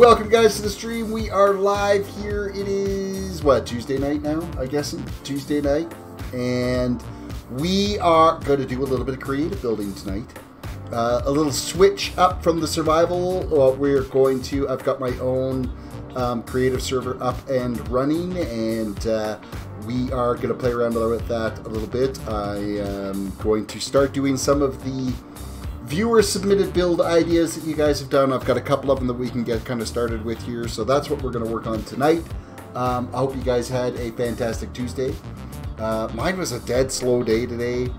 Welcome guys to the stream. We are live here. It is, what, Tuesday night now, I guess? Tuesday night. And we are going to do a little bit of creative building tonight. A little switch up from the survival. We're going to, I've got my own creative server up and running, and we are going to play around with that a little bit. I am going to start doing some of the viewer submitted build ideas that you guys have done. I've got a couple of them that we can get kind of started with here, so that's what we're going to work on tonight. I hope you guys had a fantastic Tuesday. Mine was a dead slow day today.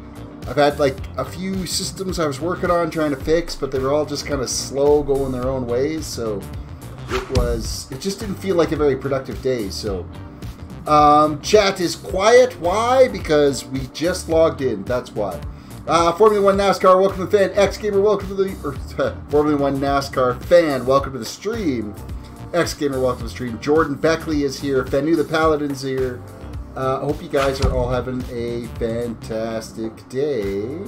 I've had like a few systems I was working on trying to fix, but they were all just kind of slow going their own ways, so it just didn't feel like a very productive day. So chat is quiet. Why? Because we just logged in. That's why. Formula 1 NASCAR, welcome to the fan. X-Gamer, welcome to the... Formula 1 NASCAR fan, welcome to the stream. X-Gamer, welcome to the stream. Jordan Beckley is here. Fanu the Paladin's here. I hope you guys are all having a fantastic day.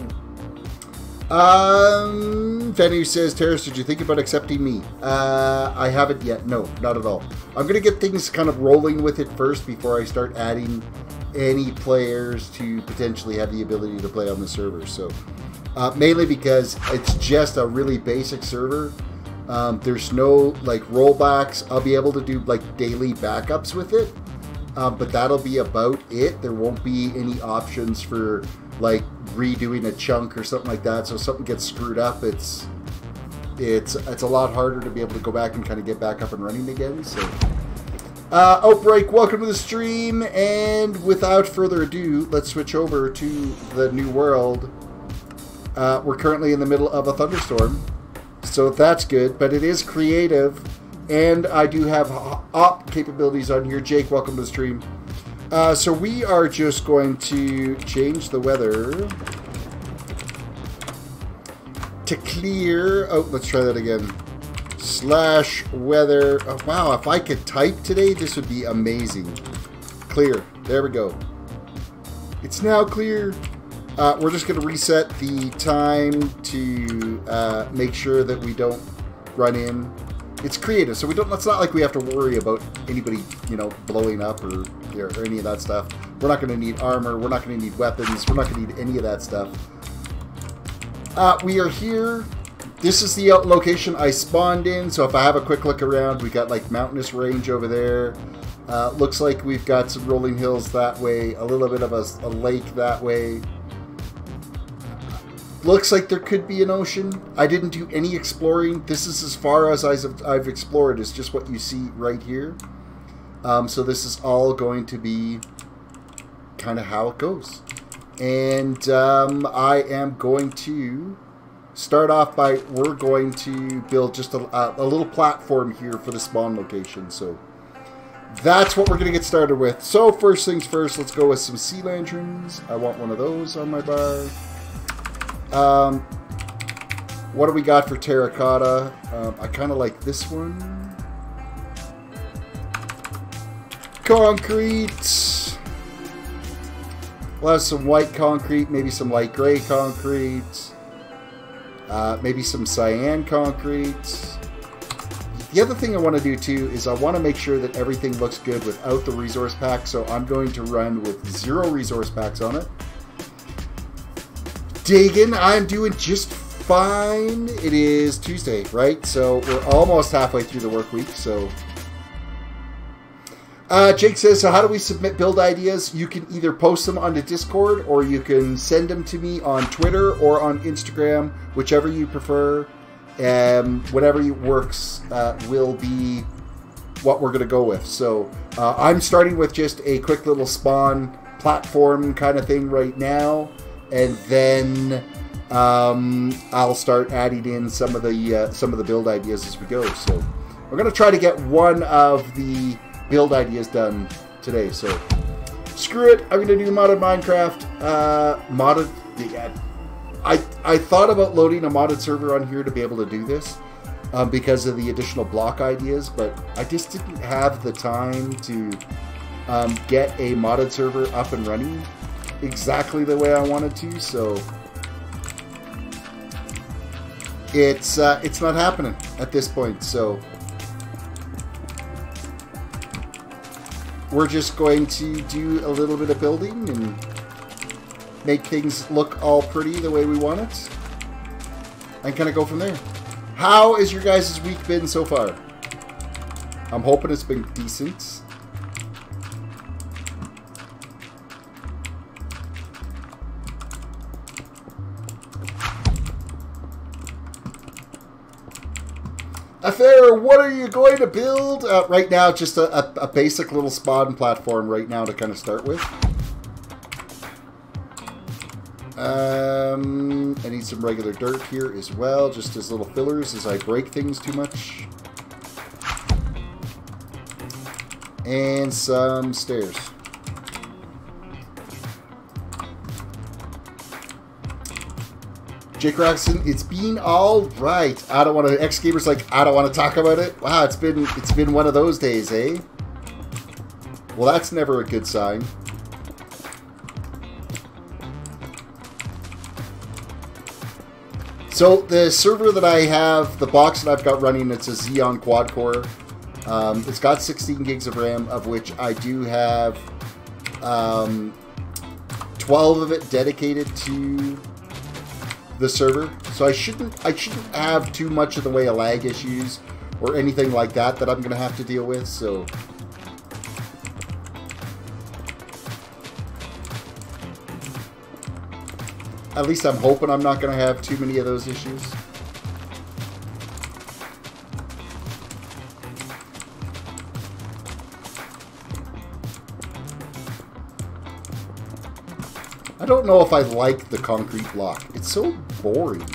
Fanu says, Terrace, did you think about accepting me? I haven't yet. No, not at all. I'm going to get things kind of rolling with it first before I start adding any players to potentially have the ability to play on the server. So mainly because it's just a really basic server. There's no like rollbacks. I'll be able to do like daily backups with it, but that'll be about it. There won't be any options for like redoing a chunk or something like that. So if something gets screwed up, it's a lot harder to be able to go back and kind of get back up and running again. So Outbreak, welcome to the stream, and without further ado, let's switch over to the new world. We're currently in the middle of a thunderstorm, so that's good, but it is creative, and I do have op capabilities on here. Jake, welcome to the stream. So we are just going to change the weather to clear. Oh, let's try that again. /weather. Oh, wow, if I could type today, this would be amazing. Clear. There we go. It's now clear. We're just going to reset the time to make sure that we don't run in. It's creative, so we don't. It's not like we have to worry about anybody, you know, blowing up or any of that stuff. We're not going to need armor. We're not going to need weapons. We're not going to need any of that stuff. We are here. This is the location I spawned in, so if I have a quick look around, we got like mountainous range over there. Looks like we've got some rolling hills that way, a little bit of a lake that way. Looks like there could be an ocean. I didn't do any exploring. This is as far as I've explored, is just what you see right here. So this is all going to be kind of how it goes. And I am going to start off by, we're going to build just a little platform here for the spawn location. So that's what we're going to get started with. So first things first, let's go with some sea lanterns. I want one of those on my bar. What do we got for terracotta? I kind of like this one. Concrete. We'll have some white concrete, maybe some light gray concrete. Maybe some cyan concrete. The other thing I want to do too is I want to make sure that everything looks good without the resource pack, so I'm going to run with 0 resource packs on it. Dagan, I'm doing just fine. It is Tuesday, right? So we're almost halfway through the work week, so... Jake says, so how do we submit build ideas? You can either post them onto Discord, or you can send them to me on Twitter or on Instagram, whichever you prefer. Whatever works will be what we're going to go with. So I'm starting with just a quick little spawn platform kind of thing right now, and then I'll start adding in some of the build ideas as we go. So we're going to try to get one of the build ideas done today, so screw it. I'm gonna do modded Minecraft. Yeah, I thought about loading a modded server on here to be able to do this because of the additional block ideas, but I just didn't have the time to get a modded server up and running exactly the way I wanted to. So it's not happening at this point. So we're just going to do a little bit of building and make things look all pretty the way we want it. And kind of go from there. How has your guys' week been so far? I'm hoping it's been decent. Affair, what are you going to build? Right now, just a basic little spawn platform right now to kind of start with. I need some regular dirt here as well, just as little fillers as I break things too much. And some stairs. Jake Roxon, it's been all right. I don't want to. X Gamer's like, I don't want to talk about it. Wow, it's been one of those days, eh? Well, that's never a good sign. So the server that I have, the box that I've got running, it's a Xeon quad core. It's got 16 gigs of RAM, of which I do have 12 of it dedicated to the server. So I shouldn't have too much of the way of lag issues or anything like that I'm going to have to deal with. So at least I'm hoping I'm not going to have too many of those issues. I don't know if I like the concrete block. It's so boring.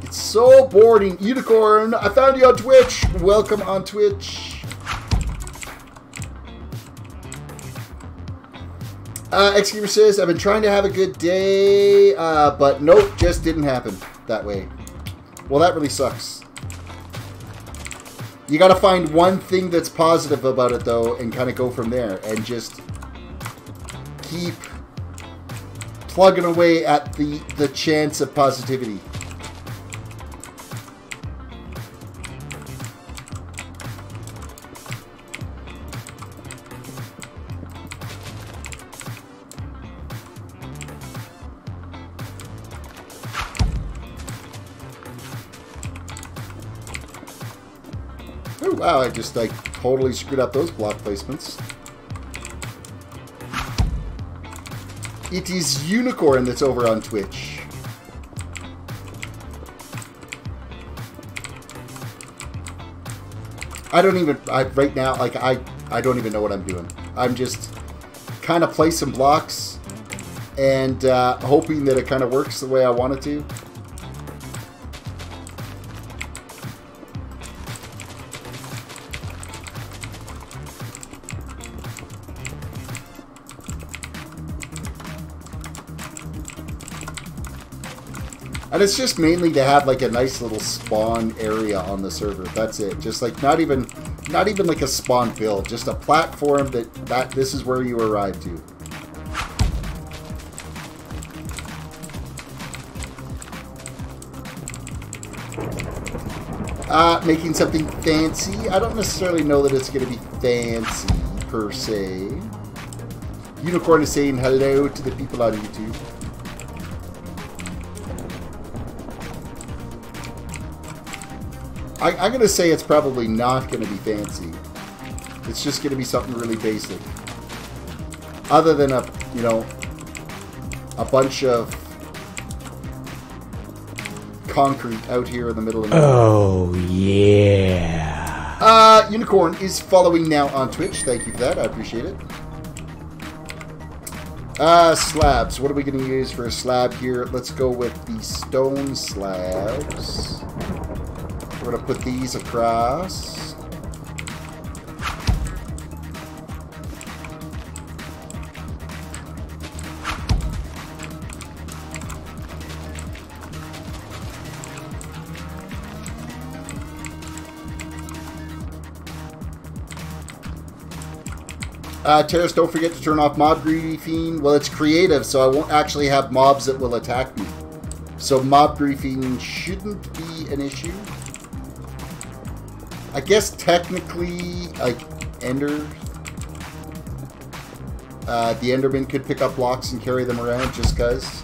It's so boring. Unicorn, I found you on Twitch. Welcome on Twitch. Xgamer says, I've been trying to have a good day, but nope, just didn't happen that way. Well, that really sucks. You gotta find one thing that's positive about it, though, and kind of go from there, and just keep plugging away at the chance of positivity. Oh wow, I just like totally screwed up those block placements. It is Unicorn that's over on Twitch. Right now, like, I don't even know what I'm doing. I'm just kind of placing blocks and hoping that it kind of works the way I want it to. And it's just mainly to have like a nice little spawn area on the server. That's it. Just like not even like a spawn build. Just a platform that this is where you arrive to. Making something fancy. I don't necessarily know that it's going to be fancy per se. Unicorn is saying hello to the people on YouTube. I'm going to say it's probably not going to be fancy. It's just going to be something really basic. Other than a bunch of concrete out here in the middle of nowhere. Oh, yeah. Unicorn is following now on Twitch. Thank you for that. I appreciate it. Slabs. What are we going to use for a slab here? Let's go with the stone slabs. We're going to put these across. Terrace, don't forget to turn off mob griefing. Well, it's creative, so I won't actually have mobs that will attack me. So mob griefing shouldn't be an issue. I guess technically, like, the Enderman could pick up blocks and carry them around just because.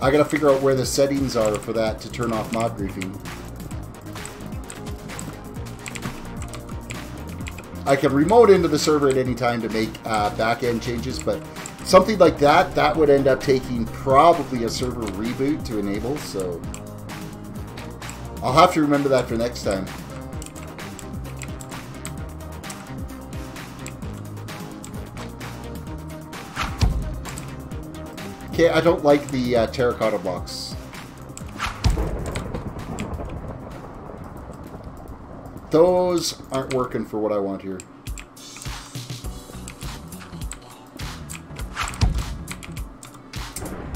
I gotta figure out where the settings are for that to turn off mob griefing. I can remote into the server at any time to make back-end changes, but something like that, that would end up taking probably a server reboot to enable, so I'll have to remember that for next time. Okay, I don't like the terracotta blocks. Those aren't working for what I want here.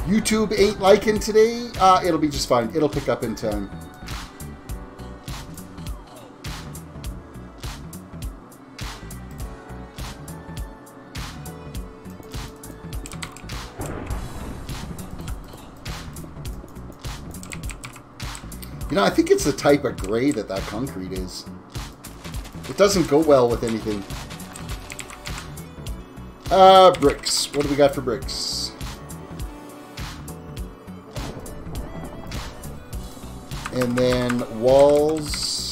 YouTube ain't liking today. It'll be just fine. It'll pick up in time. You know, I think it's the type of gray that concrete is. It doesn't go well with anything. Bricks. What do we got for bricks? And then walls.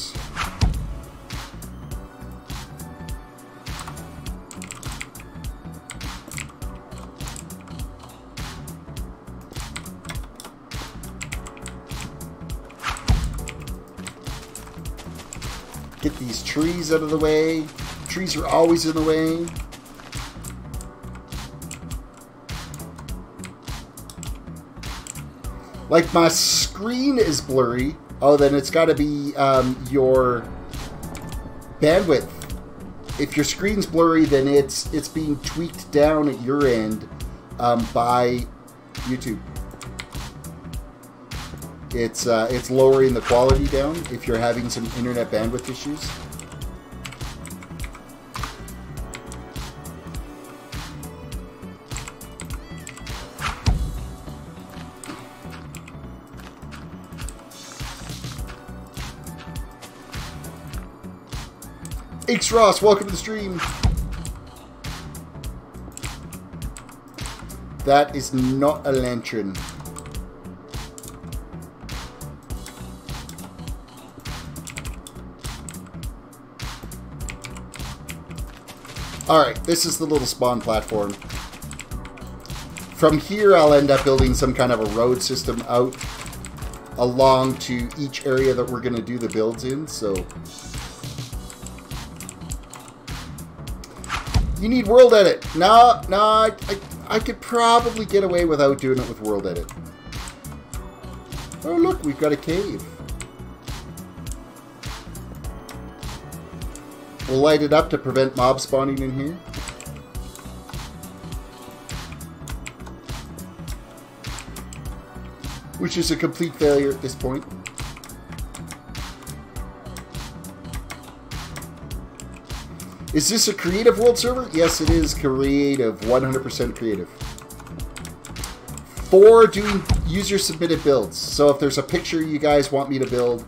Get these trees out of the way. Trees are always in the way. Like, my screen is blurry. Oh, then it's got to be your bandwidth. If your screen's blurry, then it's being tweaked down at your end by YouTube. It's lowering the quality down if you're having some internet bandwidth issues. X Ross, welcome to the stream. That is not a lantern. Alright, this is the little spawn platform. From here, I'll end up building some kind of a road system out along to each area that we're going to do the builds in, so... You need world edit. No, I could probably get away without doing it with world edit. Oh, look, we've got a cave. We'll light it up to prevent mob spawning in here. Which is a complete failure at this point. Is this a creative world server? Yes, it is creative. 100% creative. For doing user submitted builds. So if there's a picture you guys want me to build,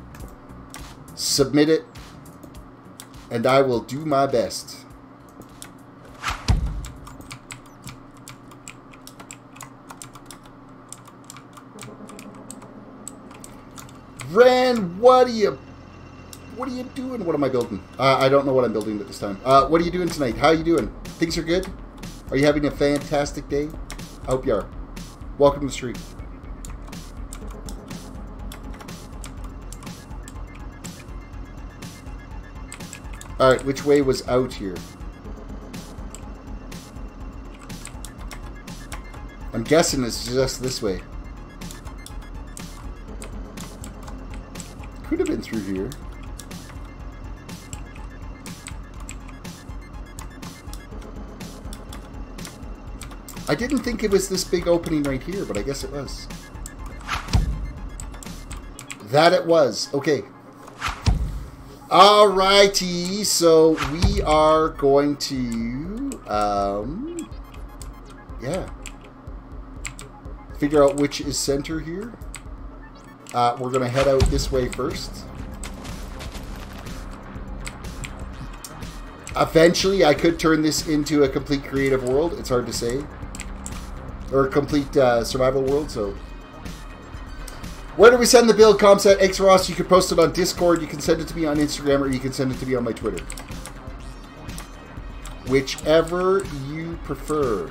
submit it, and I will do my best. Ren, what are you doing? What am I building? I don't know what I'm building at this time. What are you doing tonight? How are you doing? Things are good? Are you having a fantastic day? I hope you are. Welcome to the stream. Alright, which way was out here? I'm guessing it's just this way. Could have been through here. I didn't think it was this big opening right here, but I guess it was. That it was. Okay. Alrighty, so we are going to, yeah, figure out which is center here. We're going to head out this way first. Eventually, I could turn this into a complete creative world. It's hard to say. Or a complete survival world, so... Where do we send the build, Comsat X Ross? You can post it on Discord, you can send it to me on Instagram, or you can send it to me on my Twitter. Whichever you prefer.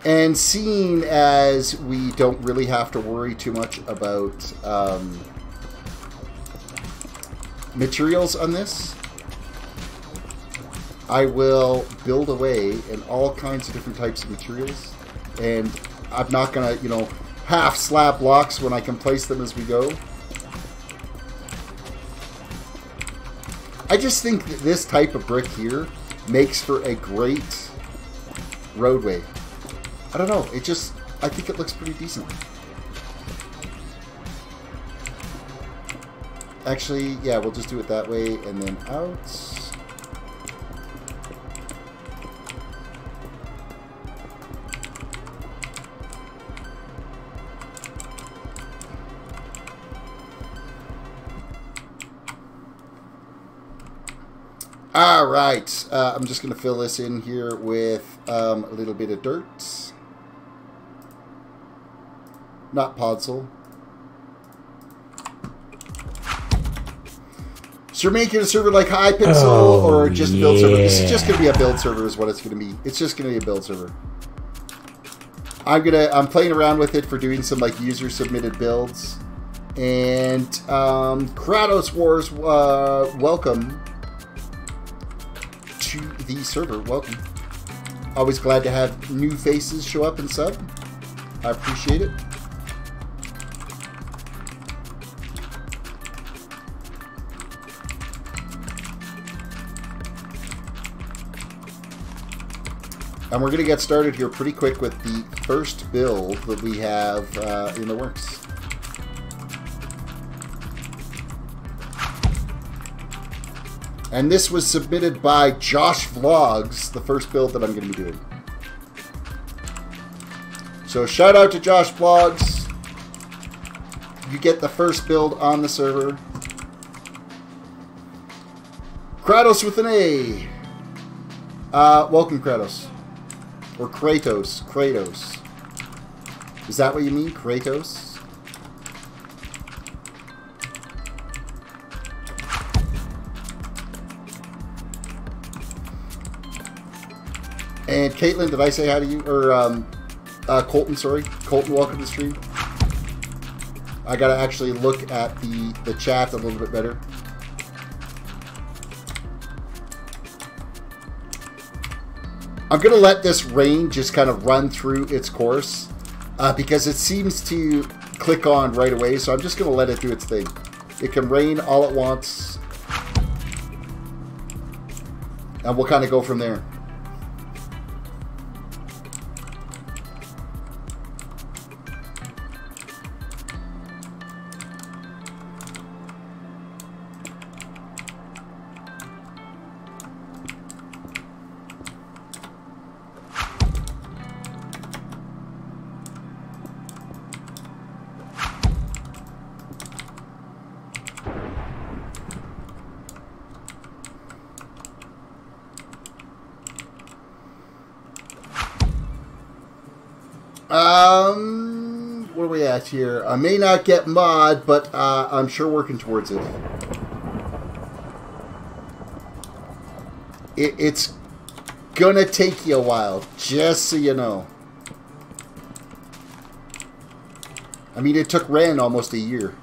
And seeing as we don't really have to worry too much about materials on this, I will build away in all kinds of different types of materials. And I'm not going to, you know, half slab blocks when I can place them as we go. I just think that this type of brick here makes for a great roadway. I don't know, I think it looks pretty decent. Actually, yeah, we'll just do it that way and then out. All right, I'm just going to fill this in here with a little bit of dirt. Not podzol. So you're making a server like Hypixel or just a build server? This is just going to be a build server is what it's going to be. It's just going to be a build server. I'm playing around with it for doing some like user submitted builds. And Kratos Wars, welcome to the server. Welcome. Always glad to have new faces show up and sub. I appreciate it. And we're going to get started here pretty quick with the first build that we have in the works. And this was submitted by Josh Vlogs, the first build that I'm going to be doing. So shout out to Josh Vlogs. You get the first build on the server. Kratos with an A. Welcome, Kratos. Or Kratos. Kratos. Is that what you mean? Kratos? And Caitlin, did I say hi to you? Or Colton, sorry. Colton, welcome to the stream. I gotta actually look at the chat a little bit better. I'm going to let this rain just kind of run through its course because it seems to click on right away, so I'm just going to let it do its thing. It can rain all at once, and we'll kind of go from there. What are we at here? I may not get mod, but I'm sure working towards it. It's gonna take you a while, just so you know. I mean, it took Ren almost a year.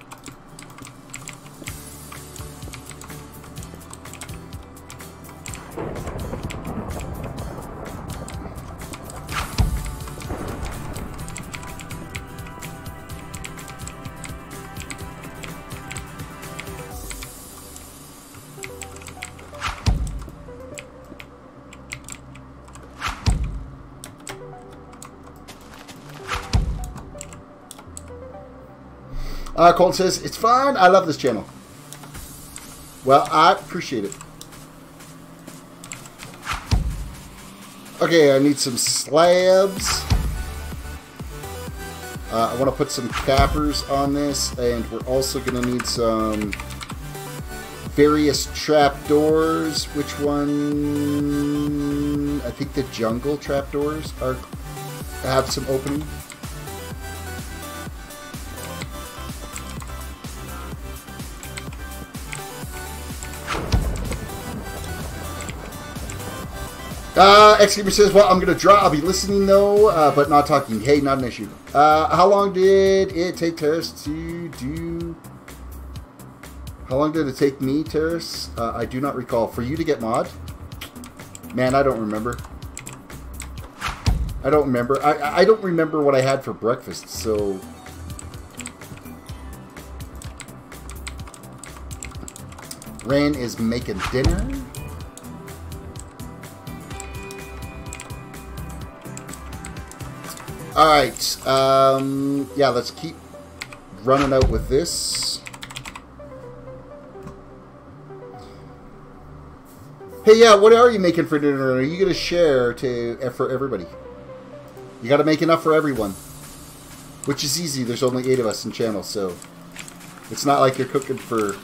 Colton says, it's fun. I love this channel. Well, I appreciate it. Okay, I need some slabs. I want to put some cappers on this, and we're also going to need some various trapdoors. Which one? I think the jungle trapdoors have some opening. Excalibur says, well, I'm going to draw. I'll be listening, though, but not talking. Hey, not an issue. How long did it take Terrace to do... How long did it take me, Terrace? I do not recall. For you to get mod? Man, I don't remember. I don't remember. I don't remember what I had for breakfast, so... Ren is making dinner. Alright, yeah, let's keep running out with this. Hey, yeah, what are you making for dinner? Are you going to share for everybody? You got to make enough for everyone. Which is easy, there's only 8 of us in channel, so... It's not like you're cooking for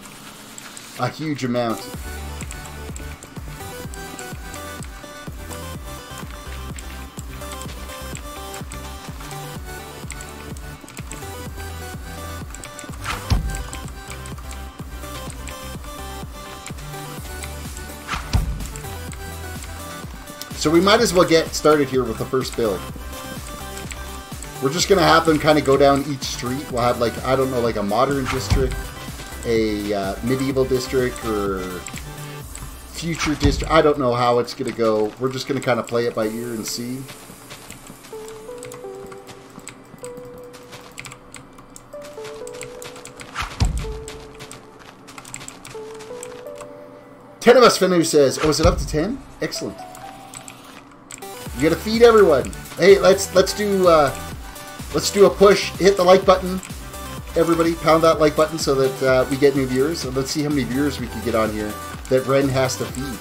a huge amount. So we might as well get started here with the first build. We're just going to have them kind of go down each street. We'll have, like, I don't know, like a modern district, a medieval district, or future district. I don't know how it's going to go. We're just going to kind of play it by ear and see. Ten of us, Fenu says. Oh, is it up to 10? Excellent. You gotta feed everyone. Hey, let's do a push. Hit the like button, everybody. Pound that like button so that we get new viewers. So let's see how many viewers we can get on here that Ren has to feed.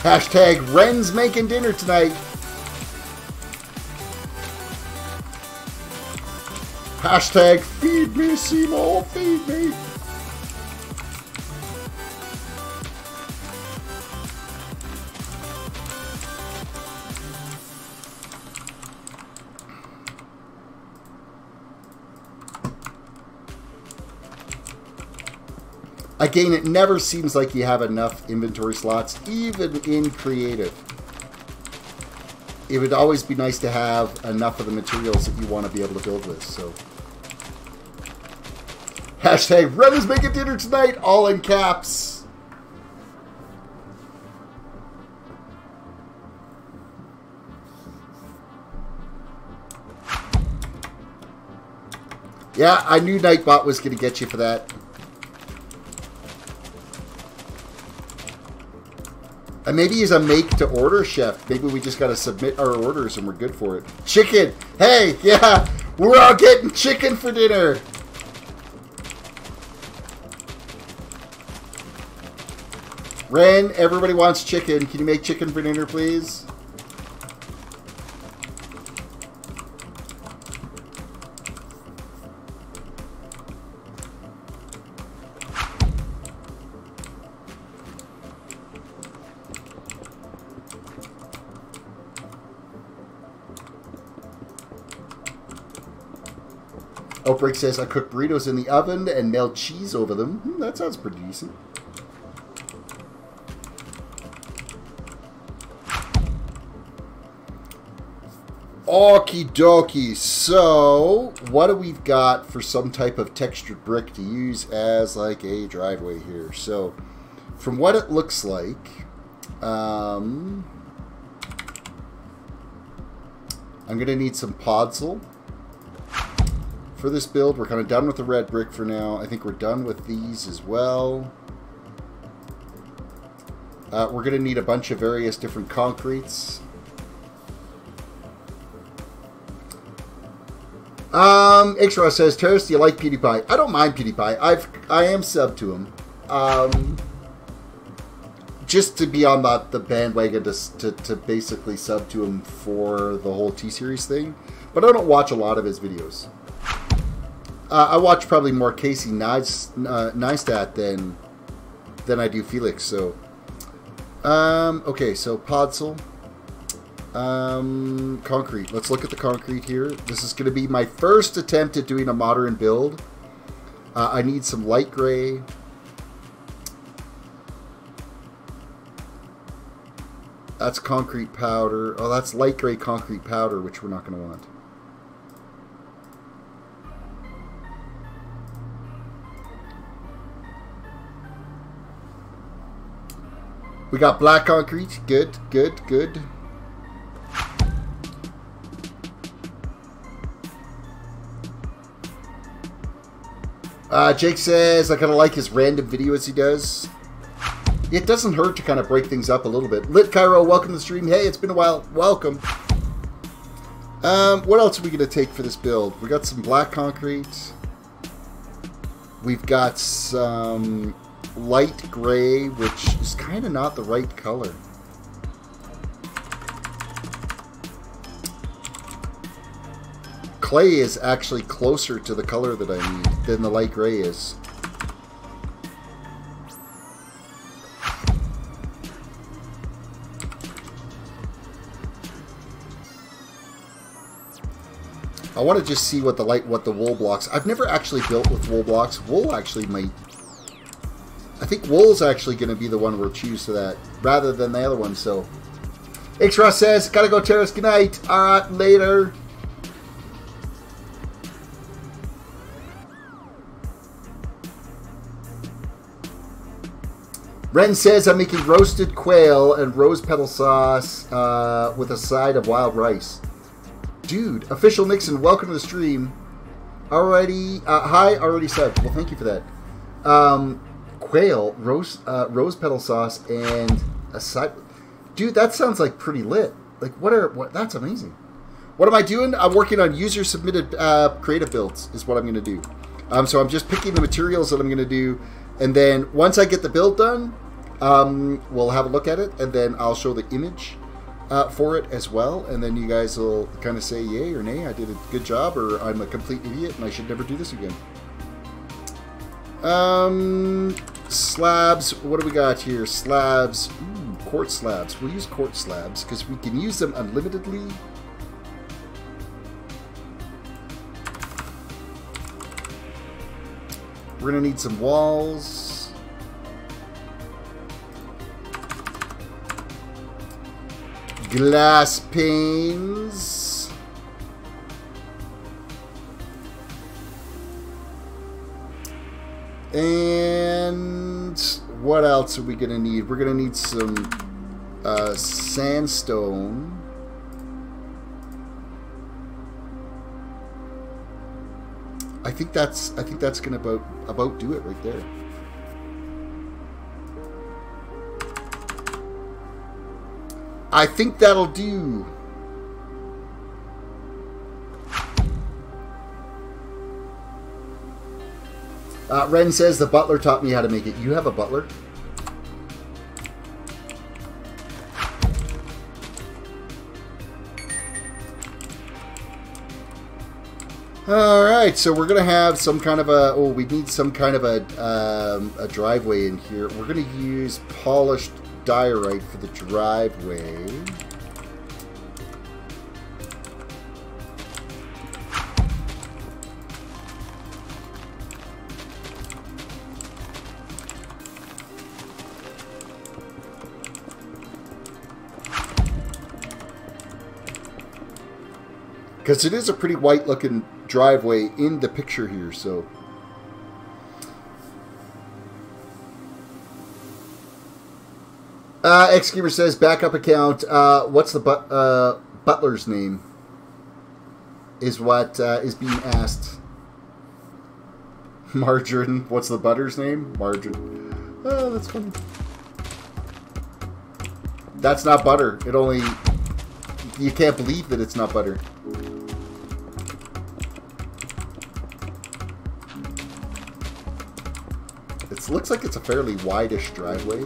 Hashtag Ren's making dinner tonight. Hashtag feed me, Seymour, feed me. Again, it never seems like you have enough inventory slots, even in creative. It would always be nice to have enough of the materials that you want to be able to build with, so. Hashtag Ren is making dinner tonight, all in caps. Yeah, I knew Nightbot was going to get you for that. And maybe he's a make-to-order chef. Maybe we just got to submit our orders and we're good for it. Chicken! Hey, yeah! We're all getting chicken for dinner! Ren, everybody wants chicken. Can you make chicken for dinner, please? Outbreak says, I cook burritos in the oven and melt cheese over them. That sounds pretty decent. Okie dokie. So, what do we got for some type of textured brick to use as like a driveway here? So, from what it looks like, I'm going to need some podzol. For this build, we're kind of done with the red brick for now. I think we're done with these as well. We're going to need a bunch of various different concretes. Ixra says, Terrace, do you like PewDiePie? I don't mind PewDiePie. I am sub to him. just to be on the bandwagon to basically sub to him for the whole T-Series thing. But I don't watch a lot of his videos. I watch probably more Casey Neistat than I do Felix. So, okay, so Podsel. Concrete. Let's look at the concrete here. This is going to be my first attempt at doing a modern build. I need some light gray. That's concrete powder. Oh, that's light gray concrete powder, which we're not going to want. We got black concrete. Good, good, good. Jake says, I kind of like his random videos he does. It doesn't hurt to kind of break things up a little bit. Lit Cairo, welcome to the stream. Hey, it's been a while. Welcome. What else are we going to take for this build? We got some black concrete. We've got some light gray, which is kind of not the right color. Clay is actually closer to the color that I need than the light gray is. I want to just see what the wool blocks. I've never actually built with wool blocks. Wool actually might. I think wool's actually going to be the one we'll choose for that rather than the other one. So, Xross says, "Gotta go, Terrace. Good night. All right, later." Ren says, I'm making roasted quail and rose petal sauce with a side of wild rice. Dude, Official Nixon, welcome to the stream. Already, hi, already subbed. Well, thank you for that. Quail, rose petal sauce, and a side. Dude, that sounds like pretty lit. Like, that's amazing. What am I doing? I'm working on user-submitted creative builds is what I'm going to do. So I'm just picking the materials that I'm going to do. And then once I get the build done, we'll have a look at it, and then I'll show the image for it as well. And then you guys will kind of say yay or nay, I did a good job, or I'm a complete idiot and I should never do this again. Slabs. What do we got here? Slabs. Ooh, quartz slabs. We'll use quartz slabs because we can use them unlimitedly. We're going to need some walls. Glass panes. And what else are we going to need? We're going to need some sandstone. I think that's gonna about do it right there. I think that'll do. Ren says the butler taught me how to make it. You have a butler? Alright, so we're going to have some kind of a... Oh, we need some kind of a driveway in here. We're going to use polished diorite for the driveway. Because it is a pretty white looking driveway in the picture here, so. Xgamer says, backup account, what's the butler's name? Is what is being asked. Margarine, what's the butter's name? Margarine. Oh, that's funny. That's not butter. It only... You can't believe that it's not butter. It looks like it's a fairly wide-ish driveway.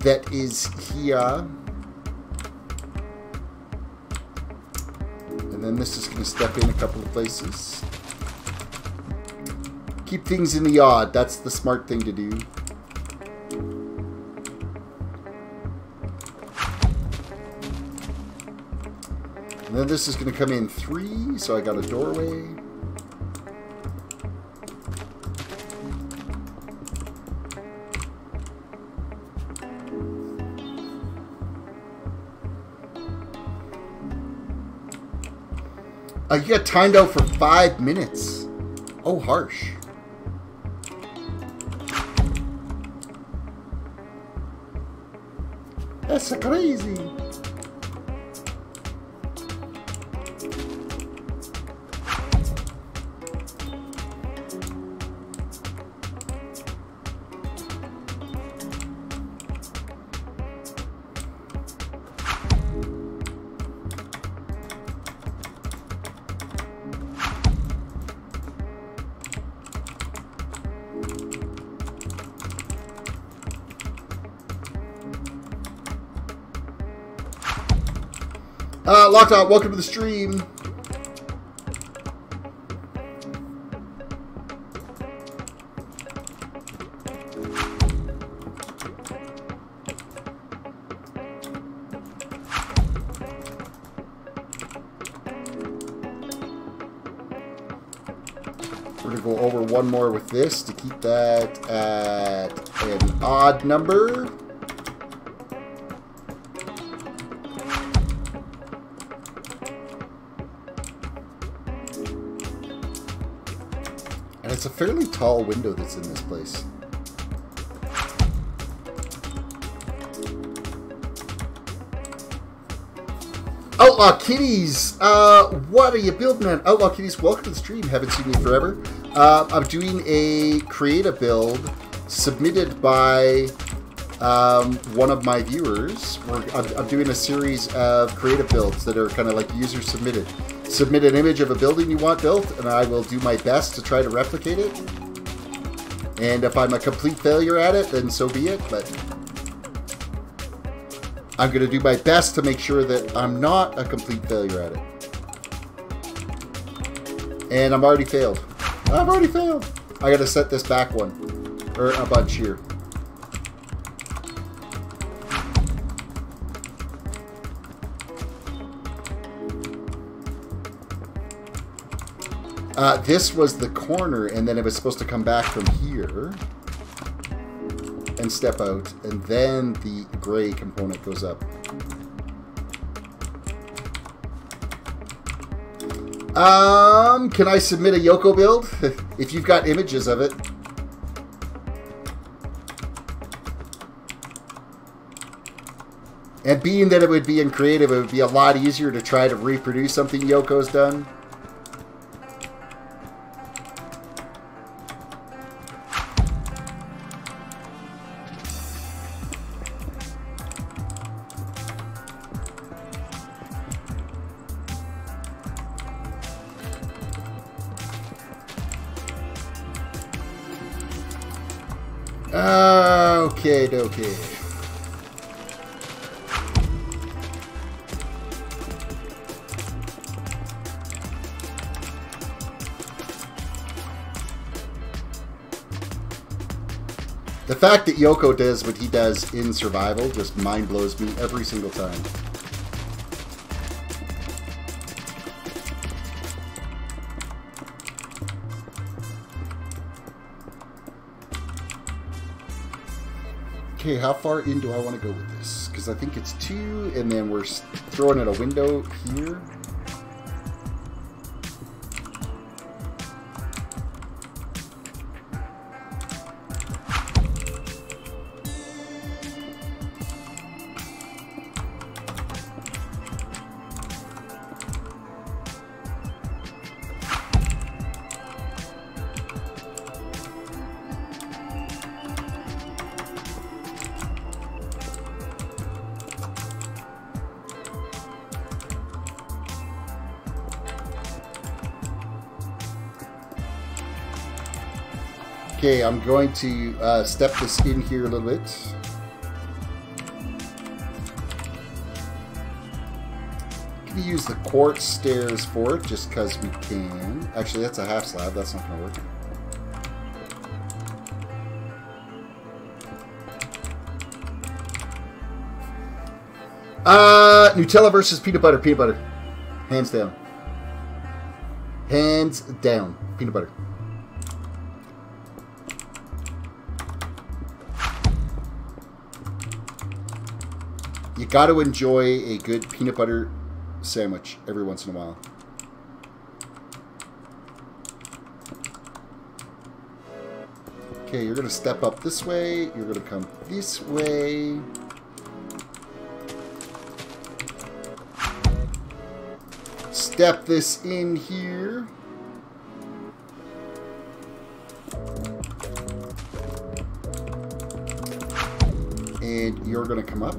that is here. And then this is going to step in a couple of places. Keep things in the odd. That's the smart thing to do. And then this is going to come in 3, so I got a doorway. You got timed out for 5 minutes. Oh, harsh. That's crazy. Locked out, welcome to the stream. We're going to go over one more with this to keep that at an odd number. And it's a fairly tall window that's in this place. Outlaw Kitties! What are you building on? Outlaw Kitties, welcome to the stream. Haven't seen you forever. I'm doing a creative build submitted by one of my viewers. I'm doing a series of creative builds that are kind of like user submitted. Submit an image of a building you want built, and I will do my best to try to replicate it. And if I'm a complete failure at it, then so be it, but I'm going to do my best to make sure that I'm not a complete failure at it. And I'm already failed. I've already failed. I got to set this back one, or a bunch here. This was the corner, and then it was supposed to come back from here and step out, and then the gray component goes up. Can I submit a Yoko build? If you've got images of it. And being that it would be in creative, it would be a lot easier to try to reproduce something Yoko's done. Okay. The fact that Yoko does what he does in survival just mind blows me every single time. Okay, how far in do I want to go with this? Because I think it's 2, and then we're throwing in a window here. Okay, I'm going to step this in here a little bit. going to use the quartz stairs for it just because we can. Actually, that's a half slab. That's not going to work. Nutella versus peanut butter. Peanut butter. Hands down. Hands down. Peanut butter. You got to enjoy a good peanut butter sandwich every once in a while. Okay, you're going to step up this way. You're going to come this way. Step this in here. And you're going to come up.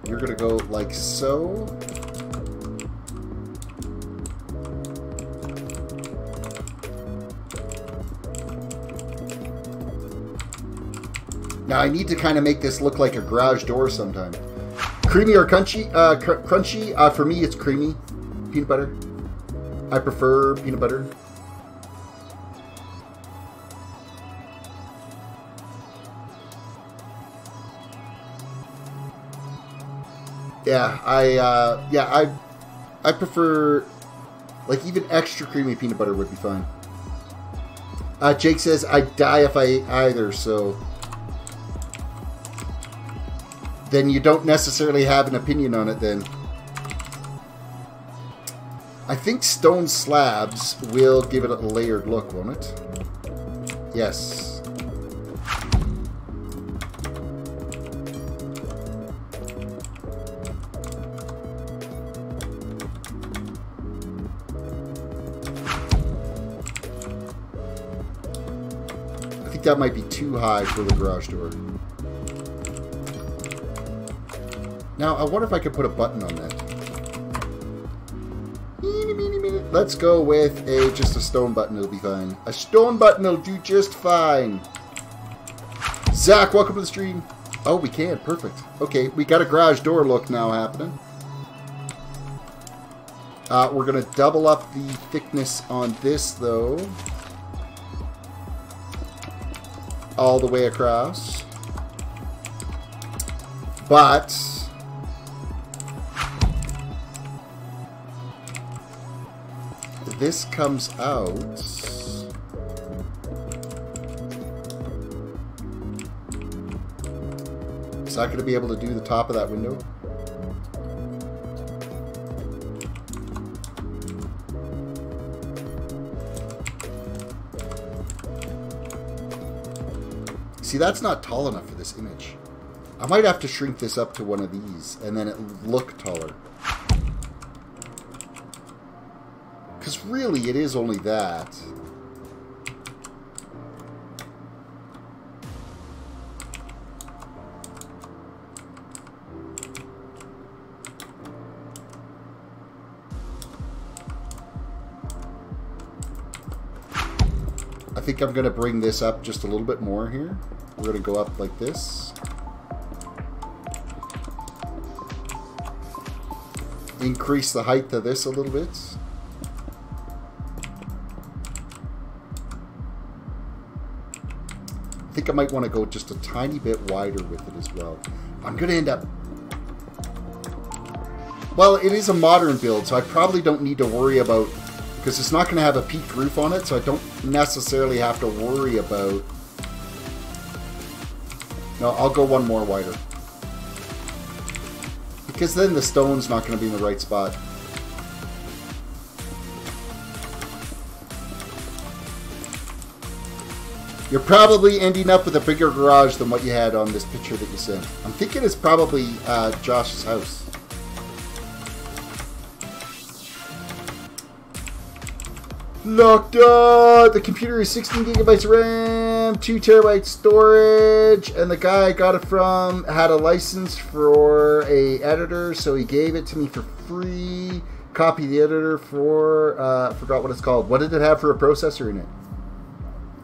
You're going to go like so. Now I need to kind of make this look like a garage door sometime. Creamy or crunchy? Crunchy. For me, it's creamy. Peanut butter. I prefer peanut butter. Yeah, I prefer, like, even extra creamy peanut butter would be fine. Jake says, I'd die if I ate either, so then you don't necessarily have an opinion on it then. I think stone slabs will give it a layered look, won't it? Yes. That might be too high for the garage door. Now, I wonder if I could put a button on that. Let's go with just a stone button. It'll be fine. A stone button will do just fine. Zach, welcome to the stream. Oh, we can. Perfect. Okay, we got a garage door look now happening. We're going to double up the thickness on this, though. All the way across. But this comes out. Is that going to be able to do the top of that window? See, that's not tall enough for this image. I might have to shrink this up to one of these and then it look taller. Because really, it is only that. I think I'm going to bring this up just a little bit more here. We're going to go up like this. Increase the height of this a little bit. I think I might want to go just a tiny bit wider with it as well. I'm going to end up... Well, it is a modern build, so I probably don't need to worry about... Because it's not going to have a peaked roof on it, so I don't necessarily have to worry about... No, I'll go one more wider. Because then the stone's not going to be in the right spot. You're probably ending up with a bigger garage than what you had on this picture that you sent. I'm thinking it's probably Josh's house. Locked on! The computer is 16 gigabytes of RAM, 2 terabytes storage, and the guy I got it from had a license for a editor, so he gave it to me for free. Copy the editor for, forgot what it's called. What did it have for a processor in it?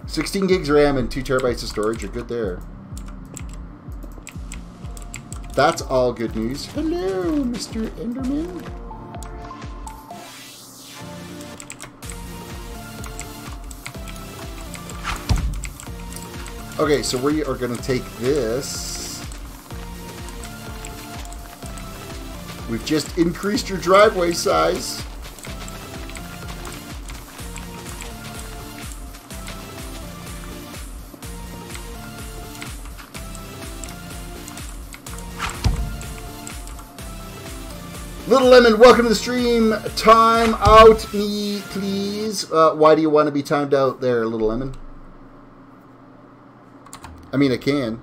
16 gigs RAM and 2 terabytes of storage. You're good there. that's all good news. Hello, Mr. Enderman. Okay, so we are going to take this. We've just increased your driveway size. Little Lemon, welcome to the stream. Time out me, please. Why do you want to be timed out there, Little Lemon? I mean, I can.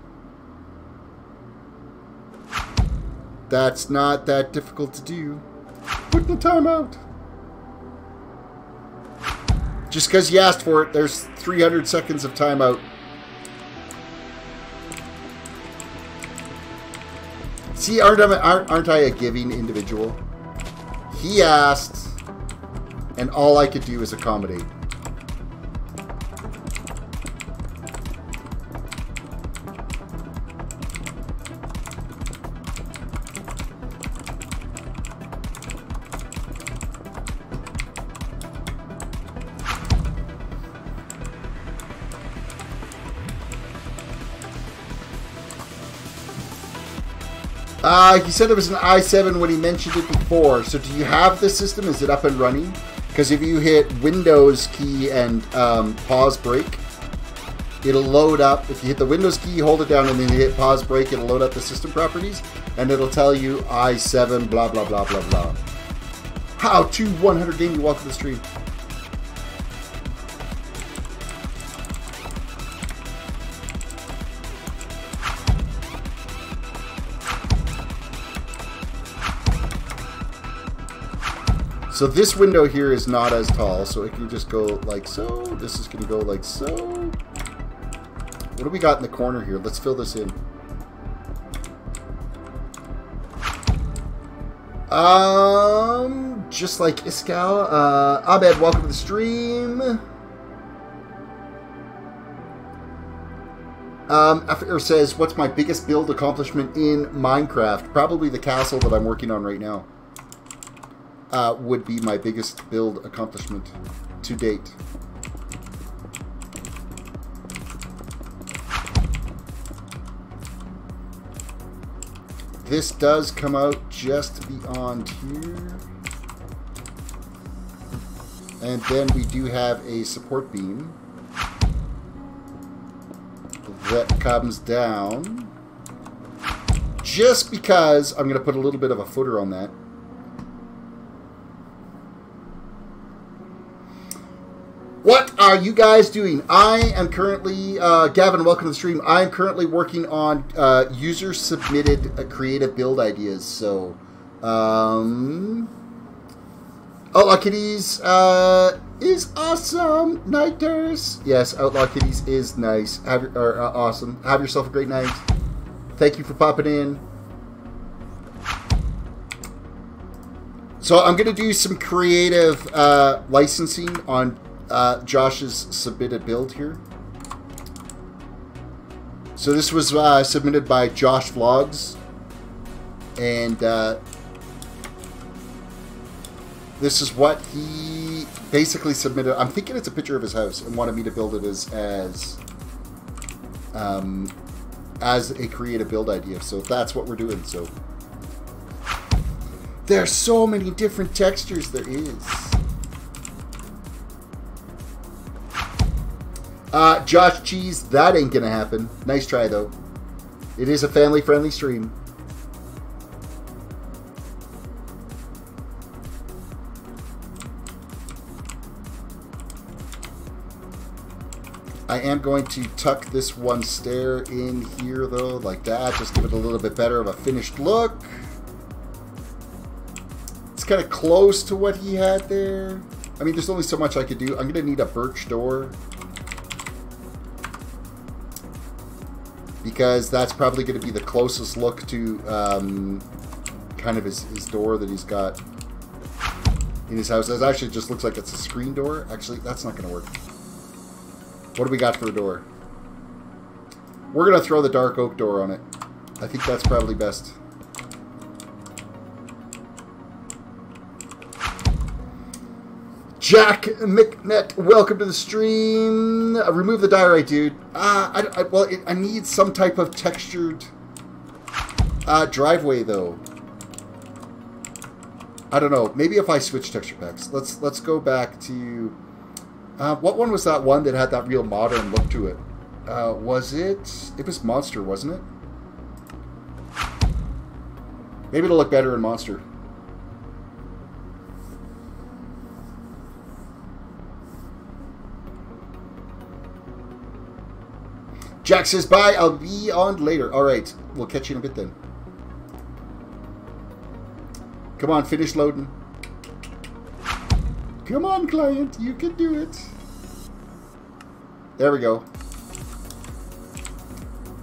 That's not that difficult to do. Put the time out. Just because you asked for it, there's 300 seconds of timeout. See, aren't I a giving individual? He asked, and all I could do is accommodate. He said it was an i7 when he mentioned it before. So do you have the system? Is it up and running? Because if you hit Windows key and pause break, it'll load up. If you hit the Windows key, hold it down, and then you hit pause break, it'll load up the system properties, and it'll tell you i7 blah blah blah blah blah. How to 100 Gaming, welcome to the stream. So this window here is not as tall, so it can just go like so. This is going to go like so. What do we got in the corner here? Let's fill this in. Just like Iskal. Abed, welcome to the stream. After says, what's my biggest build accomplishment in Minecraft? Probably the castle that I'm working on right now. Would be my biggest build accomplishment to date. This does come out just beyond here. And then we do have a support beam that comes down. Just because I'm going to put a little bit of a footer on that. What are you guys doing? I am currently, Gavin, welcome to the stream. I am currently working on user-submitted creative build ideas. So, Outlaw Kitties is awesome. Nighters. Yes, Outlaw Kitties is nice. Awesome. Have yourself a great night. Thank you for popping in. So I'm going to do some creative licensing on Josh's submitted build here. So this was submitted by Josh Vlogs, and this is what he basically submitted. I'm thinking it's a picture of his house and wanted me to build it as a creative build idea. So that's what we're doing. So there's so many different textures there is. Josh Cheese, that ain't gonna happen. Nice try, though. It is a family-friendly stream. I am going to tuck this one stair in here, though, like that. Just give it a little bit better of a finished look. It's kind of close to what he had there. I mean, there's only so much I could do. I'm gonna need a birch door, because that's probably going to be the closest look to kind of his door that he's got in his house. It actually just looks like it's a screen door. Actually, that's not going to work. What do we got for a door? We're going to throw the dark oak door on it. I think that's probably best. Jack McNett, welcome to the stream. Remove the diorite, dude. I need some type of textured driveway, though. I don't know. Maybe if I switch texture packs. Let's go back to... what one was that one that had that real modern look to it? Was it... It was Monster, wasn't it? Maybe it'll look better in Monster. Jack says, bye, I'll be on later. Alright, we'll catch you in a bit then. Come on, finish loading. Come on, client, you can do it. There we go.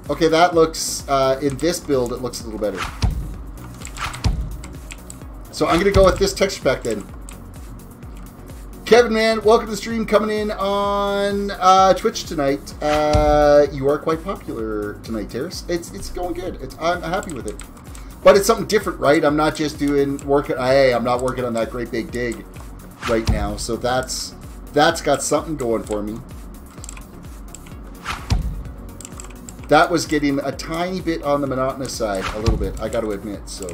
Okay, that looks, in this build, it looks a little better. So I'm going to go with this texture pack then. Kevin, man, welcome to the stream, coming in on Twitch tonight. You are quite popular tonight, Terrace. It's going good. I'm happy with it. But it's something different, right? I'm not just working. Hey, I'm not working on that great big dig right now. So that's got something going for me. That was getting a tiny bit on the monotonous side, a little bit, I got to admit. So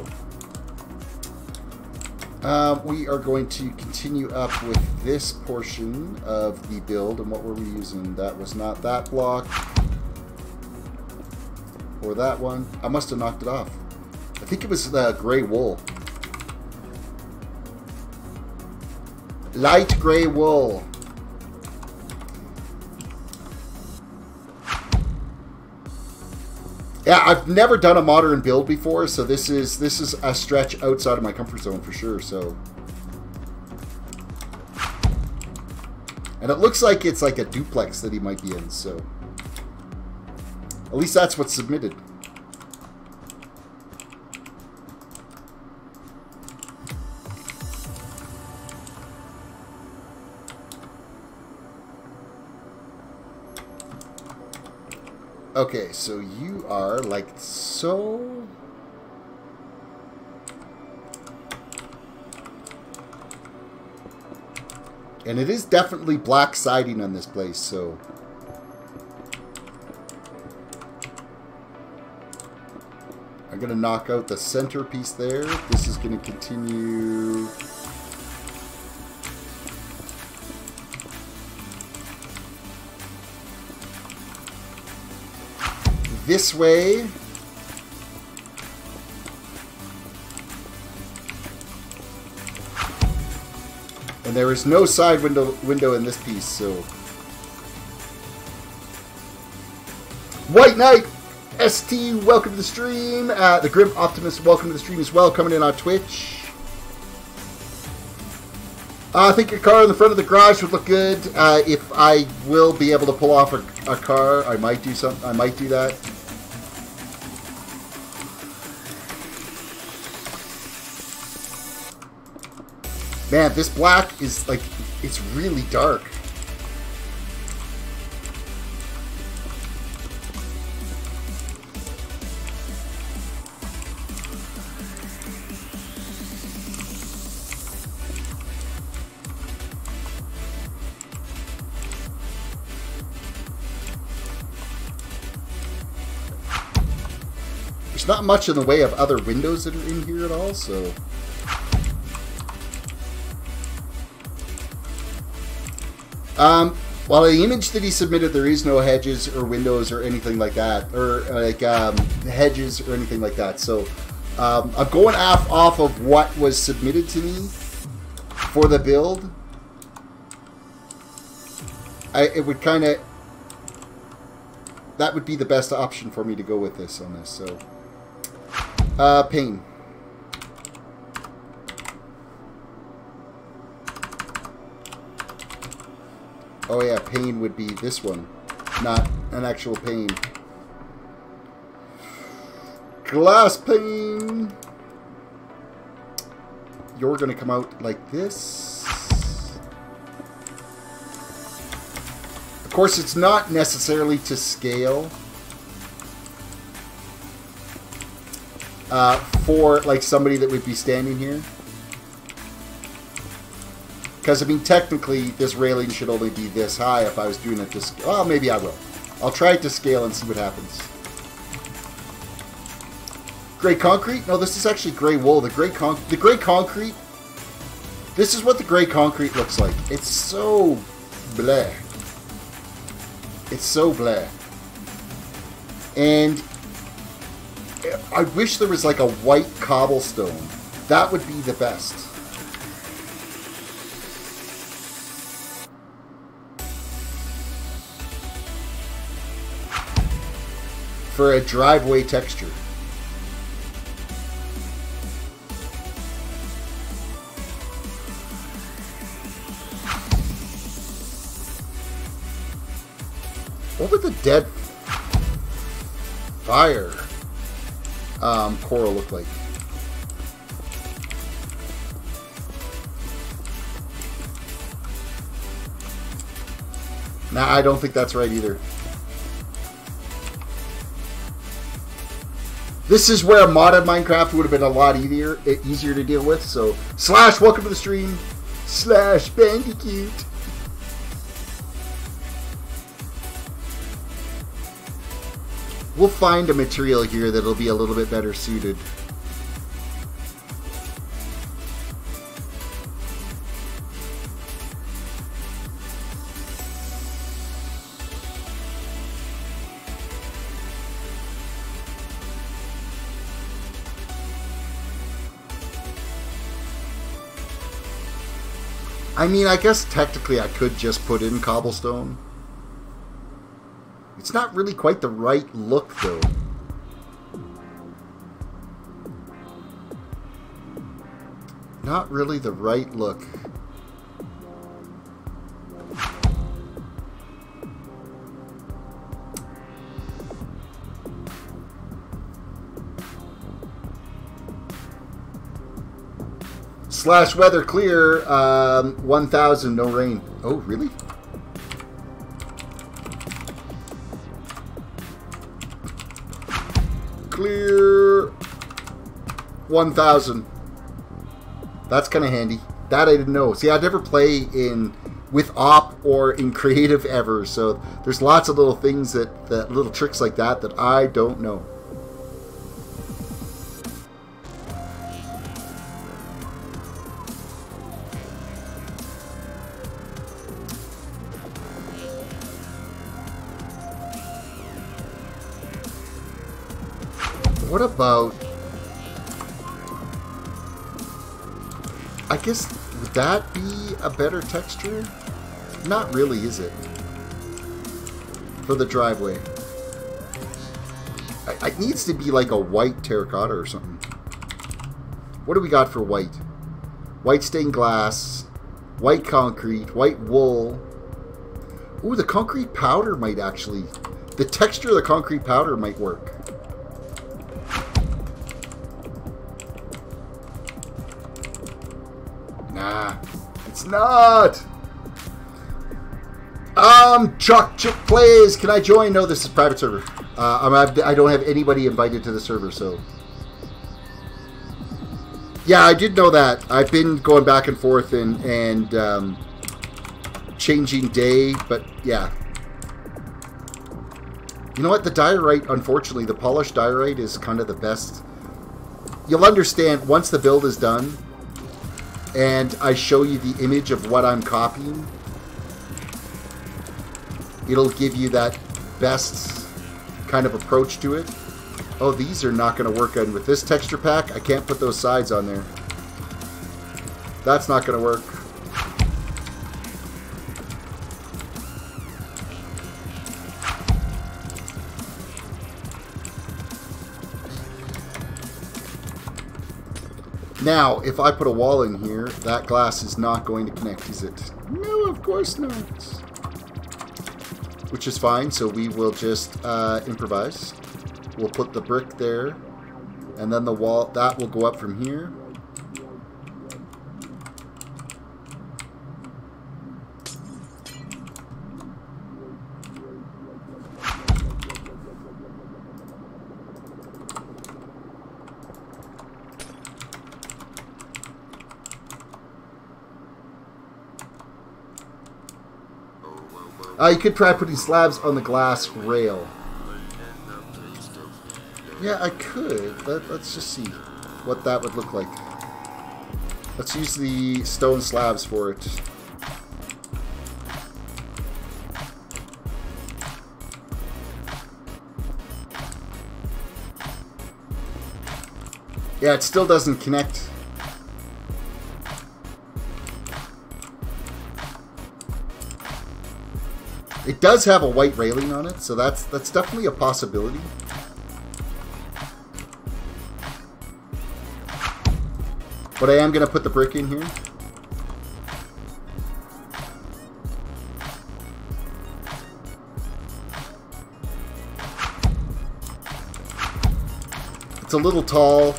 we are going to continue up with this portion of the build. And what were we using? That was not that block. Or that one. I must have knocked it off. I think it was the gray wool. Light gray wool. Yeah, I've never done a modern build before, so this is a stretch outside of my comfort zone for sure. So, and it looks like it's like a duplex that he might be in. So, at least that's what's submitted. Okay, so you are like so. And it is definitely black siding on this place, so. I'm going to knock out the centerpiece there. This is going to continue. This way. And there is no side window in this piece, so. White Knight ST, welcome to the stream. The Grim Optimist, welcome to the stream as well, coming in on Twitch. I think a car in the front of the garage would look good. If I will be able to pull off a car, I might do something. I might do that. Man, this black is like, it's really dark. There's not much in the way of other windows that are in here at all, so. Well, the image that he submitted, there is no hedges or windows or anything like that, or like hedges or anything like that. So I'm going off of what was submitted to me for the build. It would kind of, that would be the best option for me to go with this on this. So pain. Oh yeah, pane would be this one, not an actual pane. Glass pane. You're gonna come out like this. Of course, it's not necessarily to scale. for like somebody that would be standing here. Because, I mean, technically, this railing should only be this high if I was doing it to scale. Well, maybe I will. I'll try it to scale and see what happens. Gray concrete? No, this is actually gray wool. The gray concrete... This is what the gray concrete looks like. It's so bleh. It's so bleh. And I wish there was like a white cobblestone. That would be the best. For a driveway texture. What would the dead fire coral look like? Nah, I don't think that's right either. This is where modded Minecraft would have been a lot easier to deal with. So, Slash, welcome to the stream. Slash Bandicoot. We'll find a material here that'll be a little bit better suited. I mean, I guess technically I could just put in cobblestone. It's not really quite the right look, though. Not really the right look. Slash weather clear, 1,000, no rain. Oh, really? Clear 1,000. That's kind of handy. That I didn't know. See, I never play with op or in creative ever, so there's lots of little things that little tricks like that I don't know. What about... I guess, would that be a better texture? Not really, is it? For the driveway. It needs to be like a white terracotta or something. What do we got for white? White stained glass, white concrete, white wool. Ooh, the concrete powder might actually... The texture of the concrete powder might work. Nah, it's not. Chuck Chick Plays. Can I join? No, this is private server. I don't have anybody invited to the server, so. Yeah, I did know that. I've been going back and forth and changing day, but yeah. You know what? The diorite, unfortunately, the polished diorite is kind of the best. You'll understand once the build is done and I show you the image of what I'm copying. It'll give you that best kind of approach to it. Oh, these are not going to work on with this texture pack. I can't put those sides on there. That's not going to work. Now, if I put a wall in here, that glass is not going to connect, is it? No, of course not. Which is fine, so we will just improvise. We'll put the brick there, and then the wall, that will go up from here. You could try putting slabs on the glass rail. Yeah, I could. Let's just see what that would look like. Let's use the stone slabs for it. Yeah, it still doesn't connect. It does have a white railing on it, so that's definitely a possibility. But I am going to put the brick in here. It's a little tall.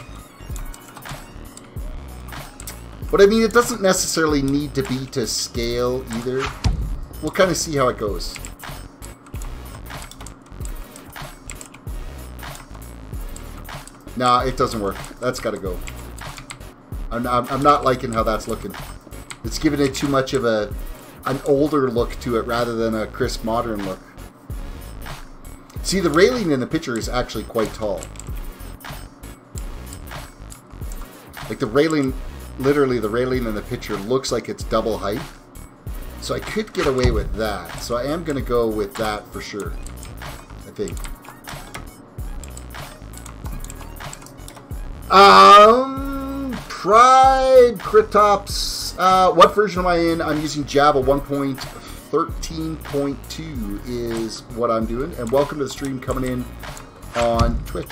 But I mean, it doesn't necessarily need to be to scale either. We'll kind of see how it goes. Nah, it doesn't work. That's got to go. I'm not liking how that's looking. It's giving it too much of an older look to it rather than a crisp modern look. See, the railing in the picture is actually quite tall. Like the railing, literally the railing in the picture looks like it's double height. So I could get away with that. So I am going to go with that for sure, I think. Pride Critops. What version am I in? I'm using Java 1.13.2 is what I'm doing. And welcome to the stream coming in on Twitch.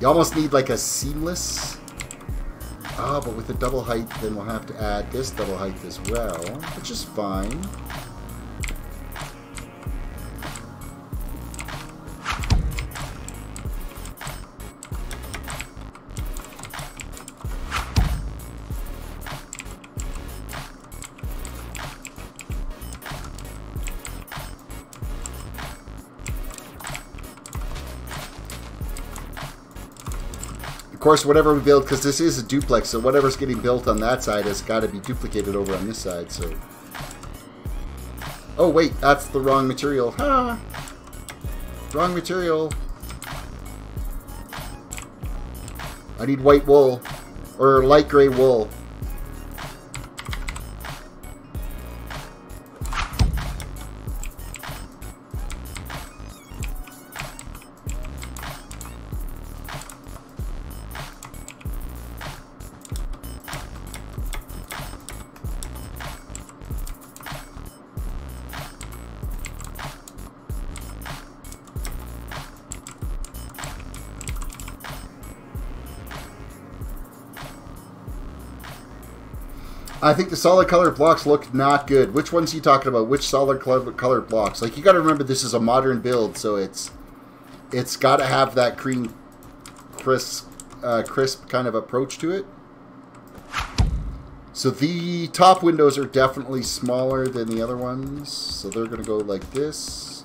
You almost need like a seamless. Ah, but with the double height, then we'll have to add this double height as well, which is fine. Of course, whatever we build, because this is a duplex, so whatever's getting built on that side has got to be duplicated over on this side, so... Oh, wait, that's the wrong material. Ah! Wrong material. I need white wool. Or light gray wool. I think the solid colored blocks look not good. Which ones are you talking about? Which solid colored blocks? Like, you got to remember this is a modern build, so it's got to have that cream, crisp kind of approach to it. So the top windows are definitely smaller than the other ones, so they're going to go like this.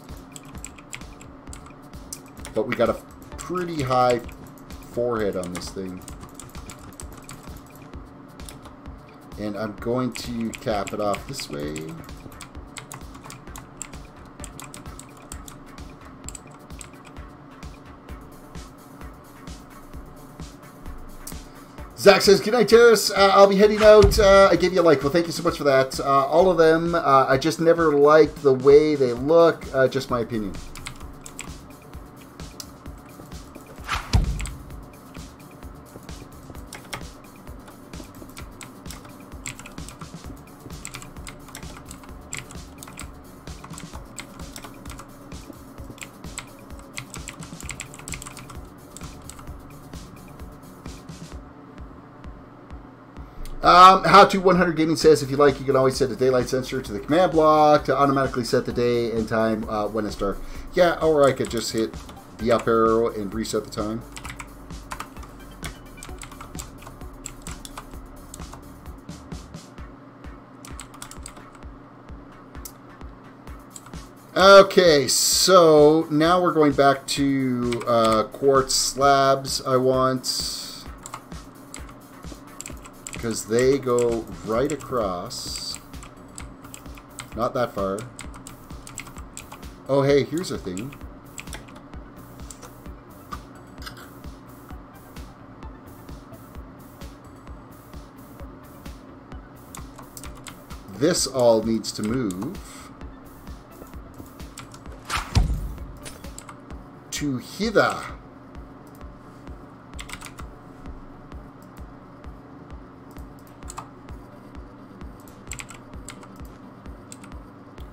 But we got a pretty high forehead on this thing. And I'm going to cap it off this way. Zach says, good night, Terrace. I'll be heading out. I gave you a like. Well, thank you so much for that. All of them, I just never liked the way they look. Just my opinion. How to 100 Gaming says, if you like, you can always set a daylight sensor to the command block to automatically set the day and time when it's dark. Yeah, or I could just hit the up arrow and reset the time. Okay, so now we're going back to quartz slabs. I want... because they go right across. Not that far. Oh, hey, here's a thing. This all needs to move to hither.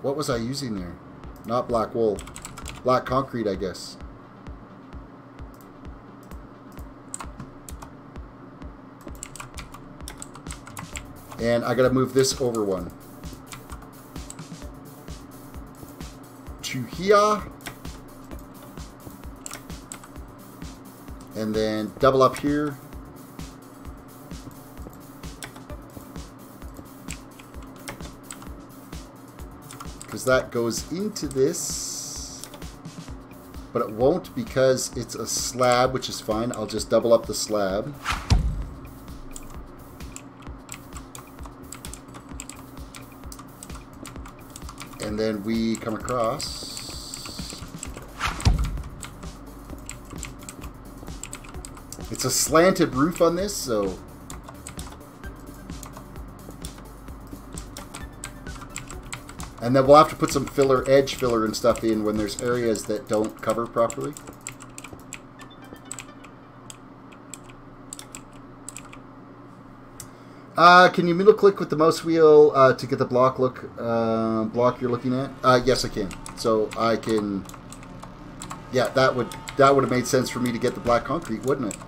What was I using there? Not black wool. Black concrete, I guess. And I gotta move this over one. To here. And then double up here. Because that goes into this. But it won't because it's a slab, which is fine. I'll just double up the slab. And then we come across. It's a slanted roof on this, so. And then we'll have to put some filler, edge filler and stuff in when there's areas that don't cover properly. Can you middle click with the mouse wheel to get the block block you're looking at? Yes, I can. So I can. Yeah, that would have made sense for me to get the black concrete, wouldn't it?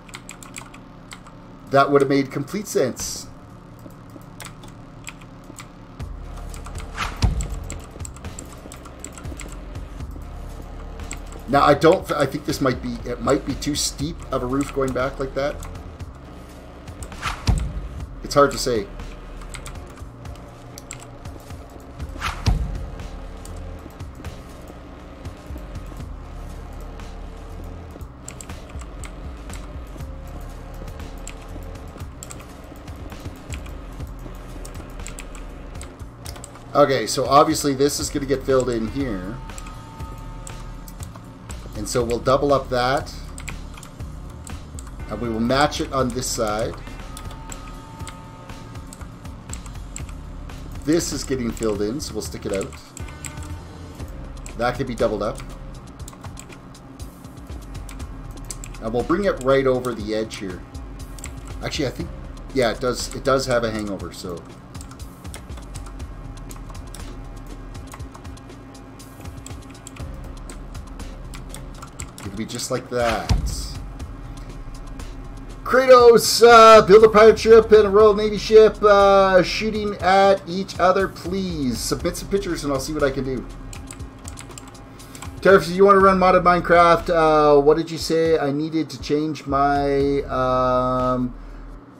That would have made complete sense. Now I think this might be. It might be too steep of a roof going back like that. It's hard to say. Okay, so obviously this is going to get filled in here. And so we'll double up that. And we will match it on this side. This is getting filled in, so we'll stick it out. That could be doubled up. And we'll bring it right over the edge here. Actually, I think, yeah, it does have a hangover, so. It'll be just like that. Kratos, build a pirate ship and a Royal Navy ship, shooting at each other, please. Submit some pictures and I'll see what I can do. Tariff, you want to run modded Minecraft? What did you say? I needed to change my,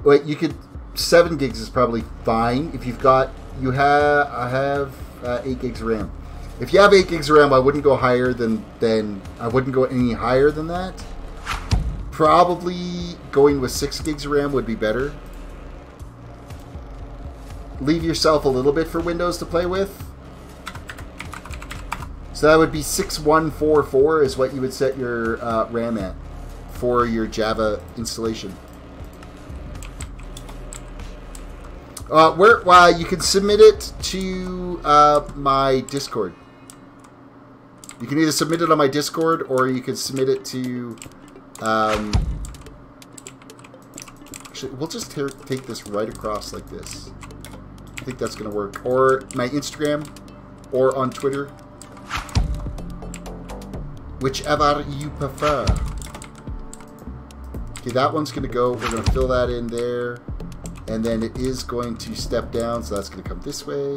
wait, you could, 7 gigs is probably fine. If you've got, I have 8 gigs of RAM. If you have 8 gigs of RAM, I wouldn't go higher than I wouldn't go any higher than that. Probably going with 6 gigs of RAM would be better. Leave yourself a little bit for Windows to play with. So that would be 6144 is what you would set your RAM at for your Java installation. You can submit it to my Discord. You can either submit it on my Discord or you can submit it to... actually, we'll just take this right across like this. I think that's going to work. Or my Instagram, or on Twitter. Whichever you prefer. Okay, that one's going to go. We're going to fill that in there. And then it is going to step down, so that's going to come this way.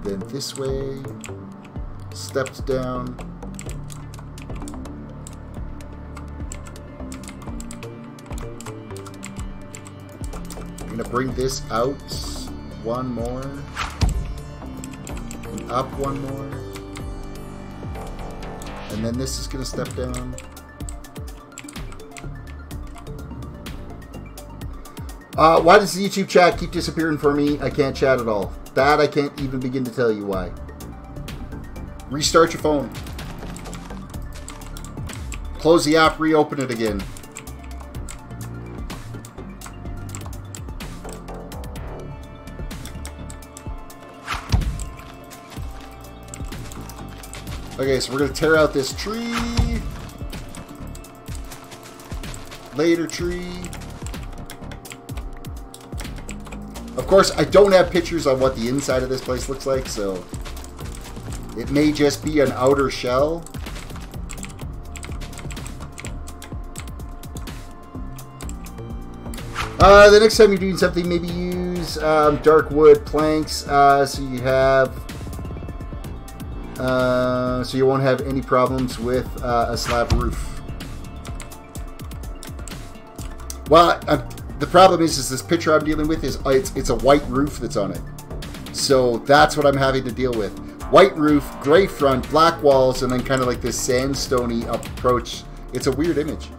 Then this way. Steps down. I'm going to bring this out one more, and up one more, and then this is going to step down. Why does the YouTube chat keep disappearing for me? I can't chat at all. That I can't even begin to tell you why. Restart your phone. Close the app, reopen it again. Okay, so we're going to tear out this tree. Later tree. Of course, I don't have pictures on what the inside of this place looks like, so it may just be an outer shell. The next time you're doing something, maybe use dark wood planks so you have so you won't have any problems with a slab roof. Well, the problem is this picture I'm dealing with is it's a white roof that's on it. So that's what I'm having to deal with. White roof, gray front, black walls, and then kind of like this sandstony approach. It's a weird image.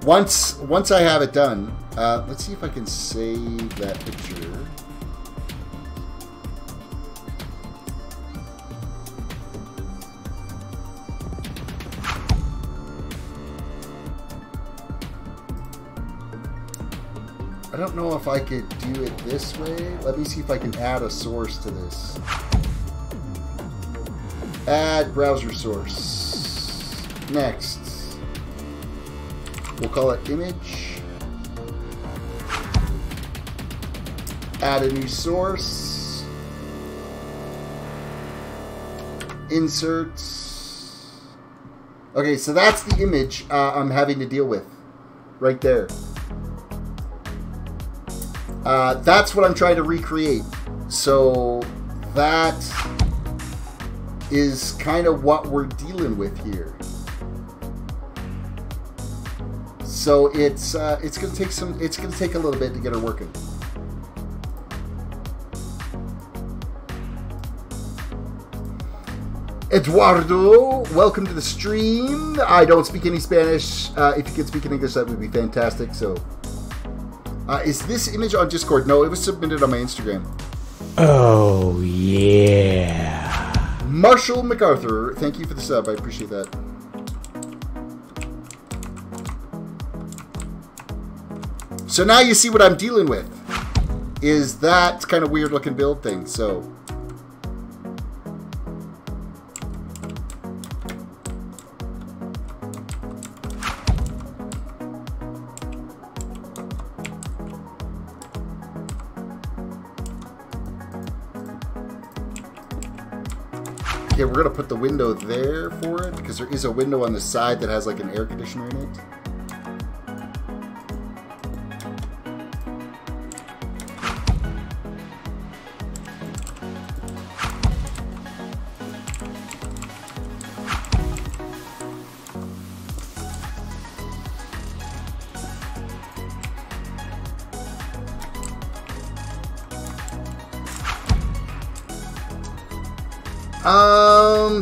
Once I have it done, let's see if I can save that picture. I don't know if I could do it this way. Let me see if I can add a source to this. Add browser source. Next. We'll call it image. Add a new source. Insert. Okay, so that's the image I'm having to deal with. Right there. That's what I'm trying to recreate. So that is kind of what we're dealing with here. So it's gonna take a little bit to get her working. Eduardo, welcome to the stream. I don't speak any Spanish. If you could speak in English, that would be fantastic. So. Is this image on Discord? No, it was submitted on my Instagram. Oh, yeah. Marshall MacArthur, thank you for the sub. I appreciate that. So now you see what I'm dealing with. Is that kind of weird looking build thing. So... Okay, we're going to put the window there for it, because there is a window on the side that has like an air conditioner in it.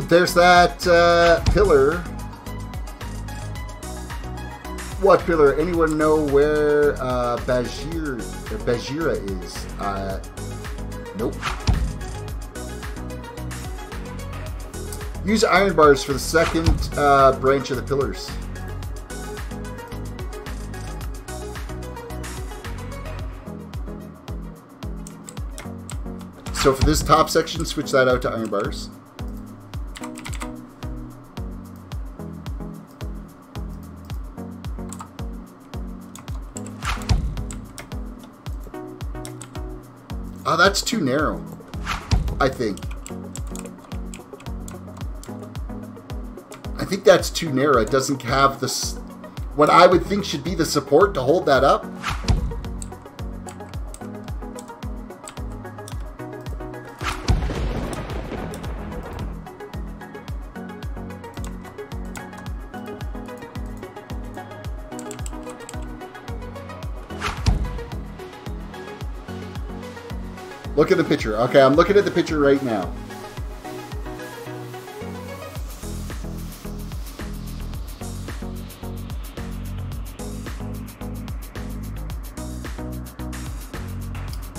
There's that pillar. What pillar? Anyone know where Bajira is? Nope. Use iron bars for the second branch of the pillars. So for this top section, switch that out to iron bars. Oh, that's too narrow, I think. I think that's too narrow. It doesn't have this, what I would think should be the support to hold that up. Look at the picture. Okay, I'm looking at the picture right now.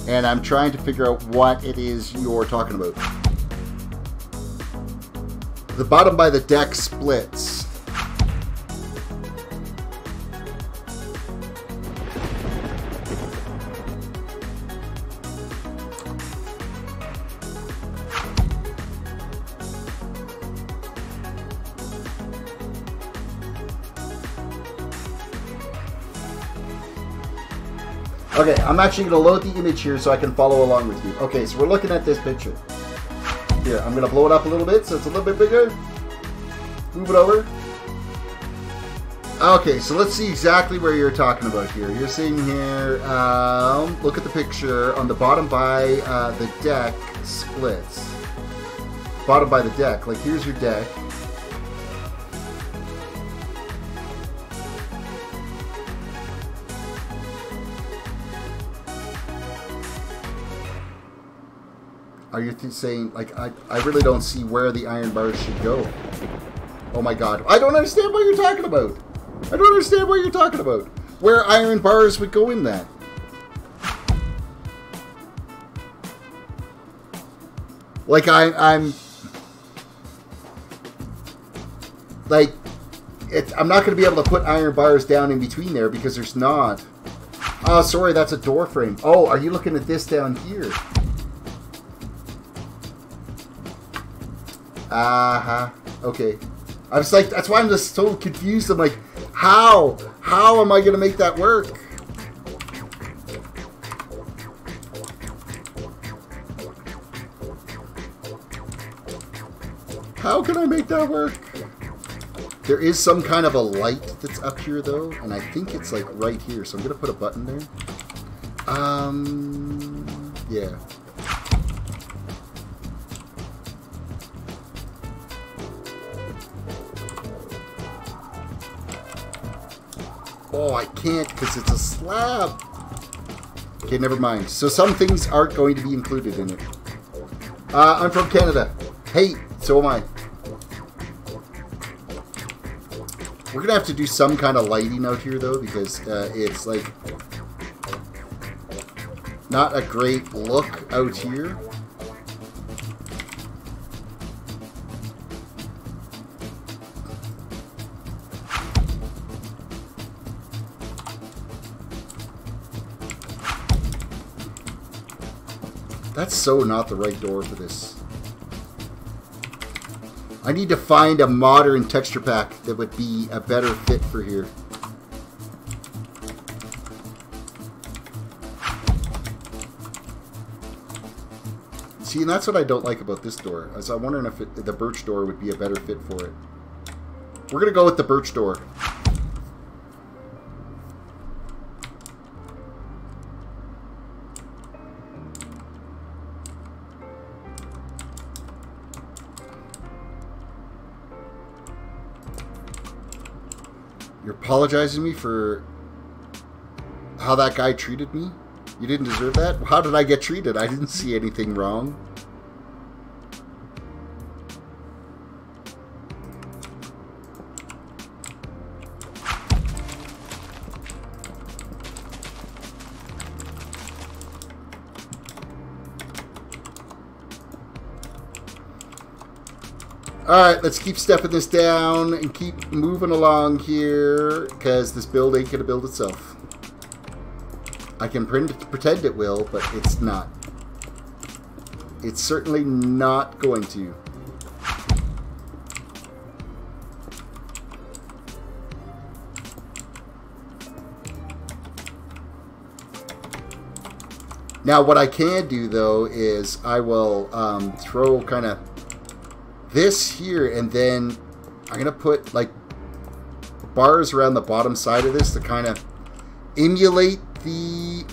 And I'm trying to figure out what it is you're talking about. The bottom by the deck splits. Okay, I'm actually going to load the image here so I can follow along with you. Okay, so we're looking at this picture. Here, I'm going to blow it up a little bit so it's a little bit bigger. Move it over. Okay, so let's see exactly where you're talking about here. You're seeing here, look at the picture. On the bottom by the deck splits. Bottom by the deck. Like, here's your deck. Are you saying, like, I really don't see where the iron bars should go. Oh my god. I don't understand what you're talking about. I don't understand what you're talking about. Where iron bars would go in that. Like, I'm... Like, I'm not going to be able to put iron bars down in between there because there's not. Oh, sorry, that's a door frame. Oh, are you looking at this down here? Okay. I was like, that's why I'm just so confused. I'm like, how? How am I going to make that work? How can I make that work? There is some kind of a light that's up here, though, and I think it's, like, right here. So I'm going to put a button there. Yeah. Oh, I can't because it's a slab. Okay, never mind. So some things aren't going to be included in it. I'm from Canada. Hey, so am I. We're going to have to do some kind of lighting out here, though, because it's, like, not a great look out here. That's so not the right door for this. I need to find a modern texture pack that would be a better fit for here. See, and that's what I don't like about this door. I was wondering if the birch door would be a better fit for it. We're going to go with the birch door. You're apologizing to me for how that guy treated me? You didn't deserve that? How did I get treated? I didn't see anything wrong. Alright, let's keep stepping this down and keep moving along here, because this build ain't going to build itself. I can pretend it will, but it's not. It's certainly not going to. Now, what I can do, though, is I will throw kind of this here, and then I'm going to put, like, bars around the bottom side of this to kind of emulate the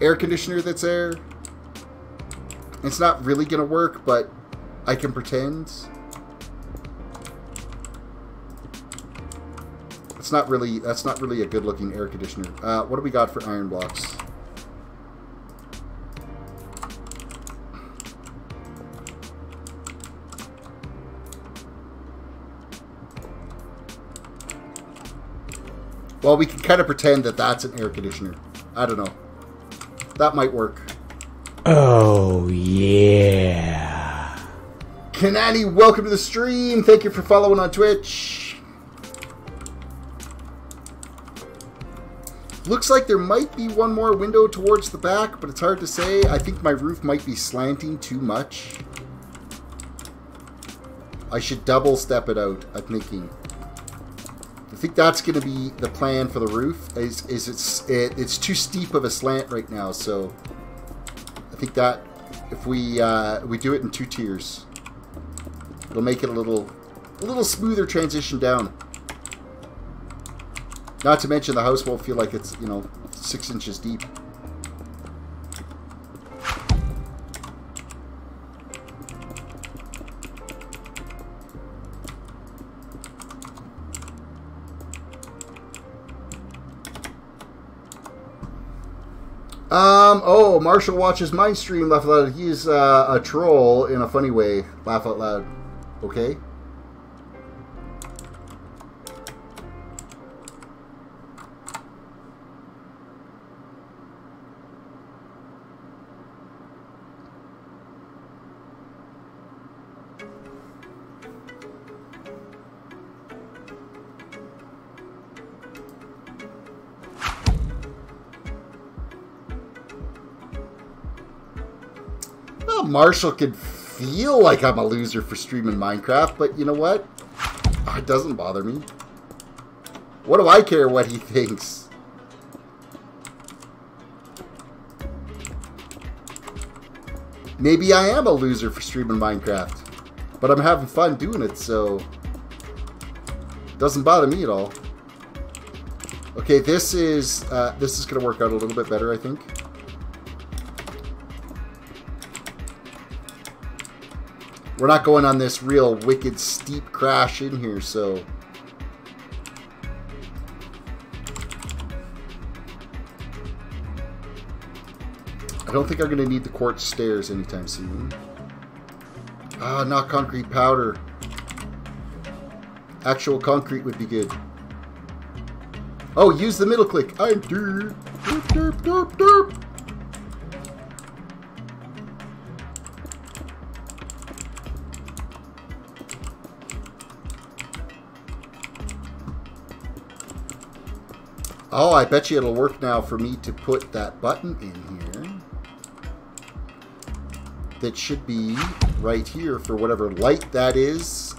air conditioner that's there. It's not really going to work, but I can pretend. That's not really a good looking air conditioner. What do we got for iron blocks? Well, we can kind of pretend that that's an air conditioner. I don't know. That might work. Oh, yeah. Kanani, welcome to the stream. Thank you for following on Twitch. Looks like there might be one more window towards the back, but it's hard to say. I think my roof might be slanting too much. I should double step it out, I'm thinking. I think that's going to be the plan for the roof. It's too steep of a slant right now, so I think that if we do it in 2 tiers, it'll make it a little smoother transition down. Not to mention the house won't feel like it's, you know, 6 inches deep. Oh, Marshall watches my stream, laugh out loud. He's a troll in a funny way, laugh out loud. Okay? Marshall could feel like I'm a loser for streaming Minecraft, but you know what? It doesn't bother me. What do I care what he thinks? Maybe I am a loser for streaming Minecraft, but I'm having fun doing it, so it doesn't bother me at all. Okay, this is going to work out a little bit better, I think. We're not going on this real wicked steep crash in here, so I don't think I'm going to need the quartz stairs anytime soon. Ah, not concrete powder. Actual concrete would be good. Oh, use the middle click. I'm derp, derp, derp, derp. Oh, I bet you it'll work now for me to put that button in here. That should be right here for whatever light that is.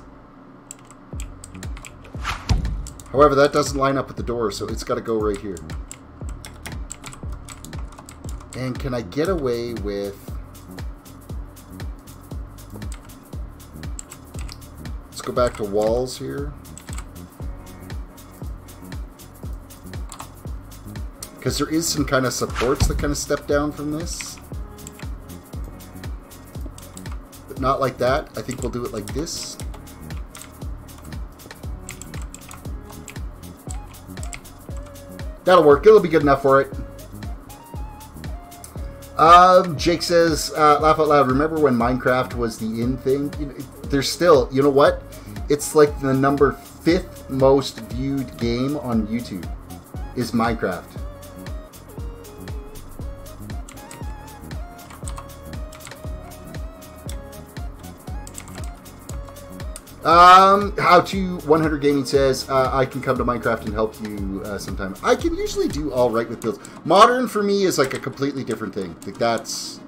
However, that doesn't line up with the door, so it's got to go right here. And can I get away with... Let's go back to walls here. Because there is some kind of supports that kind of step down from this. But not like that. I think we'll do it like this. That'll work. It'll be good enough for it. Jake says, laugh out loud, remember when Minecraft was the in thing? You know, there's still, you know what? It's like the number 5th most viewed game on YouTube is Minecraft. How to 100 Gaming says, I can come to Minecraft and help you sometime. I can usually do all right with builds. Modern for me is like a completely different thing. Like that's,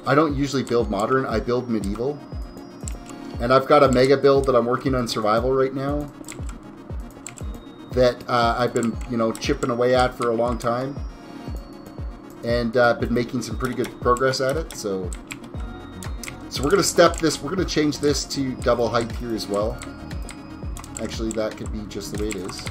I don't usually build modern. I build medieval, and I've got a mega build that I'm working on survival right now. That I've been, you know, chipping away at for a long time, and been making some pretty good progress at it. So we're going to step this, we're going to change this to double height here as well. Actually, that could be just the way it is.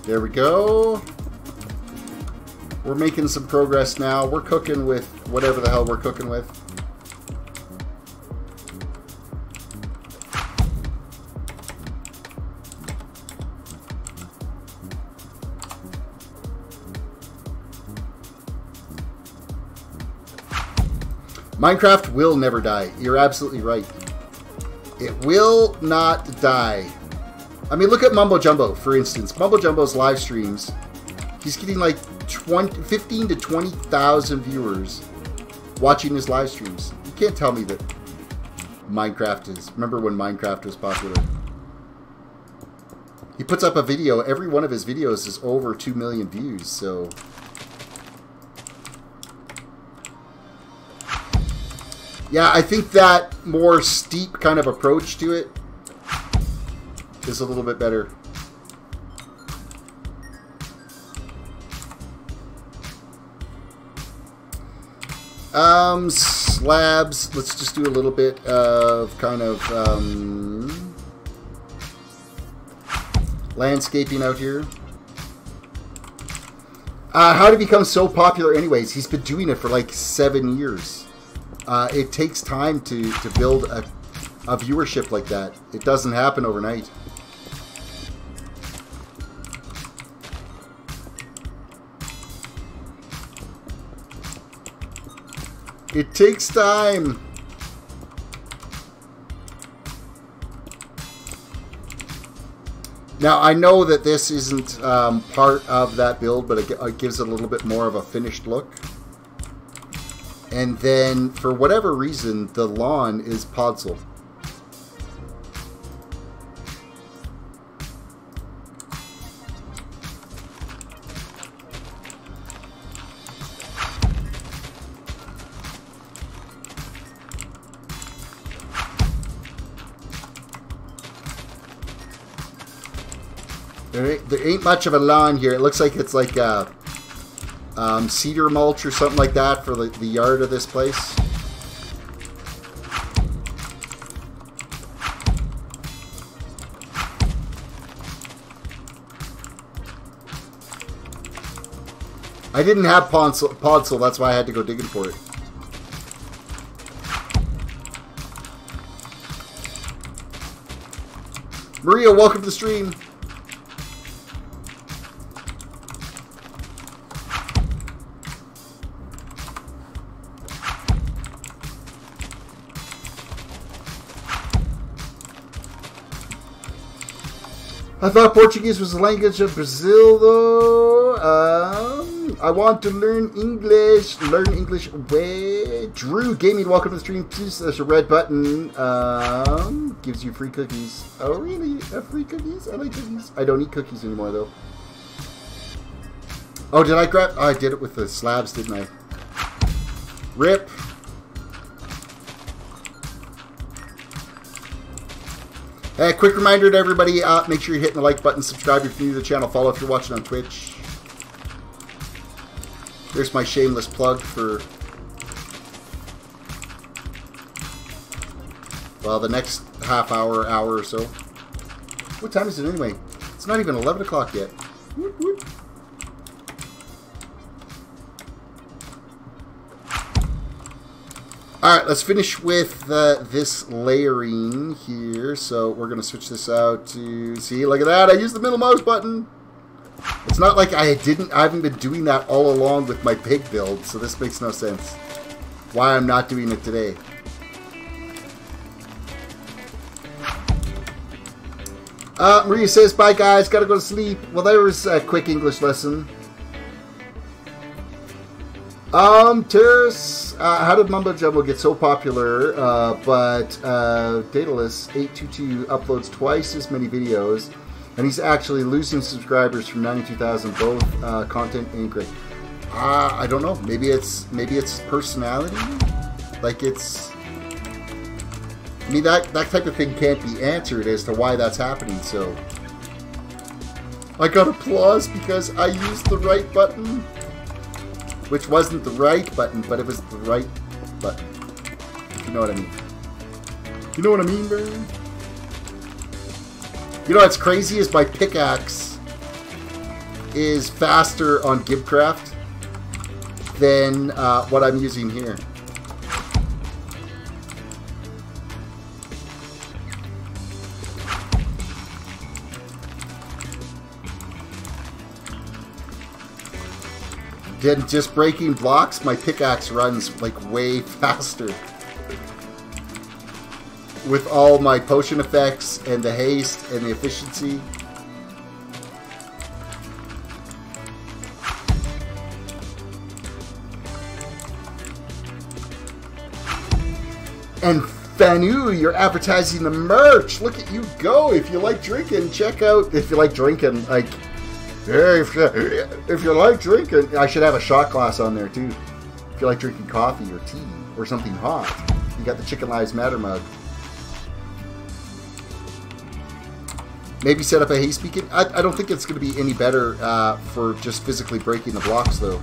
There we go. We're making some progress now. We're cooking with whatever the hell we're cooking with. Minecraft will never die. You're absolutely right. It will not die. I mean, look at Mumbo Jumbo, for instance. Mumbo Jumbo's live streams, he's getting like 15 to 20,000 viewers watching his live streams. You can't tell me that Minecraft is... Remember when Minecraft was popular? He puts up a video. Every one of his videos is over 2 million views, so... Yeah, I think that more steep kind of approach to it is a little bit better. Slabs. Let's just do a little bit of kind of landscaping out here. How to become so popular anyways? He's been doing it for like 7 years. It takes time to build a viewership like that. It doesn't happen overnight. It takes time. Now, I know that this isn't part of that build, but it gives it a little bit more of a finished look. And then, for whatever reason, the lawn is podzol. There ain't much of a lawn here. It looks like it's like cedar mulch or something like that for the yard of this place. I didn't have podzol, that's why I had to go digging for it. Maria, welcome to the stream. I thought Portuguese was the language of Brazil, though. I want to learn English. Learn English way. Drew Gaming, welcome to the stream. Please, there's a red button. Gives you free cookies. Oh, really? Free cookies? I like cookies. I don't eat cookies anymore, though. Oh, did I grab... Oh, I did it with the slabs, didn't I? Rip. Hey, quick reminder to everybody, make sure you're hitting the like button, subscribe if you're new to the channel, follow if you're watching on Twitch. There's my shameless plug for, well, the next half hour, hour or so. What time is it anyway? It's not even 11 o'clock yet. Whoop, whoop. Alright, let's finish with this layering here. So we're going to switch this out to... See, look at that. I used the middle mouse button. It's not like I haven't been doing that all along with my pig build. So this makes no sense. Why I'm not doing it today. Maria says, bye guys. Gotta go to sleep. Well, there was a quick English lesson. Terrace, how did Mumbo Jumbo get so popular, but Daedalus822 uploads twice as many videos, and he's actually losing subscribers from 92,000, both content and create. I don't know. Maybe it's personality. Like it's. I mean that type of thing can't be answered as to why that's happening. So I got applause because I used the right button. Which wasn't the right button, but it was the right button. You know what I mean? You know what I mean, bro? You know what's crazy is my pickaxe is faster on Gibcraft than what I'm using here. Then just breaking blocks, my pickaxe runs like way faster. With all my potion effects and the haste and the efficiency. And Fanu, you're advertising the merch. Look at you go. If you like drinking, check out. If you like drinking, like, if you like drinking, I should have a shot glass on there too. If you like drinking coffee or tea or something hot, you got the Chicken Lives Matter mug. Maybe set up a haste beacon. I don't think it's going to be any better for just physically breaking the blocks though.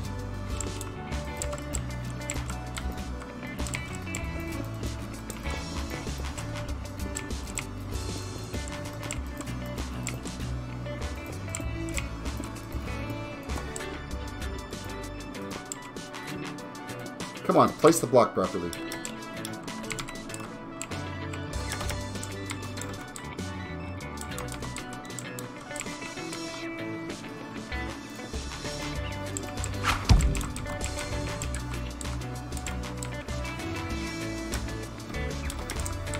Come on, place the block properly.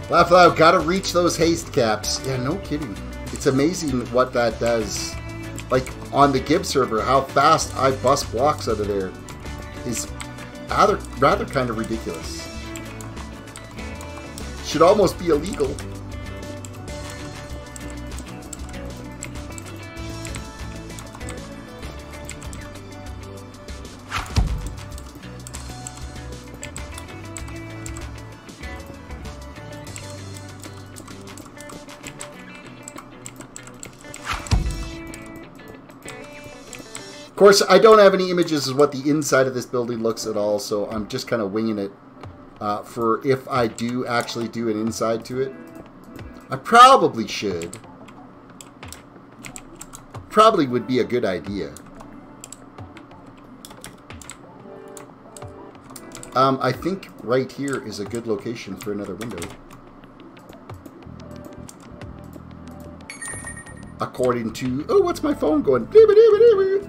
Laugh loud, gotta reach those haste caps. Yeah, no kidding. It's amazing what that does. Like, on the Gib server, how fast I bust blocks out of there is rather kind of ridiculous. Should almost be illegal. Of course, I don't have any images of what the inside of this building looks at all, so I'm just kind of winging it for if I do actually do an inside to it. I probably should. Probably would be a good idea. I think right here is a good location for another window. According to... Oh, what's my phone going?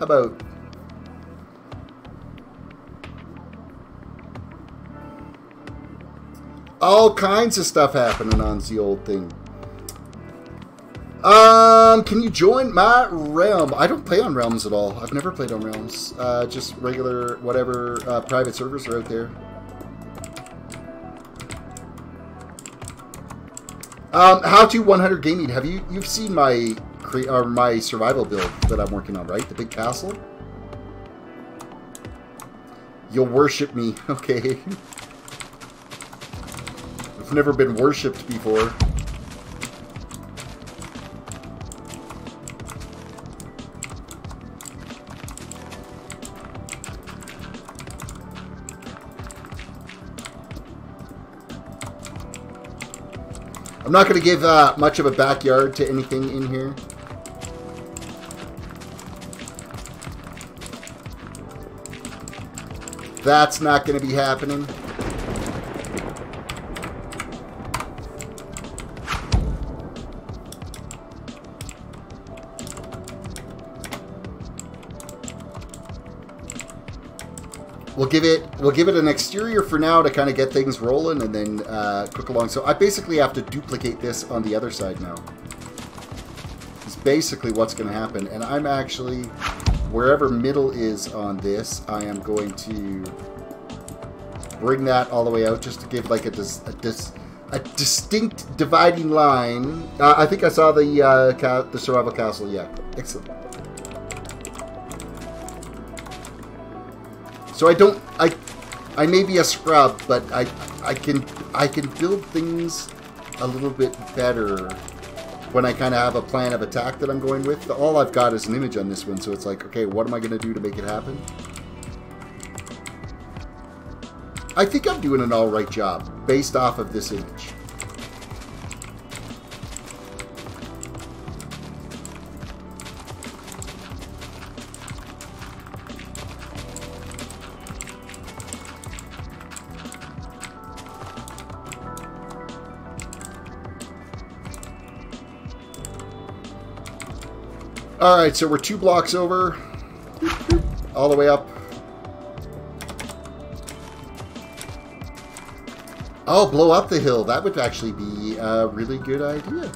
About... All kinds of stuff happening on the old thing. Can you join my realm? I don't play on realms at all. I've never played on realms. Just regular, whatever, private servers are out there. How to 100 gaming. Have you've seen my my survival build that I'm working on, right? The big castle. You'll worship me, okay? I've never been worshipped before. I'm not going to give much of a backyard to anything in here. That's not going to be happening. We'll give it an exterior for now to kind of get things rolling and then cook along. So I basically have to duplicate this on the other side now. It's basically what's going to happen. And I'm actually, wherever middle is on this, I am going to bring that all the way out just to give like a distinct dividing line. I think I saw the survival castle. Yeah, excellent. So I may be a scrub, but I can build things a little bit better when I kind of have a plan of attack that I'm going with. All I've got is an image on this one, so it's like, okay, what am I going to do to make it happen? I think I'm doing an alright job based off of this image. Alright, so we're 2 blocks over. All the way up. Oh, blow up the hill. That would actually be a really good idea.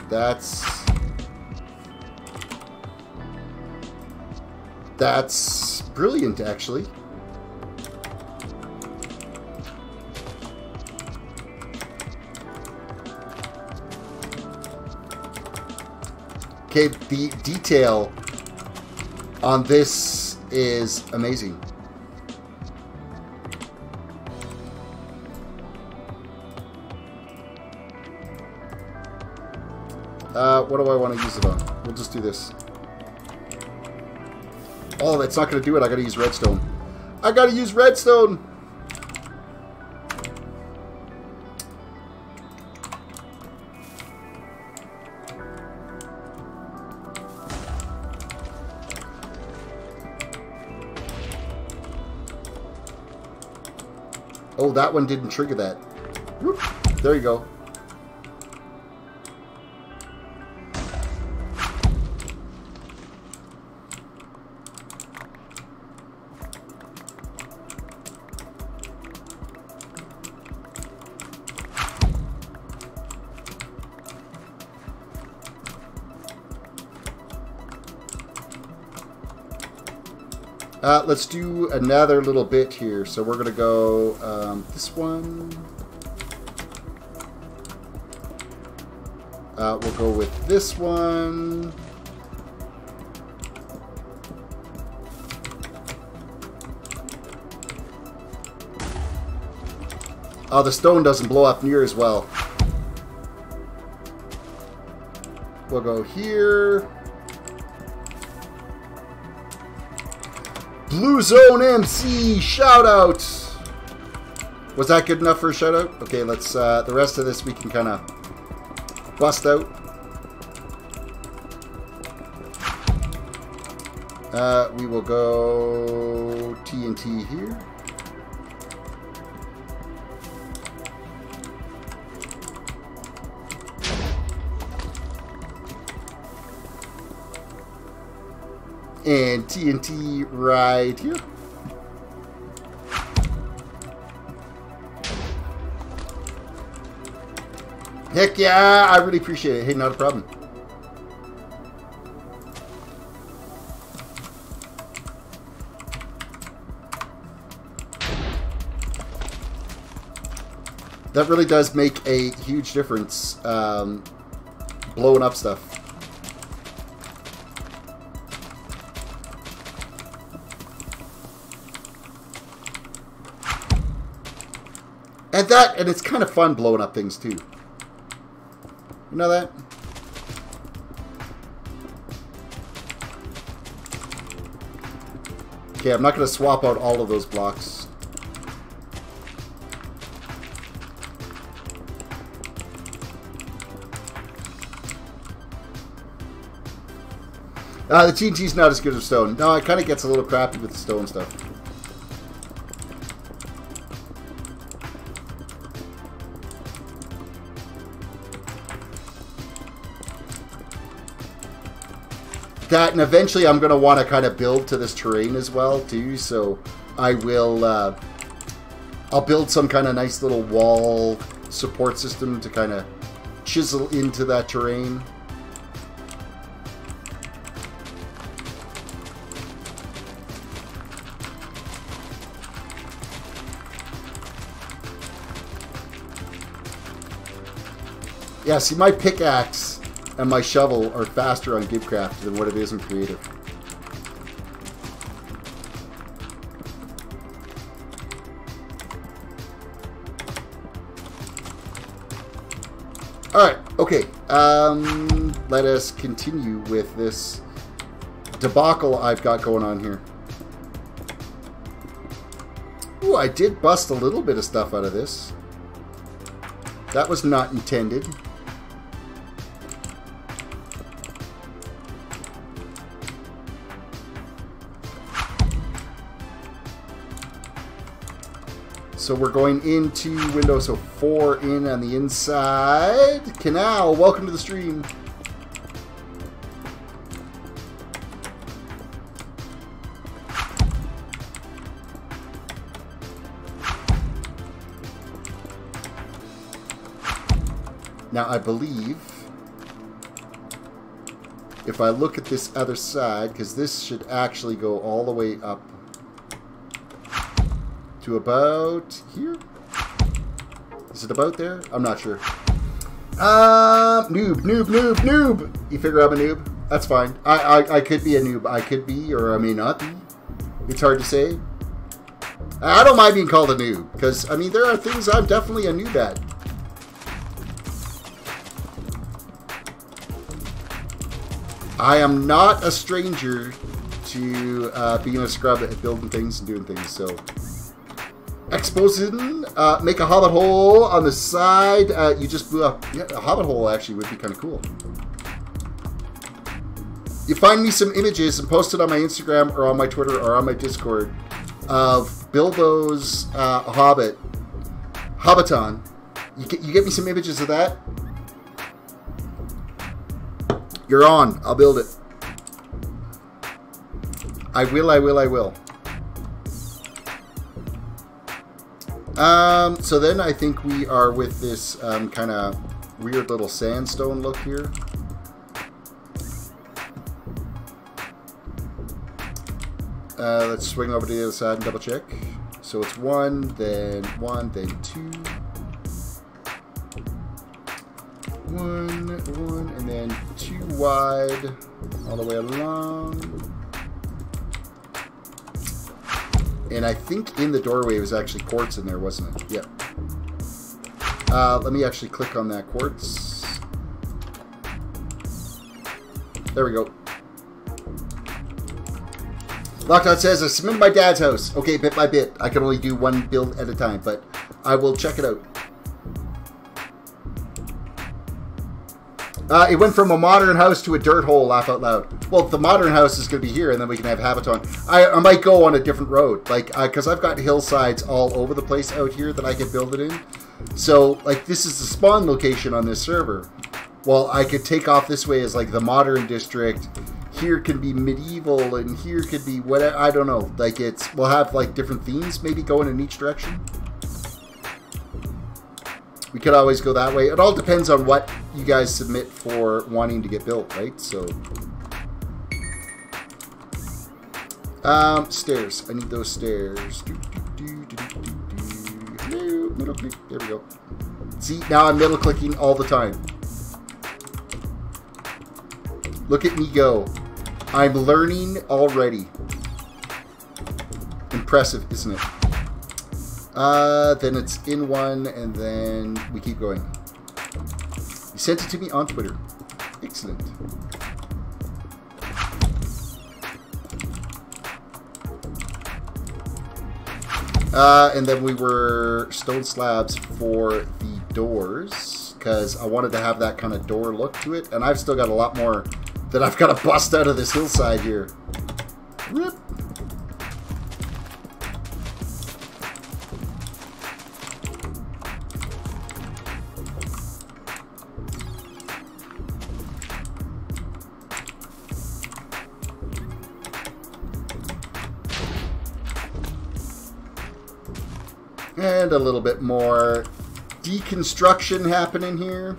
That's brilliant, actually. Okay, the detail on this is amazing. What do I want to use it on? We'll just do this. Oh, that's not going to do it. I got to use redstone. I got to use redstone! Oh, that one didn't trigger that. Whoop. There you go. Let's do another little bit here. So we're going to go this one. We'll go with this one. Oh, the stone doesn't blow up near as well. We'll go here. Blue Zone MC, shout out. Was that good enough for a shout out? Okay, let's the rest of this we can kind of bust out. We will go TNT here. And TNT right here. Heck yeah, I really appreciate it. Hey, not a problem. That really does make a huge difference, blowing up stuff. And it's kind of fun blowing up things too. You know that? Okay, I'm not going to swap out all of those blocks. The TNT's not as good as stone. No, it kind of gets a little crappy with the stone stuff. That, and eventually I'm going to want to kind of build to this terrain as well too, so I will I'll build some kind of nice little wall support system to kind of chisel into that terrain. Yeah, see, my pickaxe and my shovel are faster on Gibcraft than what it is in Creative. Alright, okay. Let us continue with this debacle I've got going on here. Ooh, I did bust a little bit of stuff out of this. That was not intended. So we're going into window, so 4 in on the inside. Canal, welcome to the stream. Now, I believe if I look at this other side, because this should actually go all the way up to about here. Is it about there? I'm not sure. Noob. You figure I'm a noob? That's fine. I could be a noob. I could be, or I may not be. It's hard to say. I don't mind being called a noob, because, I mean, there are things I'm definitely a noob at. I am not a stranger to being a scrub at building things and doing things, so... Exposing, make a hobbit hole on the side. You just blew up. Yeah, a hobbit hole actually would be kind of cool. You find me some images and post it on my Instagram or on my Twitter or on my Discord of Bilbo's Hobbiton. You get me some images of that? You're on. I'll build it. I will. So then I think we are with this kind of weird little sandstone look here. Let's swing over to the other side and double check. So it's one, then two. One, and then two wide all the way along. And I think in the doorway was actually quartz in there, wasn't it? Yep. Let me actually click on that quartz. There we go. Lockdown says, I submitted my dad's house. Okay, bit by bit. I can only do one build at a time, but I will check it out. It went from a modern house to a dirt hole, laugh out loud. Well, the modern house is going to be here, and then we can have Hobbiton. I might go on a different road, like, because I've got hillsides all over the place out here that I could build it in. So, like, this is the spawn location on this server. Well, I could take off this way as, like, the modern district. Here can be medieval, and here could be whatever. I don't know. Like, we'll have, like, different themes maybe going in each direction. We could always go that way. It all depends on what you guys submit for wanting to get built, right? So, stairs. I need those stairs. Middle click. There we go. See, now I'm middle clicking all the time. Look at me go. I'm learning already. Impressive, isn't it? Then it's in one, and then we keep going. You sent it to me on Twitter. Excellent. And then we were stone slabs for the doors, because I wanted to have that kind of door look to it, and I've still got a lot more that I've got to bust out of this hillside here. Rip. And a little bit more deconstruction happening here.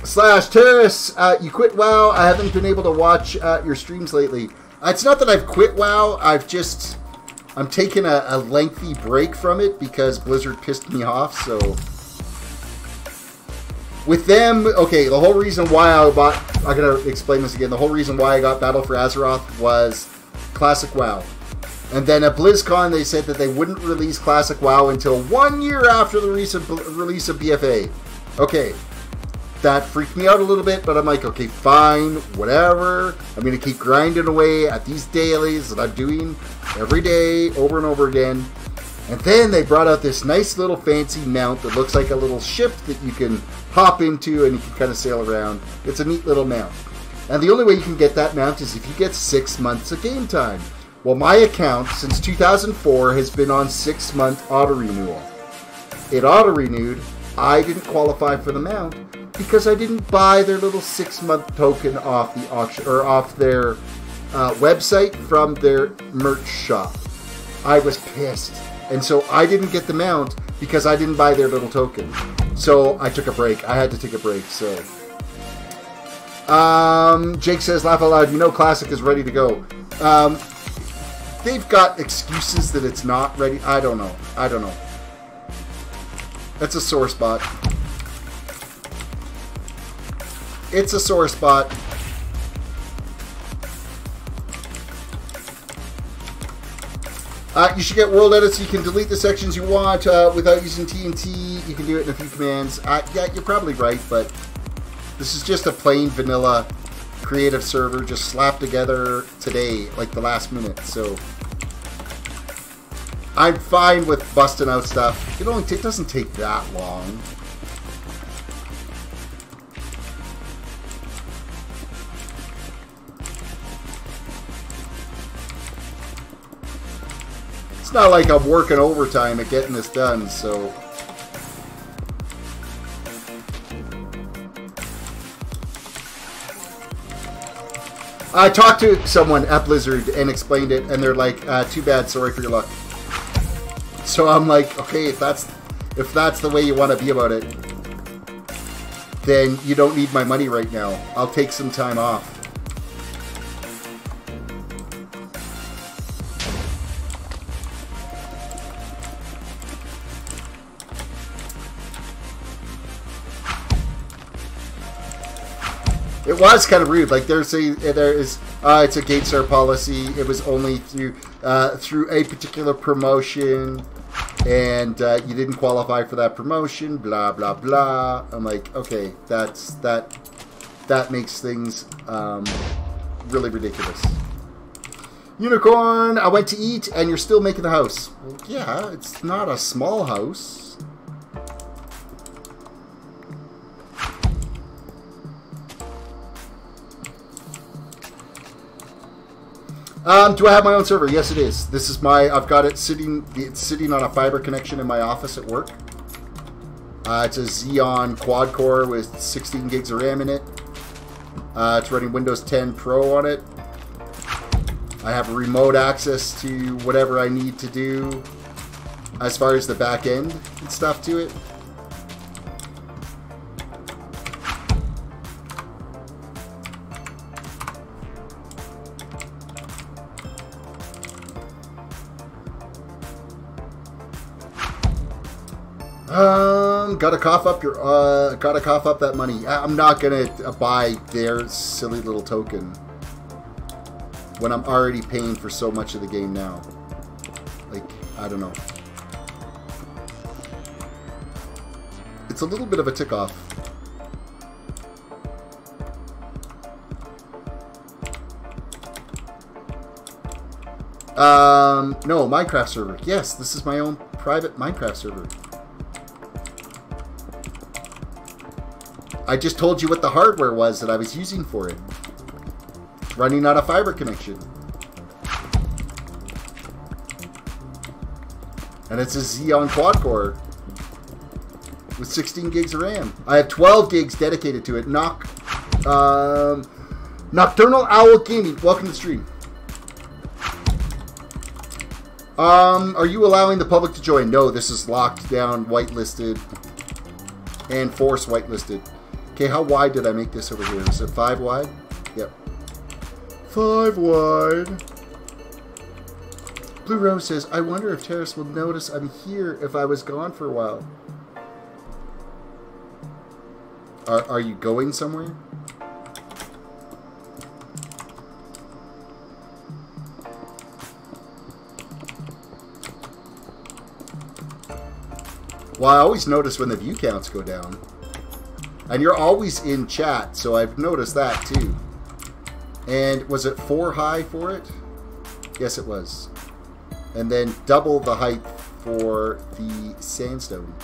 Slash Terrace, you quit WoW. I haven't been able to watch your streams lately. It's not that I've quit WoW. I'm taking a lengthy break from it because Blizzard pissed me off, so... With them, okay, the whole reason why I gotta explain this again. The whole reason why I got Battle for Azeroth was Classic WoW. And then at BlizzCon, they said that they wouldn't release Classic WoW until 1 year after the recent release of BFA. Okay. That freaked me out a little bit, but I'm like, okay, fine, whatever. I'm going to keep grinding away at these dailies that I'm doing every day, over and over again. And then they brought out this nice little fancy mount that looks like a little ship that you can hop into and you can kind of sail around. It's a neat little mount. And the only way you can get that mount is if you get 6 months of game time. Well, my account, since 2004, has been on 6-month auto-renewal. It auto-renewed. I didn't qualify for the mount. because I didn't buy their little 6-month token off the auction or off their website from their merch shop. I was pissed. And so I didn't get the mount because I didn't buy their little token. So I took a break. I had to take a break, so. Jake says, laugh out loud, you know Classic is ready to go. They've got excuses that it's not ready. I don't know. I don't know. That's a sore spot. It's a sore spot. You should get world edits so you can delete the sections you want without using TNT. You can do it in a few commands. Yeah, you're probably right, but this is just a plain vanilla creative server just slapped together today, like the last minute. So I'm fine with busting out stuff. It doesn't take that long. It's not like I'm working overtime at getting this done, so. I talked to someone at Blizzard and explained it, and they're like, too bad, sorry for your luck. So I'm like, okay, if that's the way you want to be about it, then you don't need my money right now. I'll take some time off. It was kind of rude. Like it's a gate star policy. It was only through a particular promotion, and you didn't qualify for that promotion. Blah blah blah. I'm like, okay, that makes things really ridiculous. Unicorn, I went to eat, and you're still making the house. Well, yeah, it's not a small house. Do I have my own server? Yes, it is. This is I've got it sitting. It's sitting on a fiber connection in my office at work. It's a Xeon quad core with 16 gigs of RAM in it. It's running Windows 10 Pro on it. I have remote access to whatever I need to do as far as the back end and stuff to it. Gotta cough up that money. I'm not gonna buy their silly little token when I'm already paying for so much of the game now. Like, I don't know. It's a little bit of a tick off. No, Minecraft server. Yes, this is my own private Minecraft server. I just told you what the hardware was that I was using for it. Running on a fiber connection. And it's a Xeon quad core with 16 gigs of RAM. I have 12 gigs dedicated to it. Nocturnal Owl Gaming, welcome to the stream. Are you allowing the public to join? No, this is locked down, whitelisted, and force whitelisted. Okay, how wide did I make this over here? Is it 5 wide? Yep. 5 wide. Blue Rose says, I wonder if Terrace will notice I'm here if I was gone for a while. Are you going somewhere? Well, I always notice when the view counts go down. And you're always in chat, so I've noticed that too. And was it 4 high for it? Yes, it was. And then double the height for the sandstone.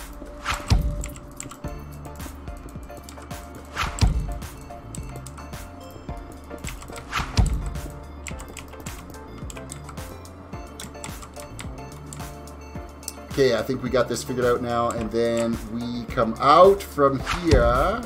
Okay, I think we got this figured out now, and then we come out from here.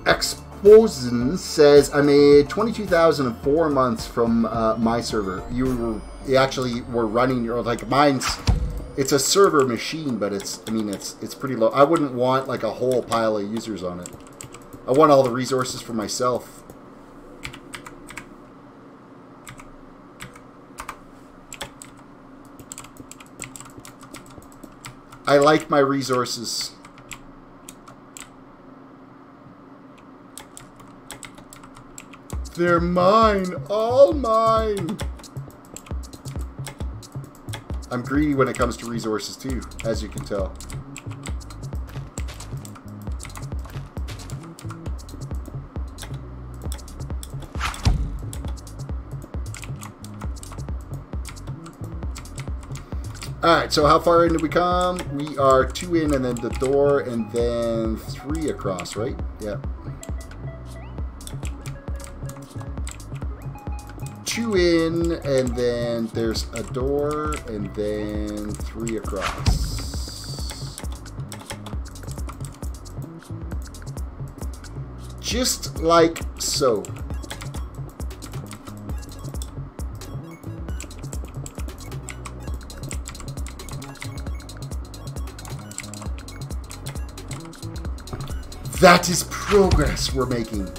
Exposin says I made 22,000 in 4 months from my server. You actually were running your, like, mine's. It's a server machine, but it's, I mean, it's pretty low. I wouldn't want like a whole pile of users on it. I want all the resources for myself. I like my resources. They're mine, all mine. I'm greedy when it comes to resources too, as you can tell. Alright, so how far in did we come? We are 2 in and then the door and then 3 across, right? Yeah. 2 in and then there's a door and then 3 across. Just like so. That is progress we're making.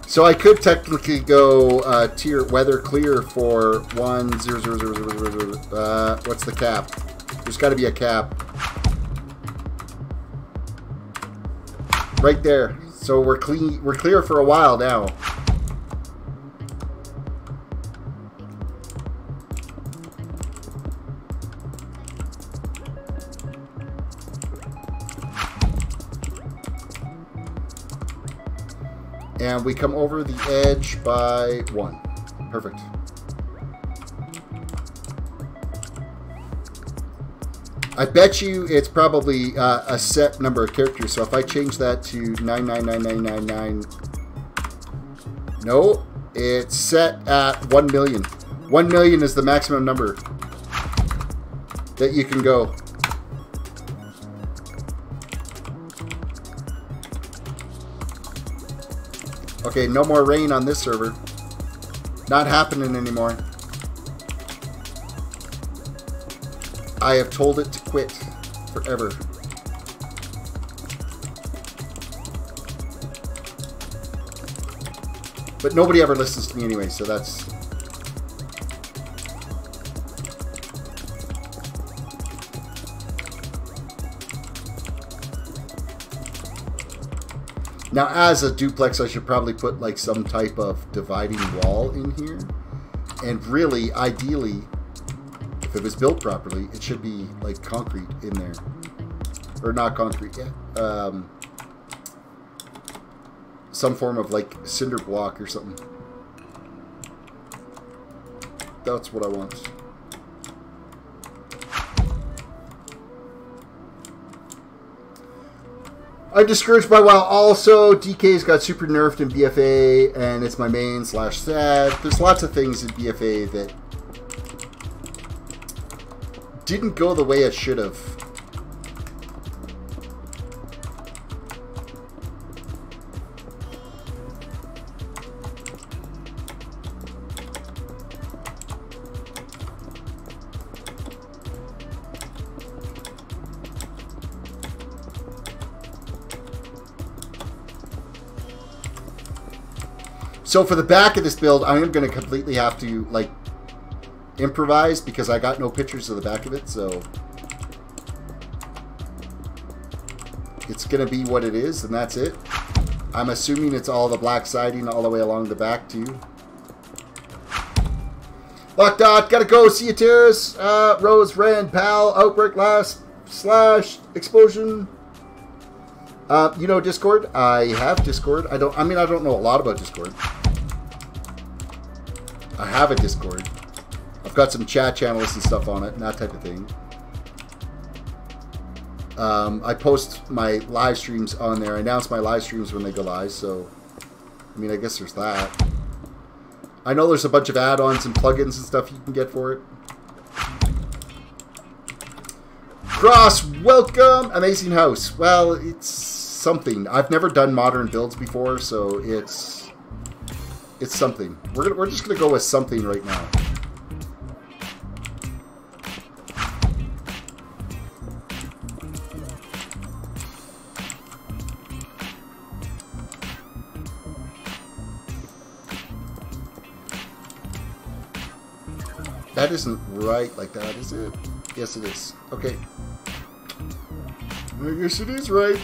So I could technically go tier weather clear for 1,0,0,0,0,0. What's the cap? There's got to be a cap. Right there. So we're clean. We're clear for a while now. And we come over the edge by 1. Perfect. I bet you it's probably a set number of characters. So if I change that to 9999999, no, it's set at 1 million. 1 million is the maximum number that you can go. Okay, no more rain on this server. Not happening anymore. I have told it to quit forever. But nobody ever listens to me anyway, so that's... Now, as a duplex, I should probably put like some type of dividing wall in here. And really, ideally, if it was built properly, it should be like concrete in there. Or not concrete, yeah. Some form of like cinder block or something. That's what I want. I'm discouraged by WoW. Also, DK's got super nerfed in BFA, and it's my main / sad. There's lots of things in BFA that didn't go the way it should have. So for the back of this build, I am going to completely have to, like, improvise because I got no pictures of the back of it, so it's going to be what it is, and that's it. I'm assuming it's all the black siding all the way along the back, too. Lockdot, gotta go. See you, Terrace. Rose, Rand, Pal, Outbreak, Last, / Explosion. You know Discord? I have Discord. I mean, I don't know a lot about Discord. I have a Discord. I've got some chat channels and stuff on it, and that type of thing. I post my live streams on there. I announce my live streams when they go live, so I mean, I guess there's that. I know there's a bunch of add-ons and plugins and stuff you can get for it. Cross, welcome. Amazing house. Well, it's something. I've never done modern builds before, so it's something. We're just gonna go with something right now. That isn't right like that, is it? Yes, it is. Okay. I guess it is right.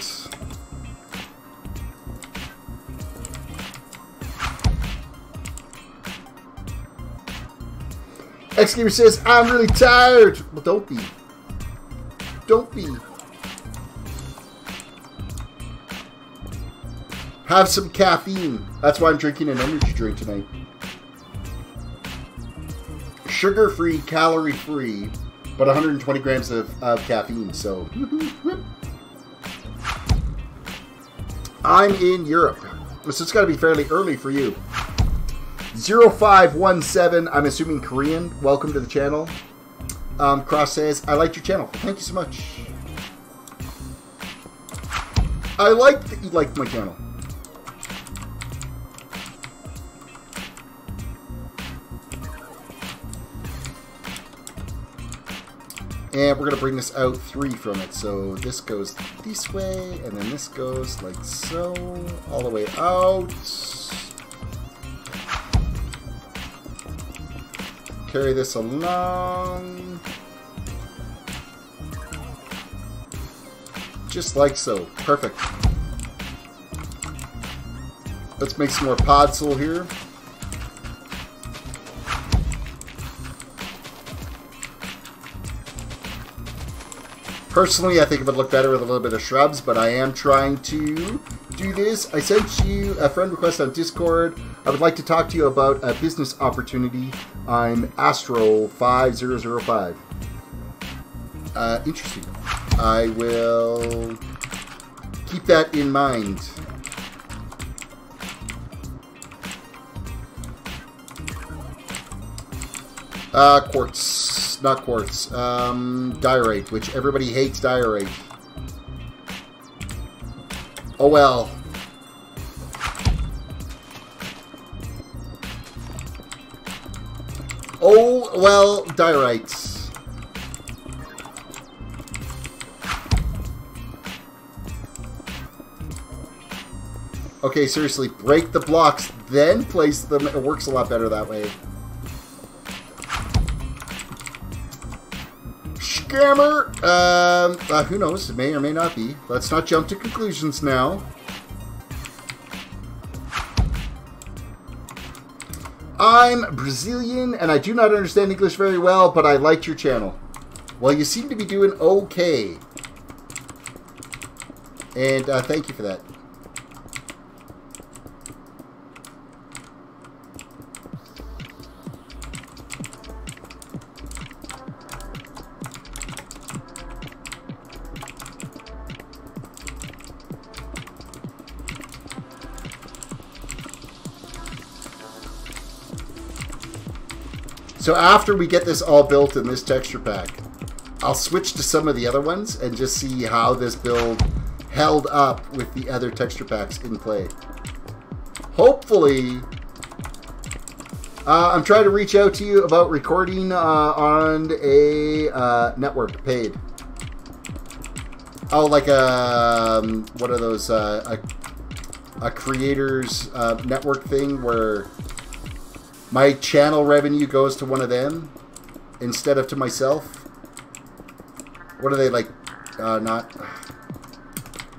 X-Gamer says, I'm really tired. Well, don't be. Don't be. Have some caffeine. That's why I'm drinking an energy drink tonight. Sugar-free, calorie-free, but 120 grams of caffeine, so... I'm in Europe, so it's got to be fairly early for you. 0517, I'm assuming Korean. Welcome to the channel. Cross says, I liked your channel. Thank you so much. I like that you liked my channel. And we're going to bring this out 3 from it. So this goes this way, and then this goes like so, all the way out. Carry this along. Just like so. Perfect. Let's make some more podzol here. Personally, I think it would look better with a little bit of shrubs, but I am trying to do this. I sent you a friend request on Discord. I would like to talk to you about a business opportunity. I'm Astro5005. Interesting. I will keep that in mind. Quartz. Not quartz. Diorite, which everybody hates diorite. Oh well. Oh well, diorites. Okay, seriously, break the blocks, then place them. It works a lot better that way. Scammer! Who knows? It may or may not be. Let's not jump to conclusions now. I'm Brazilian, and I do not understand English very well, but I liked your channel. Well, you seem to be doing okay. And thank you for that. So after we get this all built in this texture pack, I'll switch to some of the other ones and just see how this build held up with the other texture packs in play. Hopefully, I'm trying to reach out to you about recording on a network, paid. Oh, like a, what are those, a creators network thing where my channel revenue goes to one of them instead of to myself. What are they like? Not.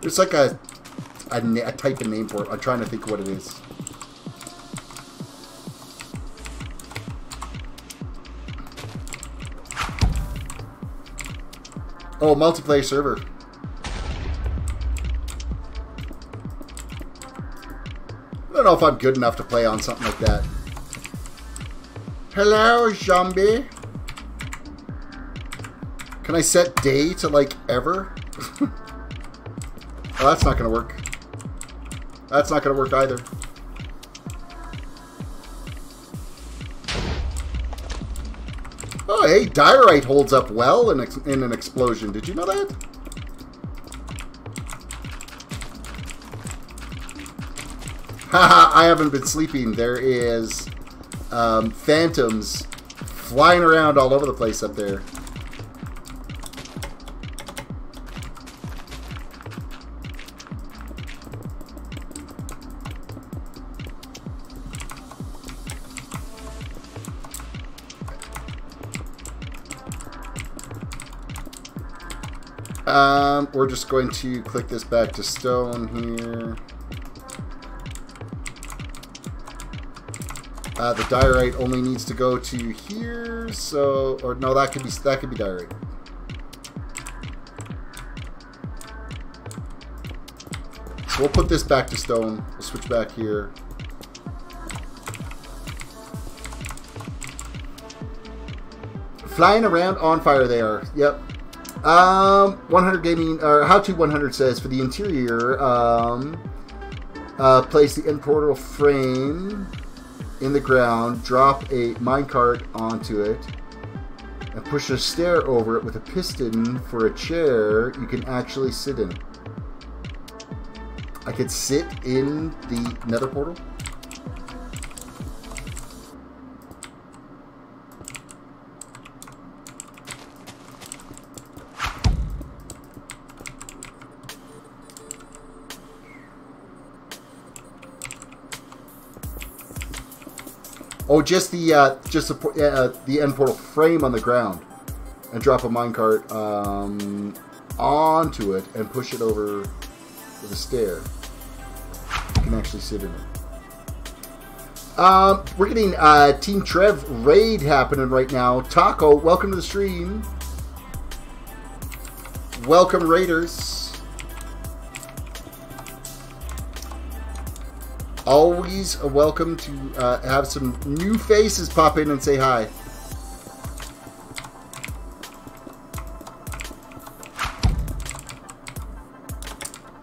It's like a type of name for it. I'm trying to think of what it is. Oh, multiplayer server. I don't know if I'm good enough to play on something like that. Hello, zombie. Can I set day to, like, ever? Well, that's not going to work. That's not going to work either. Oh, Oh, hey, diorite holds up well in an explosion. Did you know that? Haha, I haven't been sleeping. There is phantoms flying around all over the place up there. We're just going to click this back to stone here. The diorite only needs to go to here, so, or no, that could be diorite. So we'll put this back to stone. We'll switch back here. Flying around on fire they are. Yep. 100 gaming, or How To 100 says, for the interior, place the end portal frame in the ground, drop a minecart onto it, and push a stair over it with a piston for a chair you can actually sit in. I could sit in the nether portal? Oh, just the end portal frame on the ground, and drop a minecart onto it and push it over with a stair. You can actually sit in it. We're getting Team Trev raid happening right now. Taco, welcome to the stream. Welcome, Raiders. Always welcome to have some new faces pop in and say hi.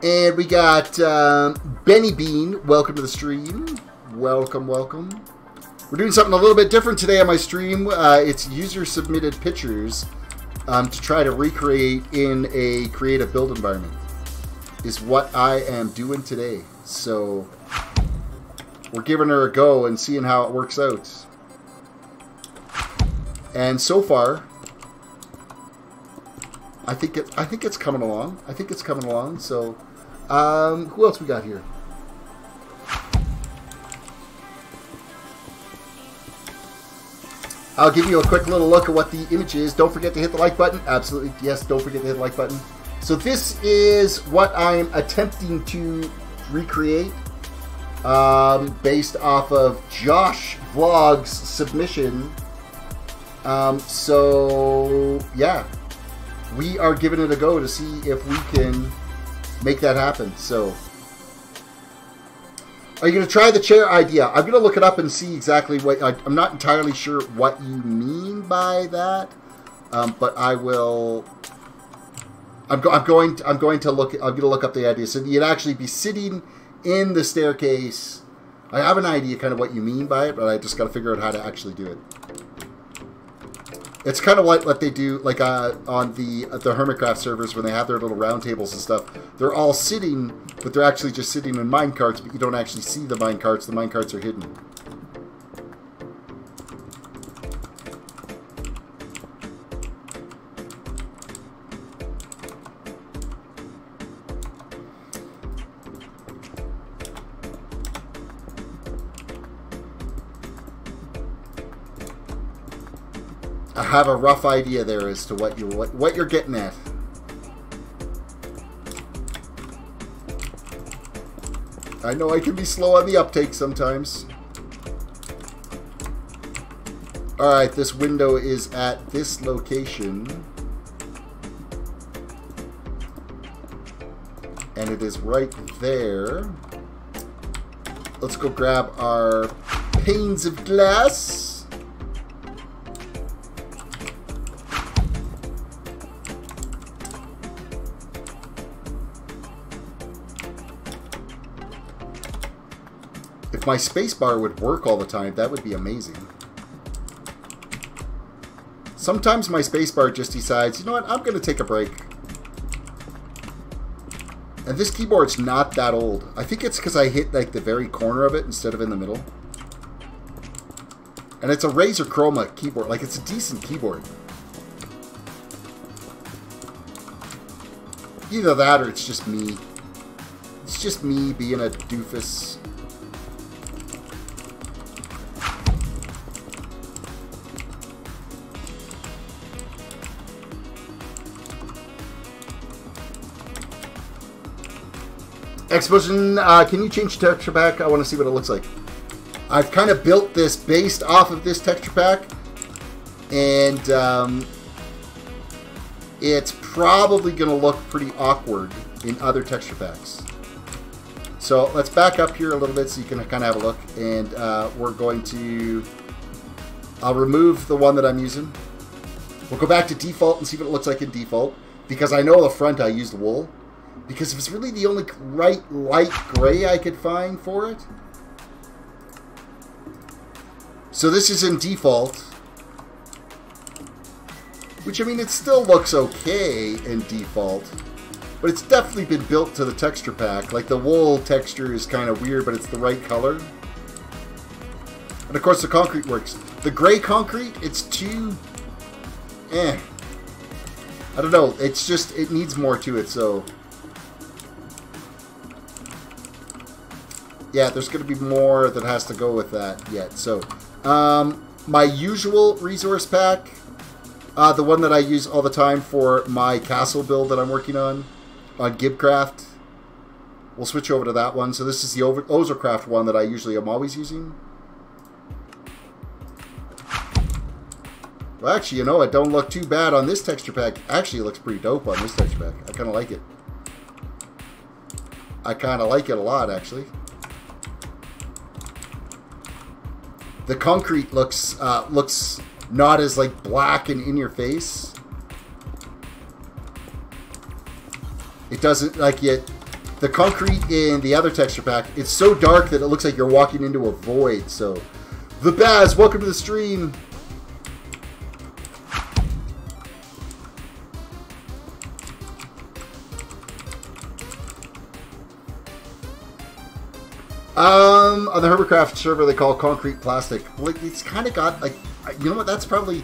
And we got Benny Bean. Welcome to the stream. Welcome, welcome. We're doing something a little bit different today on my stream. It's user-submitted pictures to try to recreate in a creative build environment is what I am doing today. So we're giving her a go and seeing how it works out. And so far, I think it's coming along. I think it's coming along. So, who else we got here? I'll give you a quick little look at what the image is. Don't forget to hit the like button. Absolutely, yes, don't forget to hit the like button. So this is what I'm attempting to recreate. Based off of Josh Vlog's submission. So, yeah. We are giving it a go to see if we can make that happen. So, are you going to try the chair idea? I'm going to look it up and see exactly what... I'm not entirely sure what you mean by that. But I will... I'm going to look up the idea. So, you'd actually be sitting in the staircase. I have an idea kind of what you mean by it, but I just got to figure out how to actually do it. It's kind of like what they do like on the Hermitcraft servers when they have their little round tables and stuff. They're all sitting, but they're actually just sitting in minecarts, but you don't actually see the minecarts. The minecarts are hidden. I have a rough idea there as to what you're getting at. I know I can be slow on the uptake sometimes. Alright, this window is at this location. And it is right there. Let's go grab our panes of glass. If my spacebar would work all the time, that would be amazing. Sometimes my spacebar just decides, you know what, I'm going to take a break. And this keyboard's not that old. I think it's because I hit like the very corner of it instead of in the middle. And it's a Razer Chroma keyboard. Like, it's a decent keyboard. Either that or it's just me. It's just me being a doofus. Explosion, can you change the texture pack? I want to see what it looks like. I've kind of built this based off of this texture pack. And it's probably going to look pretty awkward in other texture packs. So let's back up here a little bit so you can kind of have a look. And we're going to... I'll remove the one that I'm using. We'll go back to default and see what it looks like in default. Because I know the front I used wool. Because it's really the only right light gray I could find for it. So this is in default. Which, I mean, it still looks okay in default. But it's definitely been built to the texture pack. Like, the wool texture is kind of weird, but it's the right color. And, of course, the concrete works. The gray concrete, it's too... I don't know. It's just, it needs more to it, so... Yeah, there's going to be more that has to go with that yet. So, my usual resource pack, the one that I use all the time for my castle build that I'm working on Gibcraft, we'll switch over to that one. So this is the Ozercraft one that I usually am always using. Well, actually, you know, it don't look too bad on this texture pack. Actually, it looks pretty dope on this texture pack. I kind of like it. I kind of like it a lot, actually. The concrete looks not as like black and in your face. It doesn't like it. The concrete in the other texture pack, it's so dark that it looks like you're walking into a void. So, the Baz, welcome to the stream. On the Herbercraft server, they call concrete plastic. Like, it's kind of got, like, you know what, that's probably,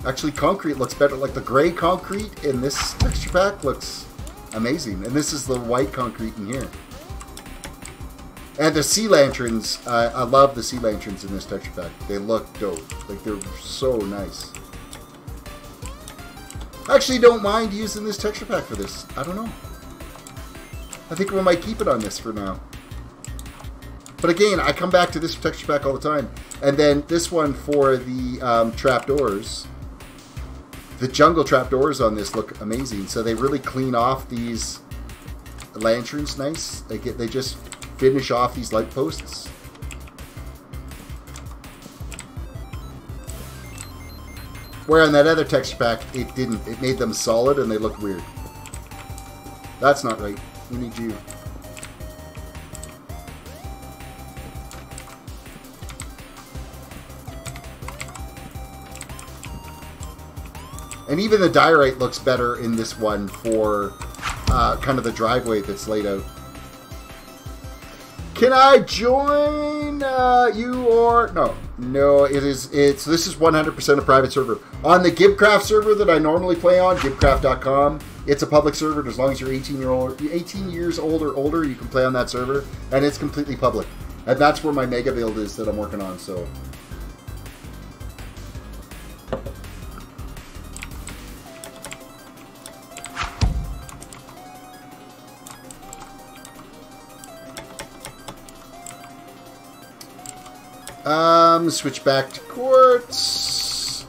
actually, concrete looks better. Like, the gray concrete in this texture pack looks amazing. And this is the white concrete in here. And the sea lanterns, I love the sea lanterns in this texture pack. They look dope. Like, they're so nice. I actually don't mind using this texture pack for this. I don't know. I think we might keep it on this for now. But again, I come back to this texture pack all the time. And then this one for the trapdoors. The jungle trapdoors on this look amazing. So they really clean off these lanterns nice. They just finish off these light posts. Where on that other texture pack, it didn't. It made them solid and they look weird. That's not right. We need you. And even the diorite looks better in this one for kind of the driveway that's laid out. Can I join you or... No. No, this is 100% a private server. On the Gibcraft server that I normally play on, gibcraft.com, it's a public server. And as long as you're 18 years old or older, you can play on that server. And it's completely public. And that's where my mega build is that I'm working on, so... Switch back to quartz.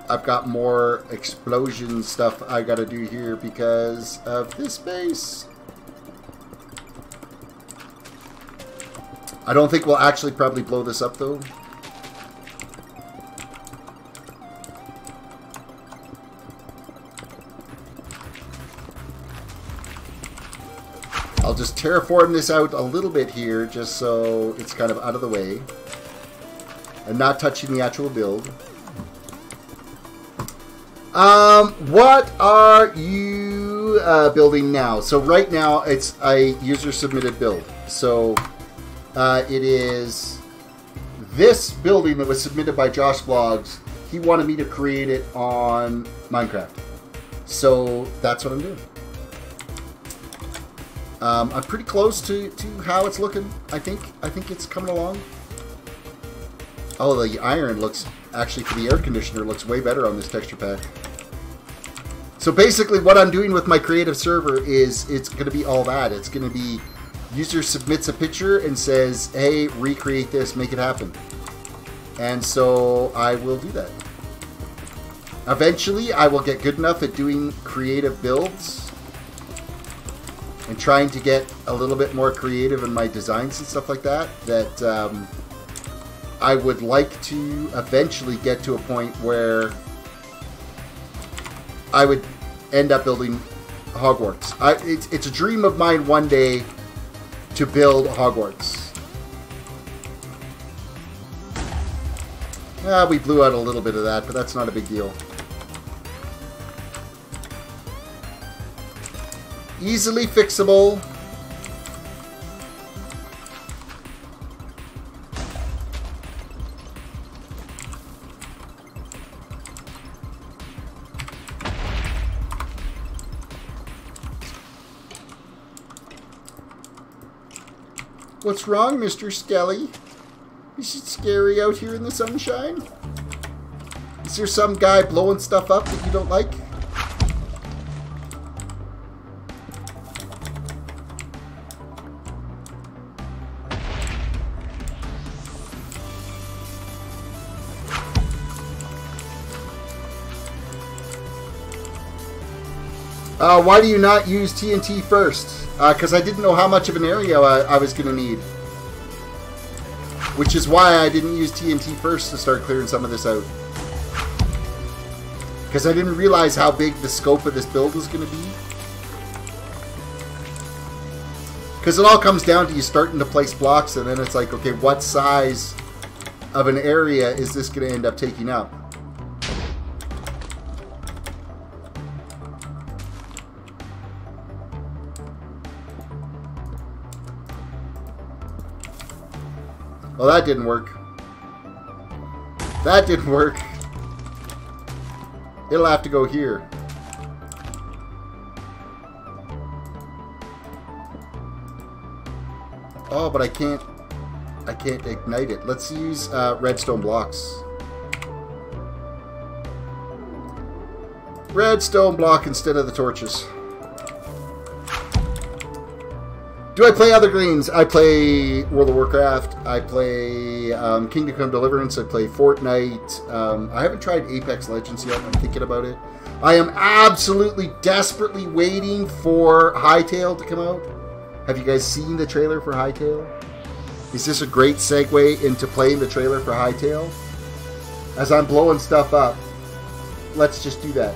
I've got more explosion stuff I gotta do here because of this base. I don't think we'll actually probably blow this up though. I'll just terraform this out a little bit here just so it's kind of out of the way and not touching the actual build. What are you building now? So right now it's a user submitted build. So it is this building that was submitted by Josh Vlogs. He wanted me to create it on Minecraft. So that's what I'm doing. I'm pretty close to how it's looking. I think it's coming along. Oh, the iron looks, actually for the air conditioner, looks way better on this texture pack. So basically what I'm doing with my creative server is it's going to be all that. It's going to be user submits a picture and says, hey, recreate this, make it happen. And so I will do that. Eventually I will get good enough at doing creative builds and trying to get a little bit more creative in my designs and stuff like that, that I would like to eventually get to a point where I would end up building Hogwarts. It's a dream of mine one day to build Hogwarts. We blew out a little bit of that, but that's not a big deal. Easily fixable. What's wrong, Mr. Skelly? Is it scary out here in the sunshine? Is there some guy blowing stuff up that you don't like? Why do you not use TNT first? Because I didn't know how much of an area I was going to need. Which is why I didn't use TNT first to start clearing some of this out. Because I didn't realize how big the scope of this build was going to be. Because it all comes down to you starting to place blocks, and then it's like, okay, what size of an area is this going to end up taking up? Well, that didn't work. That didn't work. It'll have to go here. Oh, but I can't ignite it. Let's use redstone blocks. Redstone block instead of the torches. Do I play other games? I play World of Warcraft. I play Kingdom Come Deliverance. I play Fortnite. I haven't tried Apex Legends yet. I'm thinking about it. I am absolutely desperately waiting for Hytale to come out. Have you guys seen the trailer for Hytale? Is this a great segue into playing the trailer for Hytale? As I'm blowing stuff up, let's just do that.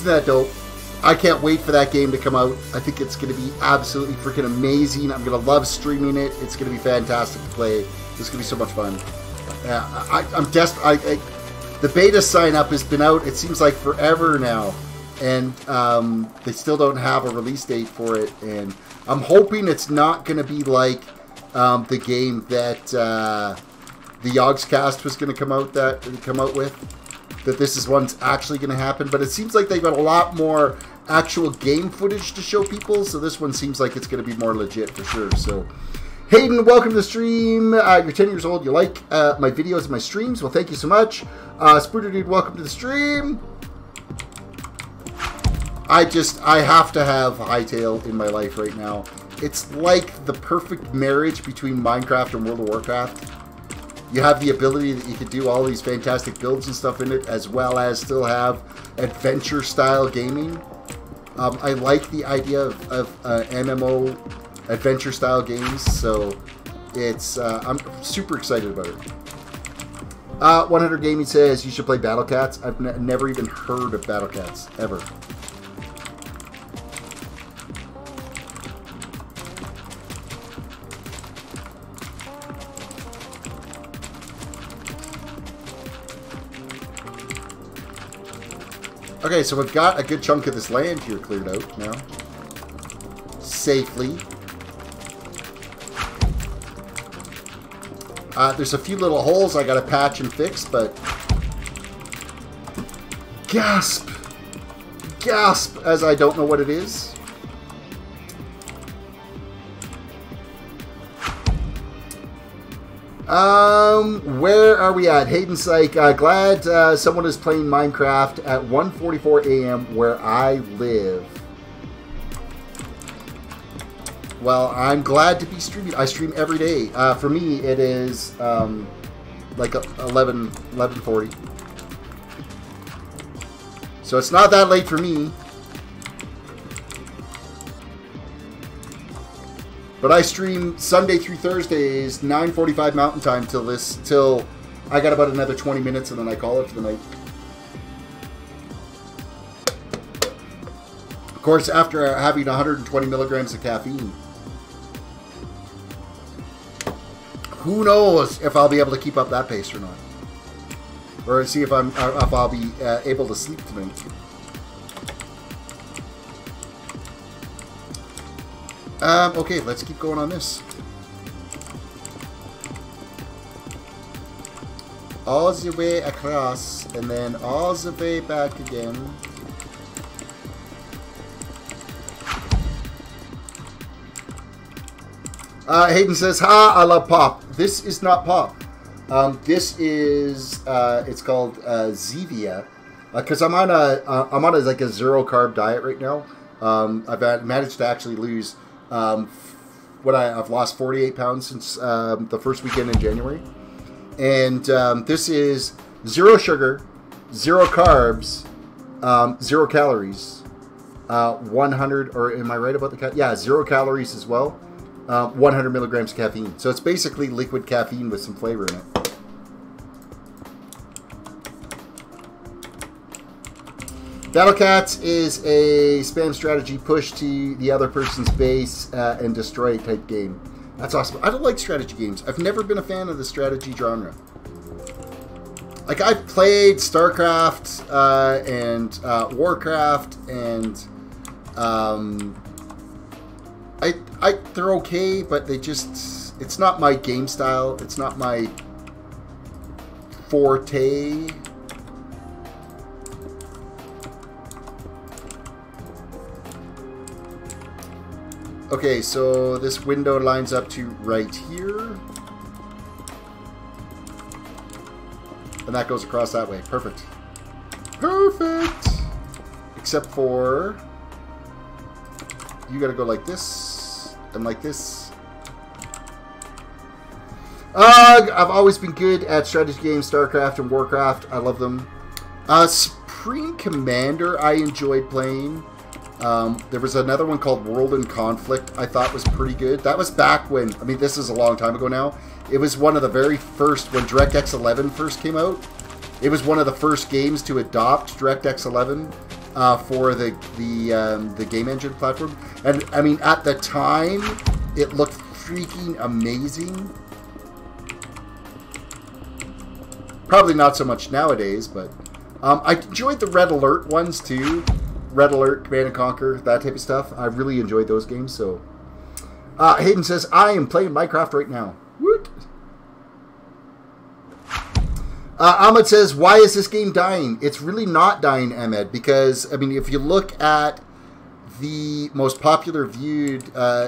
Isn't that dope? I can't wait for that game to come out. I think it's going to be absolutely freaking amazing. I'm going to love streaming it. It's going to be fantastic to play. It's going to be so much fun. I'm desperate. The beta sign-up has been out, it seems like, forever now. And they still don't have a release date for it. And I'm hoping it's not going to be like the game that the Yogscast was going to come out with. That this is one's actually going to happen. But it seems like they've got a lot more actual game footage to show people. So this one seems like it's going to be more legit for sure. So, Hayden, welcome to the stream. You're 10 years old. You like my videos and my streams. Well, thank you so much. Spooter Dude, welcome to the stream. I have to have Hytale in my life right now. It's like the perfect marriage between Minecraft and World of Warcraft. You have the ability that you can do all these fantastic builds and stuff in it, as well as still have adventure-style gaming. I like the idea of MMO adventure-style games, so it's I'm super excited about it. 100 Gaming says you should play Battle Cats. I've never even heard of Battle Cats, ever. Okay, so we've got a good chunk of this land here cleared out now. Safely. There's a few little holes I gotta patch and fix, but... Gasp! Gasp! As I don't know what it is. Where are we at? Hayden's like, glad someone is playing Minecraft at 1:44 a.m. where I live. Well, I'm glad to be streaming. I stream every day. For me, it is like 11:40. So it's not that late for me. But I stream Sunday through Thursdays, 9:45 Mountain Time till I got about another 20 minutes, and then I call it for the night. Of course, after having 120 milligrams of caffeine. Who knows if I'll be able to keep up that pace or not, or see if I'll be able to sleep tonight. Okay, let's keep going on this. All the way across, and then all the way back again. Hayden says, "Ha! I love pop." This is not pop. This is it's called Zevia, because I'm on a like a zero carb diet right now. I've managed to actually lose. I've lost 48 pounds since the first weekend in January, and this is zero sugar, zero carbs, 0 calories, 100, or am I right about the yeah, 0 calories as well, 100 milligrams of caffeine. So it's basically liquid caffeine with some flavor in it. Battle Cats is a spam strategy push to the other person's base and destroy type game. That's awesome. I don't like strategy games. I've never been a fan of the strategy genre. Like, I've played StarCraft and Warcraft, and they're okay, but they just, it's not my game style. It's not my forte. Okay, so this window lines up to right here. And that goes across that way. Perfect. Perfect! Except for... you gotta go like this, and like this. I've always been good at strategy games, StarCraft and Warcraft. I love them. Supreme Commander I enjoyed playing. There was another one called World in Conflict I thought was pretty good. That was back when, I mean, this is a long time ago now. It was one of the very first, when DirectX 11 first came out. It was one of the first games to adopt DirectX 11. for the game engine platform. And I mean, at the time, it looked freaking amazing. Probably not so much nowadays, but I enjoyed the Red Alert ones too. Red Alert, Command and Conquer, that type of stuff. I really enjoyed those games. So, Hayden says, I am playing Minecraft right now. Woot! Ahmed says, why is this game dying? It's really not dying, Ahmed, because, I mean, if you look at the most popular viewed,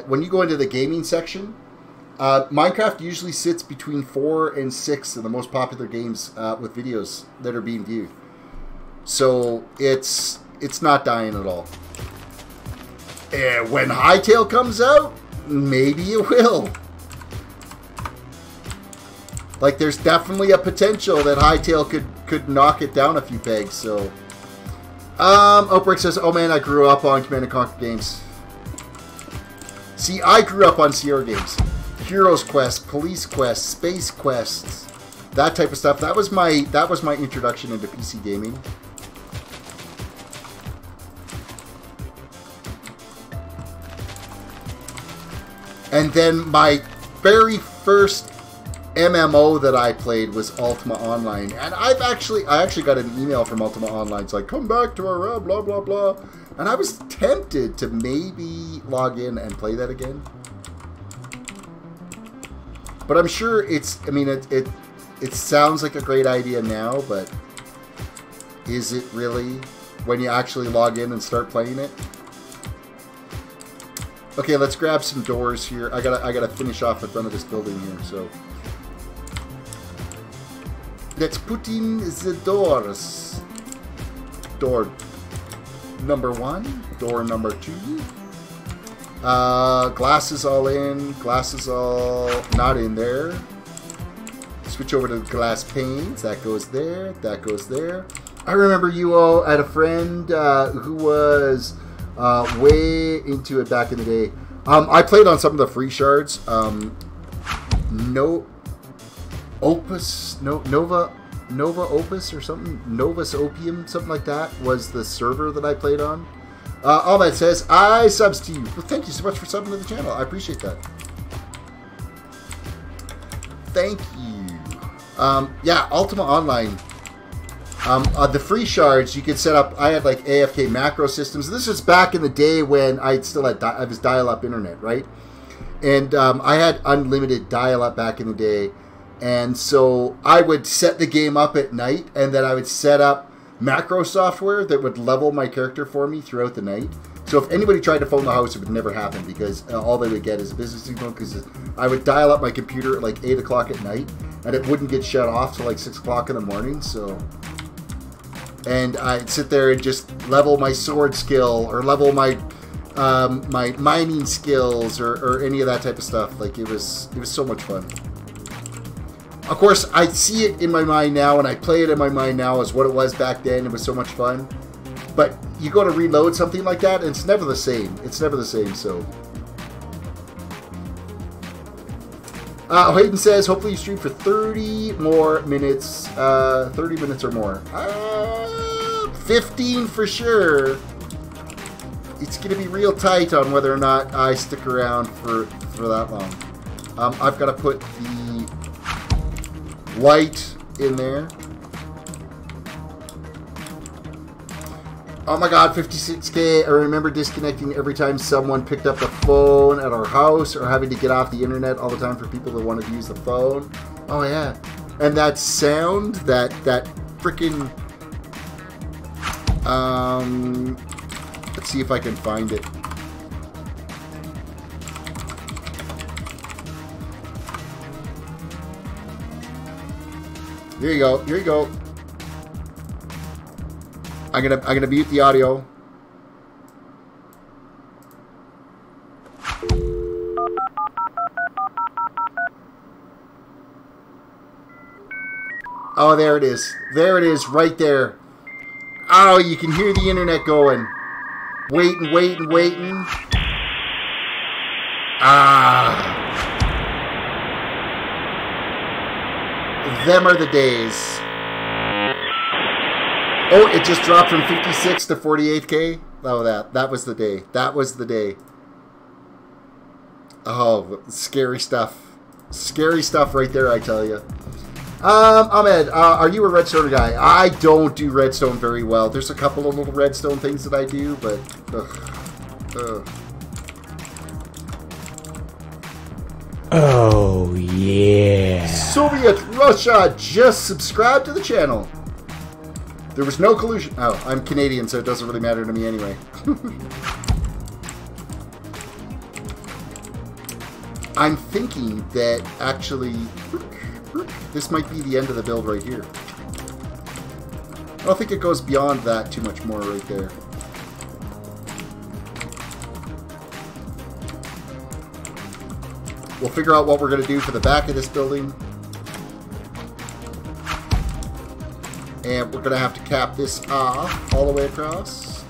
when you go into the gaming section, Minecraft usually sits between 4 and 6 of the most popular games with videos that are being viewed. So it's not dying at all. And when Hytale comes out, maybe it will. Like, there's definitely a potential that Hytale could knock it down a few pegs. So, Outbreak says, "Oh man, I grew up on Command and Conquer games." See, I grew up on Sierra games. Heroes Quest, Police Quest, Space Quests, that type of stuff. That was my introduction into PC gaming. And then my very first MMO that I played was Ultima Online, and I actually got an email from Ultima Online. It's like, come back to our realm, blah blah blah, and I was tempted to maybe log in and play that again. But I'm sure it's, I mean, it sounds like a great idea now, but is it really when you actually log in and start playing it? Okay, let's grab some doors here. I gotta finish off the front of this building here, so let's put in the doors. Door number 1, door number 2. Glasses all in, glasses all not in there. Switch over to the glass panes. That goes there, that goes there. I remember you all had a friend who was way into it back in the day. I played on some of the free shards. Nova Opus or something, Novus Opium, something like that was the server that I played on. Ahmed says, I subs to you. Well, thank you so much for subbing to the channel. I appreciate that. Thank you. Yeah, Ultima Online. The free shards you could set up. I had like AFK macro systems. This is back in the day when I still had I was dial-up internet, right? And I had unlimited dial-up back in the day. And so I would set the game up at night, and then I would set up macro software that would level my character for me throughout the night. So if anybody tried to phone the house, it would never happen, because all they would get is a business signal, because I would dial up my computer at like 8 o'clock at night, and it wouldn't get shut off till like 6 o'clock in the morning. So, and I'd sit there and just level my sword skill, or level my my mining skills, or any of that type of stuff. Like, it was so much fun. Of course, I see it in my mind now, and I play it in my mind now as what it was back then. It was so much fun. But you go to reload something like that, and it's never the same. It's never the same, so. Hayden says, hopefully you stream for 30 more minutes. 30 minutes or more. 15 for sure. It's going to be real tight on whether or not I stick around for that long. I've got to put the light in there. Oh my god, 56K. I remember disconnecting every time someone picked up the phone at our house, or having to get off the internet all the time for people that wanted to use the phone. Oh yeah. And that sound, that freaking let's see if I can find it. Here you go. Here you go. I'm gonna mute the audio. Oh, there it is. There it is, right there. Oh, you can hear the internet going. Waiting, waiting, waiting. Ah. Them are the days. Oh, it just dropped from 56 to 48K. Oh, that was the day. That was the day. Oh, scary stuff. Scary stuff right there, I tell you. Ahmed, are you a redstone guy? I don't do redstone very well. There's a couple of little redstone things that I do, but... Oh, yeah. Soviet Russia just subscribed to the channel. There was no collusion. Oh, I'm Canadian, so it doesn't really matter to me anyway. I'm thinking that actually this might be the end of the build right here. I don't think it goes beyond that too much more right there. We'll figure out what we're going to do for the back of this building. And we're going to have to cap this off all the way across.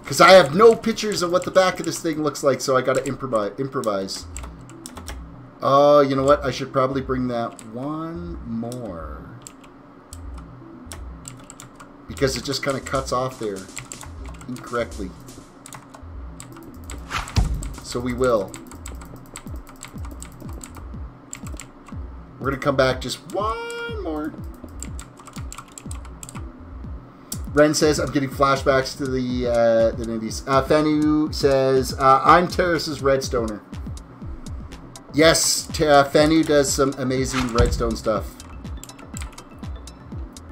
Because I have no pictures of what the back of this thing looks like, so I got to improvise. Oh, you know what? I should probably bring that one more. Because it just kind of cuts off there incorrectly. So we will. We're going to come back just one more. Ren says, I'm getting flashbacks to the 90s. Fanu says, I'm Terrace's redstoner. Yes, Fanu does some amazing redstone stuff.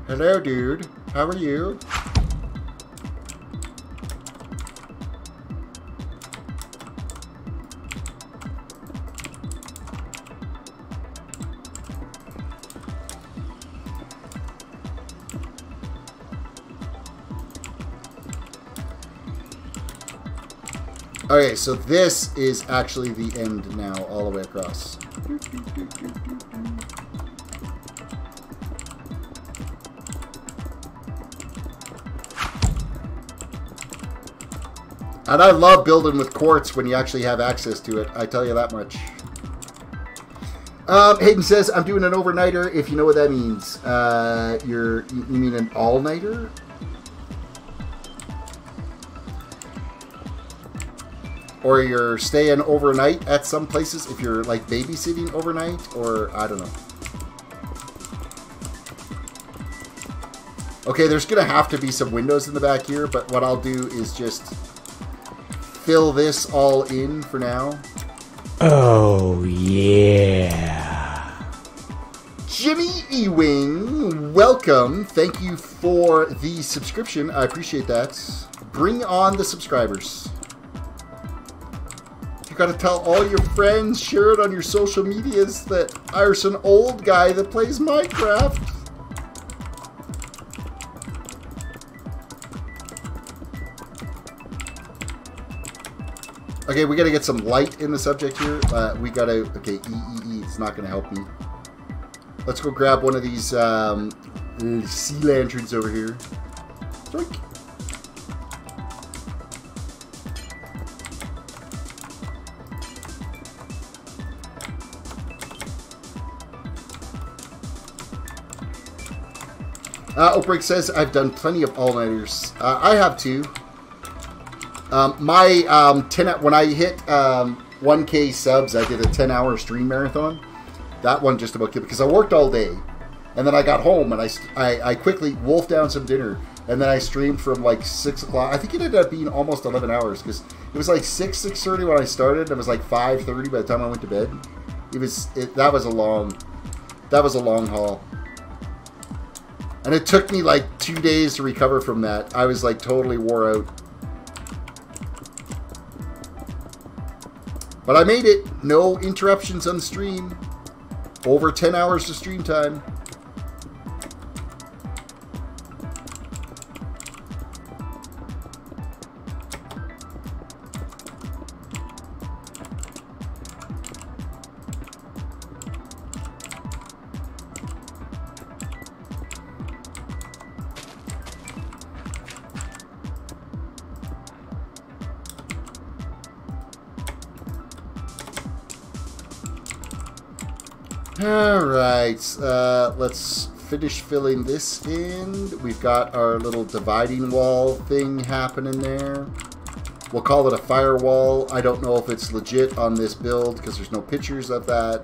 Hello, dude. How are you? Okay, so this is actually the end now, all the way across. And I love building with quartz when you actually have access to it, I tell you that much. Hayden says, I'm doing an overnighter, if you know what that means. You mean an all-nighter? Or you're staying overnight at some places if you're like babysitting overnight, or I don't know. Okay, there's gonna have to be some windows in the back here, but what I'll do is just fill this all in for now. Oh, yeah. Jimmy Ewing, welcome. Thank you for the subscription. I appreciate that. Bring on the subscribers. You gotta tell all your friends, share it on your social medias that Irish an old guy that plays Minecraft. Okay, we gotta get some light in the subject here. We gotta, okay, it's not gonna help me. Let's go grab one of these sea lanterns over here. Drink. Outbreak says, I've done plenty of all-nighters. I have too. When I hit 1K subs, I did a 10-hour stream marathon. That one just about killed because I worked all day. And then I got home and I quickly wolfed down some dinner. And then I streamed from like 6 o'clock. I think it ended up being almost 11 hours because it was like 6:30 when I started. It was like 5:30 by the time I went to bed. That was a long haul. And it took me like 2 days to recover from that. I was like totally wore out. But I made it. No interruptions on the stream. Over 10 hours of stream time. Alright, let's finish filling this in. We've got our little dividing wall thing happening there. We'll call it a firewall. I don't know if it's legit on this build because there's no pictures of that.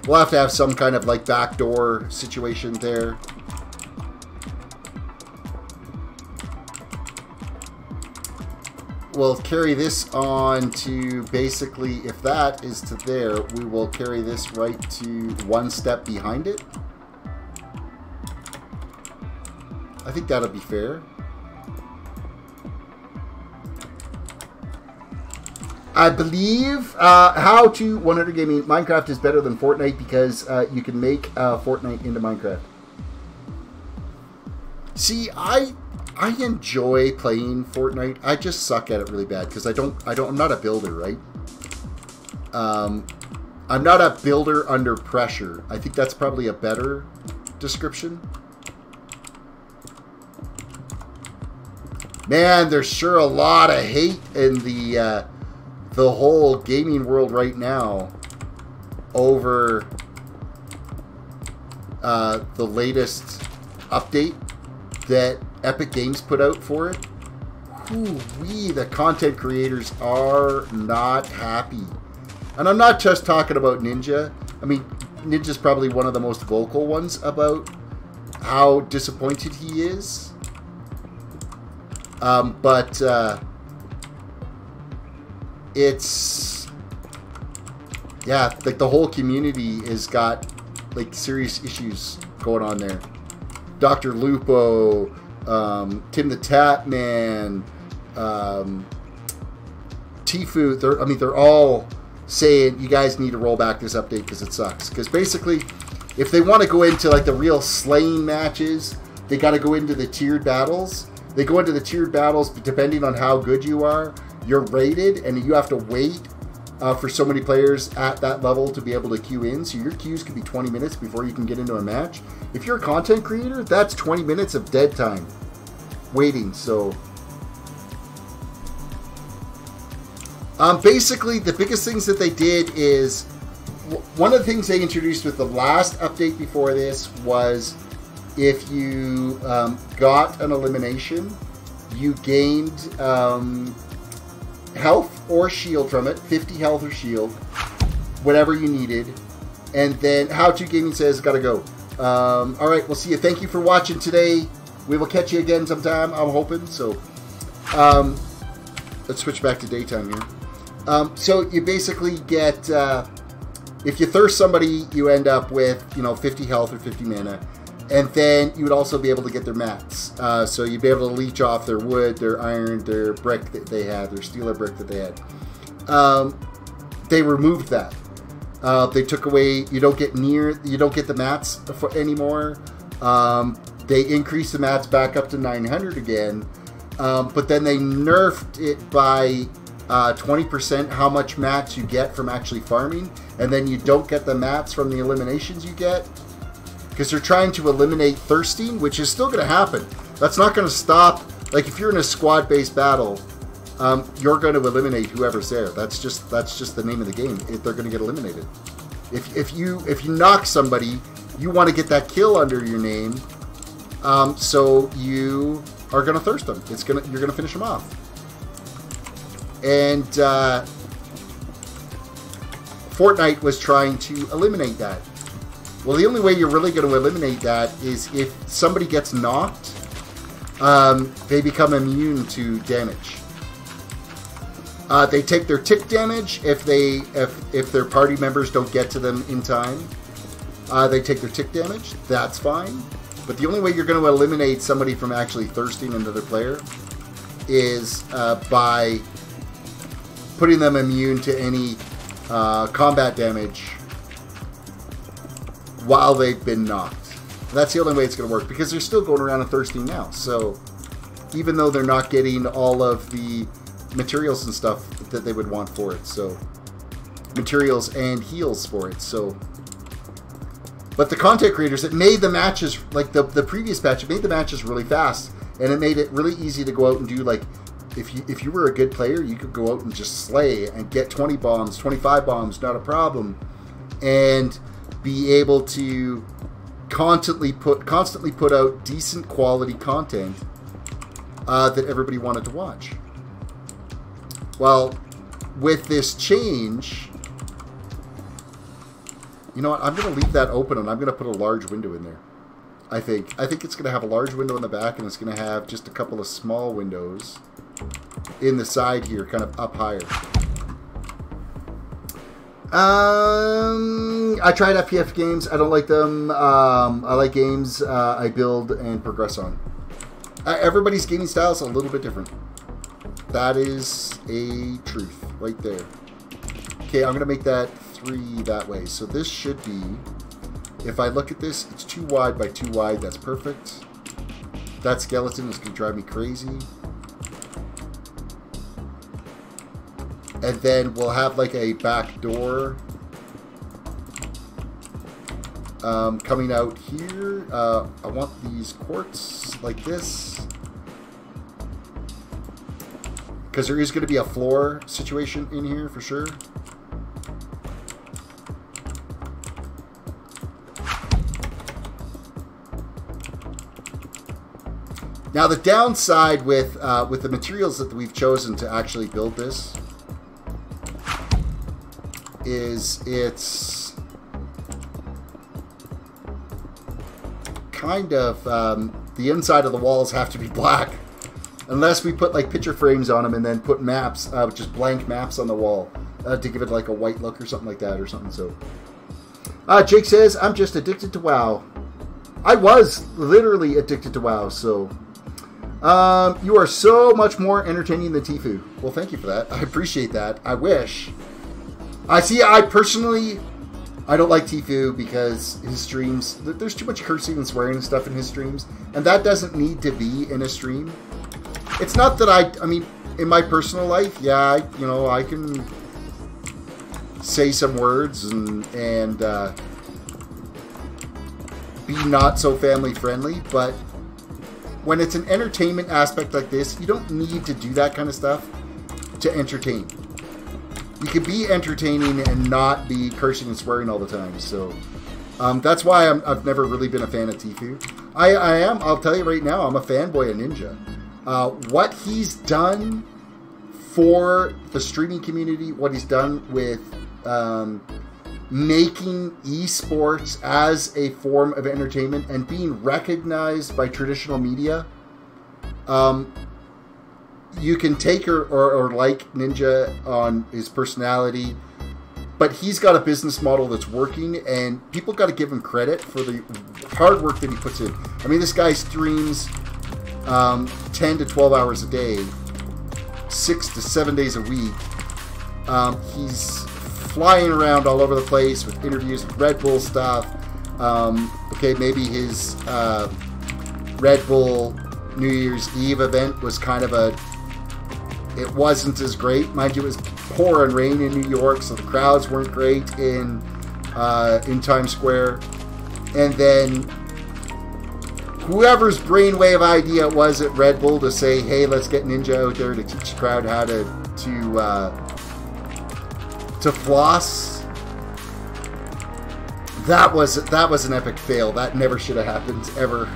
We'll have to have some kind of like backdoor situation there. We'll carry this on to basically, if that is to there, we will carry this right to one step behind it. I think that'll be fair. I believe how to 100 Gaming, Minecraft is better than Fortnite because you can make Fortnite into Minecraft. See, I enjoy playing Fortnite. I just suck at it really bad because I'm not a builder, right? I'm not a builder under pressure. I think that's probably a better description. Man, there's sure a lot of hate in the whole gaming world right now over the latest update that Epic Games put out for it. Whoo-wee, the content creators are not happy. And I'm not just talking about Ninja. I mean, Ninja's probably one of the most vocal ones about how disappointed he is. It's, yeah, like the whole community has got like serious issues going on there. Dr. Lupo, Tim the Tatman, Tifu, they're all saying you guys need to roll back this update because it sucks. Because basically, if they want to go into like the real slaying matches, they got to go into the tiered battles. They go into the tiered battles, but depending on how good you are, you're rated, and you have to wait for so many players at that level to be able to queue in. So your queues could be 20 minutes before you can get into a match. If you're a content creator, that's 20 minutes of dead time waiting. So basically, the biggest things that they did is, one of the things they introduced with the last update before this was if you got an elimination, you gained health or shield from it, 50 health or shield, whatever you needed. And then How To Gaming says, gotta go. All right, we'll see you. Thank you for watching today. We will catch you again sometime, I'm hoping. So let's switch back to daytime here. So you basically get, if you thirst somebody, you end up with, 50 health or 50 mana. And then you would also be able to get their mats. So you'd be able to leech off their wood, their iron, their brick that they had, their steel or brick that they had. They removed that. They took away, you don't get the mats anymore. They increased the mats back up to 900 again. But then they nerfed it by 20% how much mats you get from actually farming. And then you don't get the mats from the eliminations you get. Because they're trying to eliminate thirsting, which is still going to happen. That's not going to stop. Like, if you're in a squad-based battle, you're going to eliminate whoever's there. That's just the name of the game. They're going to get eliminated. If you knock somebody, you want to get that kill under your name, so you are going to thirst them. You're going to finish them off. And Fortnite was trying to eliminate that. Well, the only way you're really going to eliminate that is if somebody gets knocked, they become immune to damage. They take their tick damage if their party members don't get to them in time. They take their tick damage. That's fine. But the only way you're going to eliminate somebody from actually thirsting another player is by putting them immune to any combat damage while they've been knocked. That's the only way it's going to work, because they're still going around and thirsting now. So even though they're not getting all of the materials and stuff that they would want for it, so materials and heals for it. So, but the content creators, it made the matches, like the previous patch, it made the matches really fast, and it made it really easy to go out and do, like, if you were a good player, you could go out and just slay and get 20 bombs, 25 bombs, not a problem, and be able to constantly put out decent quality content that everybody wanted to watch. Well, with this change, you know what? I'm going to leave that open, and I'm going to put a large window in there. I think it's going to have a large window in the back, and it's going to have just a couple of small windows in the side here, kind of up higher. I tried FPF games. I don't like them. I like games I build and progress on. Everybody's gaming style is a little bit different. That is a truth right there. Okay, I'm going to make that 3 that way. So this should be, if I look at this, it's 2 wide by 2 wide. That's perfect. That skeleton is going to drive me crazy. And then we'll have like a back door coming out here. I want these quartz like this, because there is going to be a floor situation in here for sure. Now the downside with the materials that we've chosen to actually build this is it's kind of the inside of the walls have to be black, unless we put like picture frames on them and then put maps, just blank maps on the wall to give it like a white look or something like that or something. So Jake says, I'm just addicted to WoW. I was literally addicted to WoW. So you are so much more entertaining than Tfue. Well, thank you for that. I appreciate that. I wish. I personally, I don't like Tfue because his streams, there's too much cursing and swearing and stuff in his streams, and that doesn't need to be in a stream. It's not that I mean, in my personal life, yeah, you know, I can say some words and be not so family friendly, but when it's an entertainment aspect like this, you don't need to do that kind of stuff to entertain. You can be entertaining and not be cursing and swearing all the time. So that's why I've never really been a fan of Tfue. I'll tell you right now, I'm a fanboy of Ninja. What he's done for the streaming community, what he's done with making esports as a form of entertainment and being recognized by traditional media. You can take or like Ninja on his personality, but he's got a business model that's working, and people got to give him credit for the hard work that he puts in. I mean, this guy streams 10 to 12 hours a day, 6 to 7 days a week. He's flying around all over the place with interviews with Red Bull stuff. Okay, maybe his Red Bull New Year's Eve event was kind of it wasn't as great. Mind you, it was pouring rain in New York, so the crowds weren't great in Times Square. And then whoever's brainwave idea it was at Red Bull to say, hey, let's get Ninja out there to teach the crowd how to floss. That was an epic fail. That never should have happened, ever.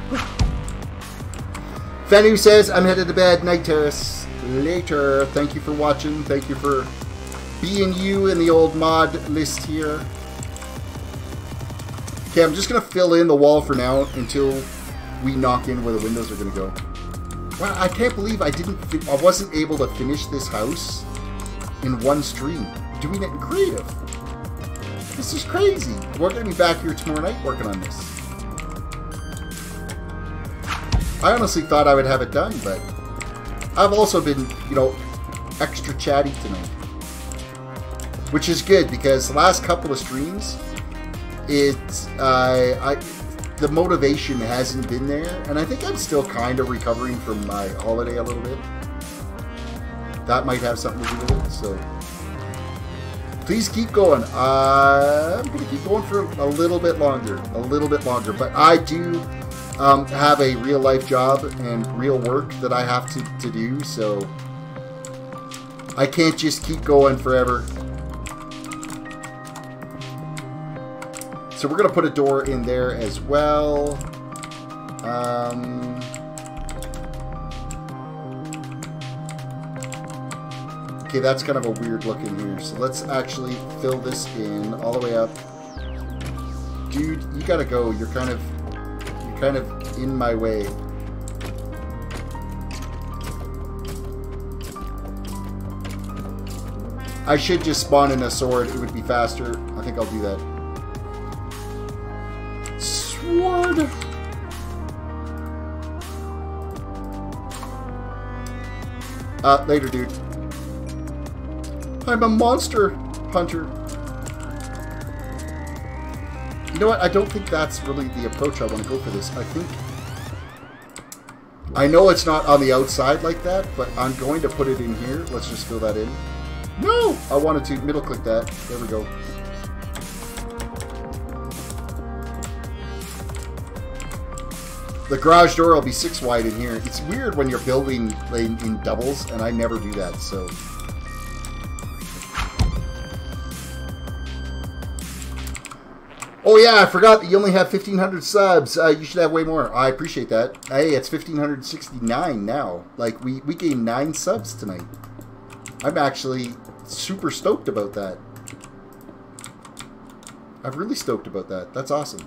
Fenu says, I'm headed to bed. Night Terrace. Later. Thank you for watching. Thank you for being you in the old mod list here. Okay, I'm just going to fill in the wall for now until we knock in where the windows are going to go. Wow, I can't believe I wasn't able to finish this house in one stream. Doing it in creative. This is crazy. We're going to be back here tomorrow night working on this. I honestly thought I would have it done, but I've also been, you know, extra chatty tonight. Which is good, because the last couple of streams, the motivation hasn't been there, and I think I'm still kind of recovering from my holiday a little bit. That might have something to do with it, so please keep going. I'm going to keep going for a little bit longer, but I do have a real life job and real work that I have to do, so I can't just keep going forever. So we're going to put a door in there as well. Okay, that's kind of a weird looking here. So let's actually fill this in all the way up. Dude, you gotta go. You're kind of in my way. I should just spawn in a sword. It would be faster. I think I'll do that. Sword. Later, dude. I'm a monster hunter. You know what? I don't think that's really the approach I want to go for this. I know it's not on the outside like that, but I'm going to put it in here. Let's just fill that in. No! I wanted to middle click that. There we go. The garage door will be 6 wide in here. It's weird when you're building in doubles, and I never do that, so... Oh yeah, I forgot that you only have 1,500 subs. You should have way more. I appreciate that. Hey, it's 1,569 now. Like, we gained 9 subs tonight. I'm actually super stoked about that. I'm really stoked about that. That's awesome.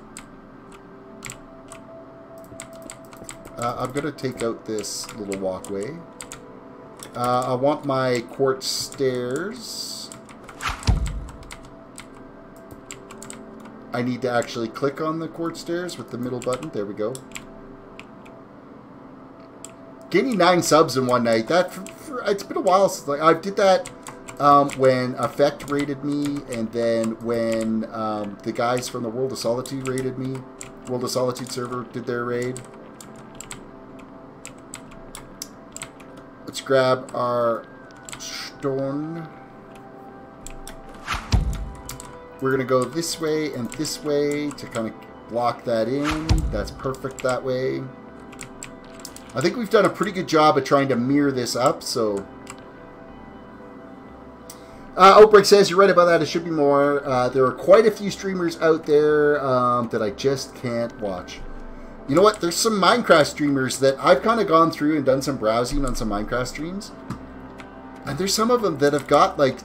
I'm going to take out this little walkway. I want my quartz stairs. I need to actually click on the quartz stairs with the middle button. There we go. Gaining 9 subs in one night. It's been a while since I did that when Effect raided me, and then when the guys from the World of Solitude raided me. World of Solitude server did their raid. Let's grab our stone. We're going to go this way and this way to kind of block that in. That's perfect that way. I think we've done a pretty good job of trying to mirror this up, so... Outbreak says, you're right about that, it should be more. There are quite a few streamers out there that I just can't watch. You know what? There's some Minecraft streamers that I've kind of gone through and done some browsing on some Minecraft streams. And there's some of them that have got like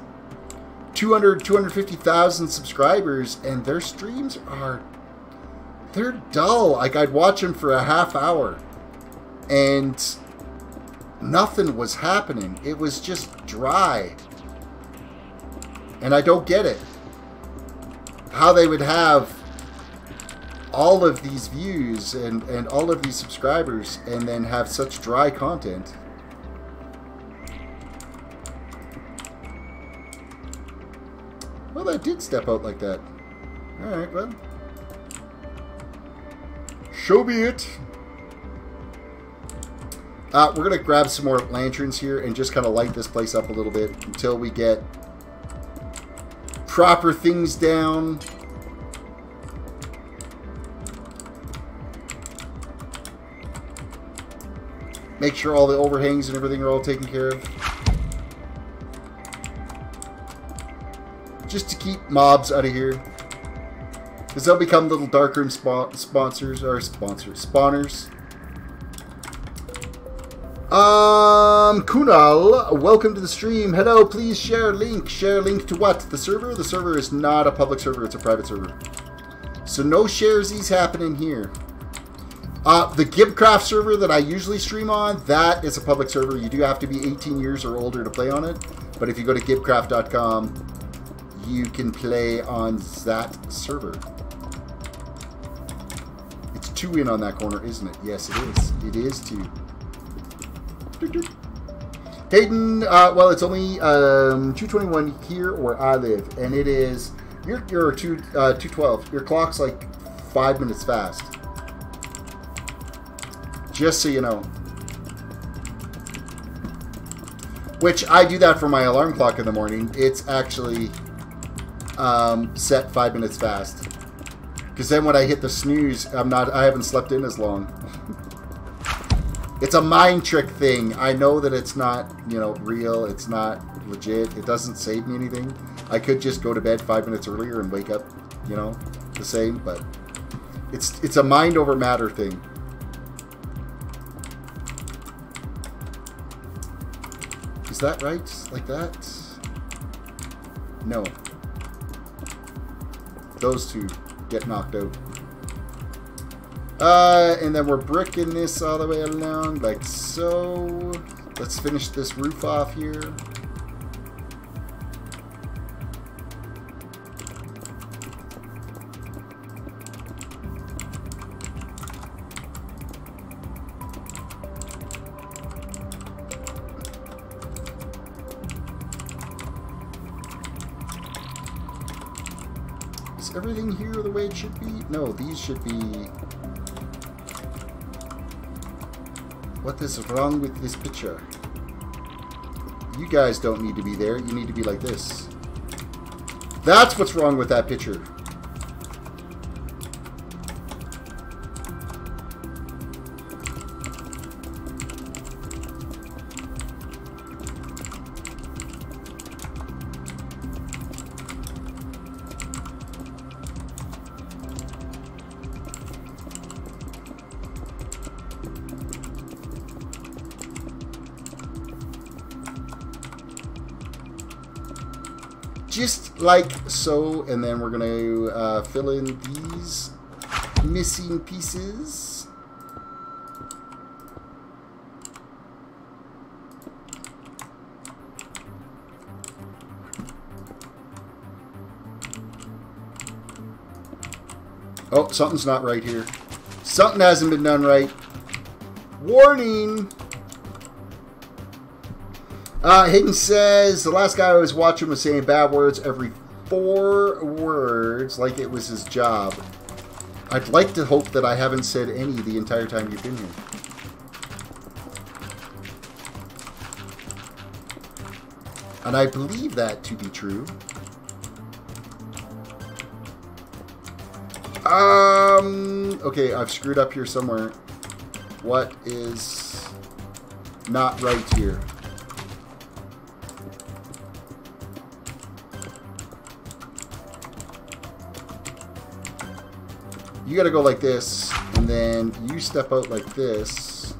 200, 250,000 subscribers, and their streams are... they're dull. Like, I'd watch them for a half hour, and nothing was happening. It was just dry. And I don't get it. How they would have all of these views and all of these subscribers and then have such dry content. Well, that did step out like that. Alright, well. So be it. We're going to grab some more lanterns here and just kind of light this place up a little bit until we get proper things down. Make sure all the overhangs and everything are all taken care of. Just to keep mobs out of here. Because they'll become little darkroom spawners. Kunal, welcome to the stream. Hello, please share link. Share link to what? The server? The server is not a public server, it's a private server. So no sharesies happening here. The Gibcraft server that I usually stream on, that is a public server. You do have to be 18 years or older to play on it. But if you go to gibcraft.com, you can play on that server. It's 2 in on that corner, isn't it? Yes, it is. It is 2. Hayden, well, it's only 2:21 here where I live, and it is you're 2:12. Your clock's like 5 minutes fast. Just so you know. Which I do that for my alarm clock in the morning. It's actually set 5 minutes fast. Because then when I hit the snooze, I haven't slept in as long. It's a mind trick thing. I know that it's not, you know, real. It's not legit. It doesn't save me anything. I could just go to bed 5 minutes earlier and wake up, you know, the same. But it's a mind over matter thing. Is that right? Like that? No. Those two get knocked out. And then we're bricking this all the way along, like so. Let's finish this roof off here. Is everything here the way it should be? No, these should be... What is wrong with this picture? You guys don't need to be there. You need to be like this. That's what's wrong with that picture. Just like so, and then we're going to fill in these missing pieces. Oh, something's not right here. Something hasn't been done right. Warning! Hayden says, the last guy I was watching was saying bad words every 4 words like it was his job. I'd like to hope that I haven't said any the entire time you've been here. And I believe that to be true. Okay, I've screwed up here somewhere. What is not right here? You gotta go like this, and then you step out like this.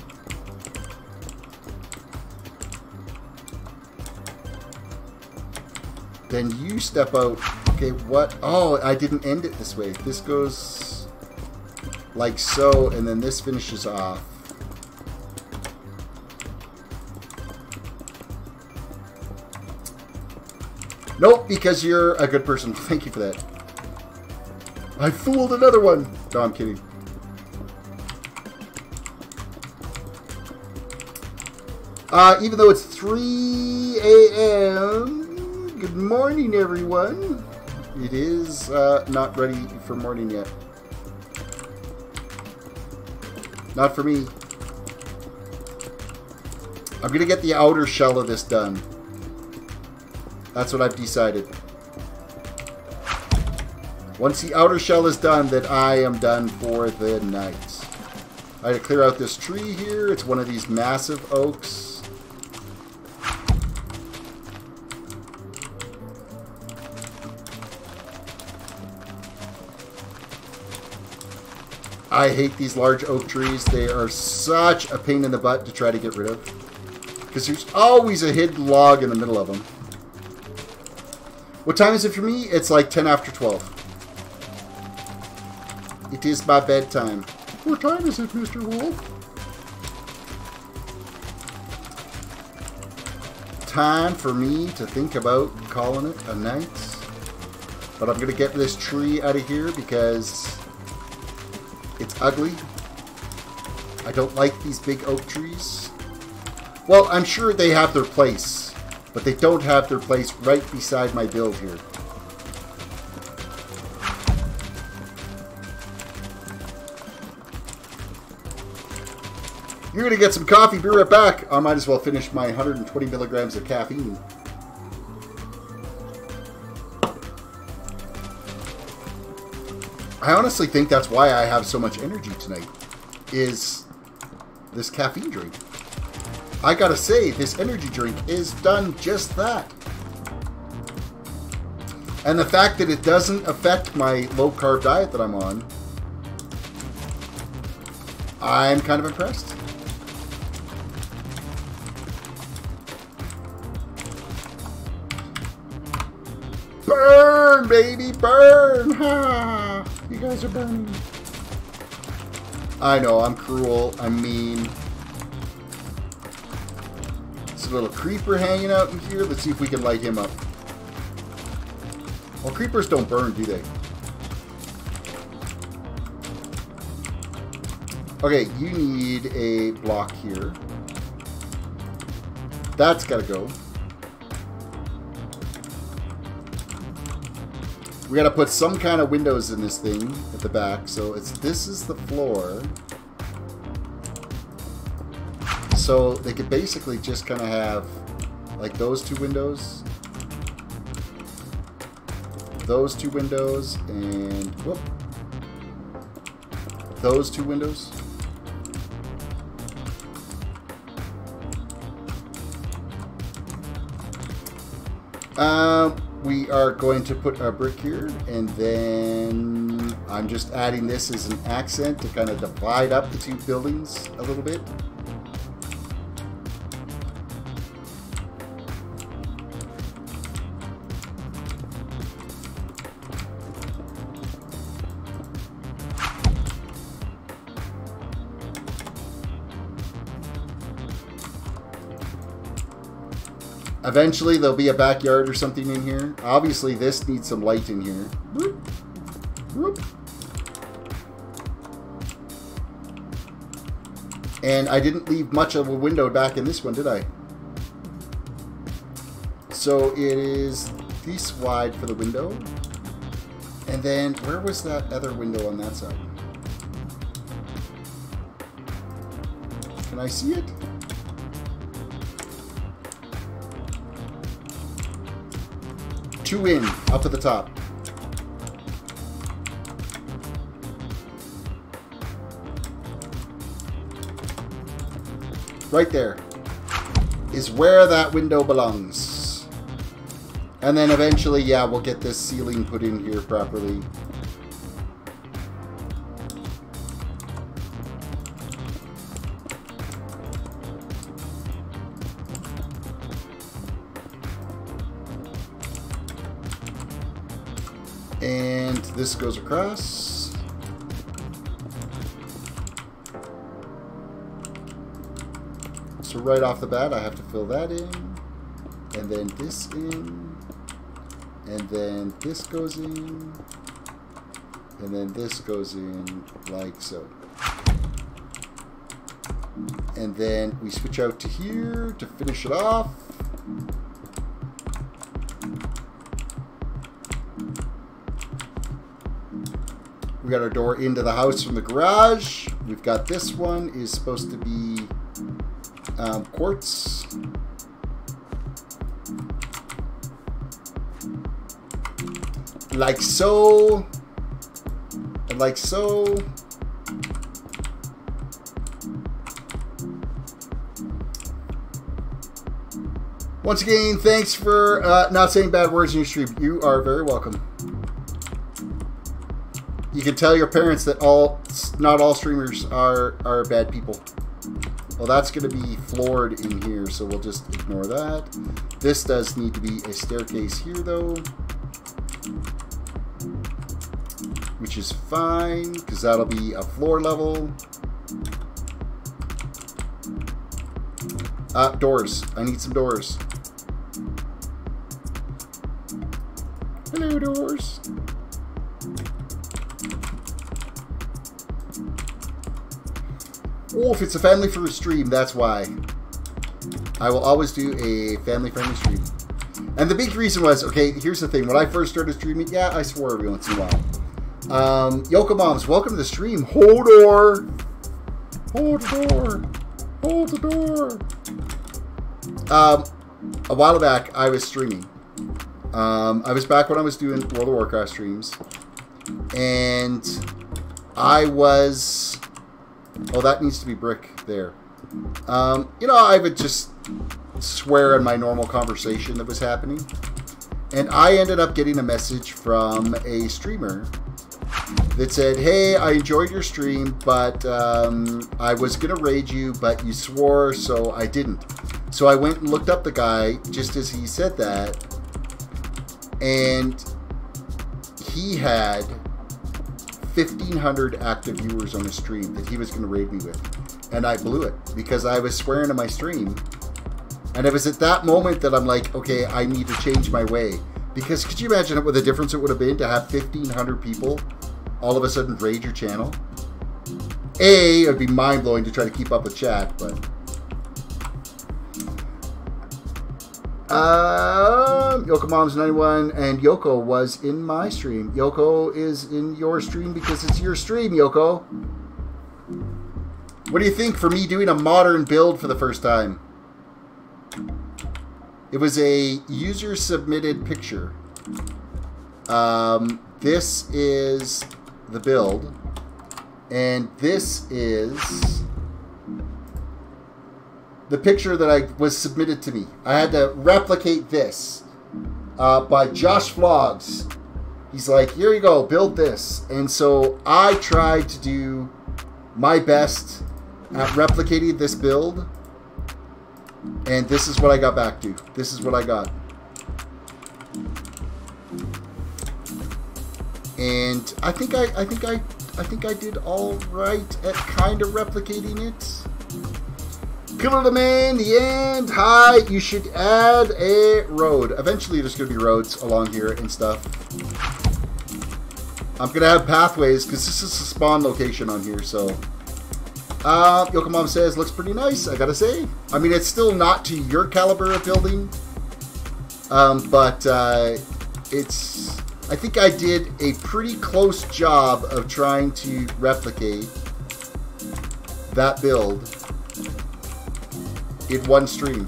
Then you step out. Okay, what? Oh, I didn't end it this way. This goes like so, and then this finishes off. Nope, because you're a good person. Thank you for that. I fooled another one. No, I'm kidding. Even though it's 3 a.m., good morning, everyone. It is not ready for morning yet. Not for me. I'm going to get the outer shell of this done. That's what I've decided. Once the outer shell is done, then I am done for the night. I had to clear out this tree here. It's one of these massive oaks. I hate these large oak trees. They are such a pain in the butt to try to get rid of. Because there's always a hidden log in the middle of them. What time is it for me? It's like 10 after 12. It is my bedtime. What time is it, Mr. Wolf? Time for me to think about calling it a night. But I'm going to get this tree out of here because it's ugly. I don't like these big oak trees. Well, I'm sure they have their place, but they don't have their place right beside my build here. You're going to get some coffee. Be right back. I might as well finish my 120 milligrams of caffeine. I honestly think that's why I have so much energy tonight. Is this caffeine drink. I gotta say, this energy drink is done just that. And the fact that it doesn't affect my low-carb diet that I'm on, I'm kind of impressed. Burn, baby, burn! Ha! You guys are burning. I know, I'm cruel, I'm mean. There's a little creeper hanging out in here. Let's see if we can light him up. Well, creepers don't burn, do they? Okay, you need a block here. That's gotta go. We gotta put some kind of windows in this thing at the back. So this is the floor. So they could basically just kind of have like those two windows. Those two windows and whoop. Those two windows. We are going to put our brick here, and then I'm just adding this as an accent to kind of divide up the two buildings a little bit. Eventually, there'll be a backyard or something in here. Obviously, this needs some light in here. Whoop. Whoop. And I didn't leave much of a window back in this one, did I? So it is this wide for the window. And then, where was that other window on that side? Can I see it? Two in, up to the top. Right there is where that window belongs. And then eventually, yeah, we'll get this ceiling put in here properly. And this goes across. So right off the bat, I have to fill that in. And then this in. And then this goes in. And then this goes in like so. And then we switch out to here to finish it off. We got our door into the house from the garage. We've got this one is supposed to be quartz. Like so. And like so. Once again, thanks for not saying bad words in your stream. You are very welcome. You can tell your parents that not all streamers are bad people. Well, that's going to be floored in here, so we'll just ignore that. This does need to be a staircase here, though. Which is fine, because that'll be a floor level. Doors. I need some doors. Hello, doors. Oh, if it's a family-friendly stream, that's why. I will always do a family-friendly stream. And the big reason was, okay, here's the thing. When I first started streaming, yeah, I swore every once in a while. Yoko Moms, welcome to the stream. Hold door. Hold the door. Hold the door. A while back, I was streaming. I was back when I was doing World of Warcraft streams. And I was... Oh, that needs to be brick there. You know, I would just swear in my normal conversation that was happening. And I ended up getting a message from a streamer that said, hey, I enjoyed your stream, but I was going to raid you, but you swore, so I didn't. So I went and looked up the guy just as he said that, and he had 1,500 active viewers on his stream that he was going to raid me with. And I blew it because I was swearing in my stream. And it was at that moment that I'm like, okay, I need to change my way. Because could you imagine what the difference it would have been to have 1,500 people all of a sudden raid your channel? It would be mind-blowing to try to keep up with chat, but... Yoko Mom's 91, and Yoko was in my stream. Yoko is in your stream because it's your stream, Yoko. What do you think for me doing a modern build for the first time? It was a user-submitted picture. This is the build, and this is the picture that was submitted to me. I had to replicate this by Josh Vlogs. He's like, here you go, build this. And so I tried to do my best at replicating this build, and this is what I got back to. This is what I got. And I think I did all right at kind of replicating it. Killer the Man, the end. Hi, you should add a road. Eventually there's going to be roads along here and stuff. I'm going to have pathways because this is a spawn location on here, so. Yoko Mom says, looks pretty nice, I gotta say. I mean, it's still not to your caliber of building. But it's... I think I did a pretty close job of trying to replicate that build in one stream.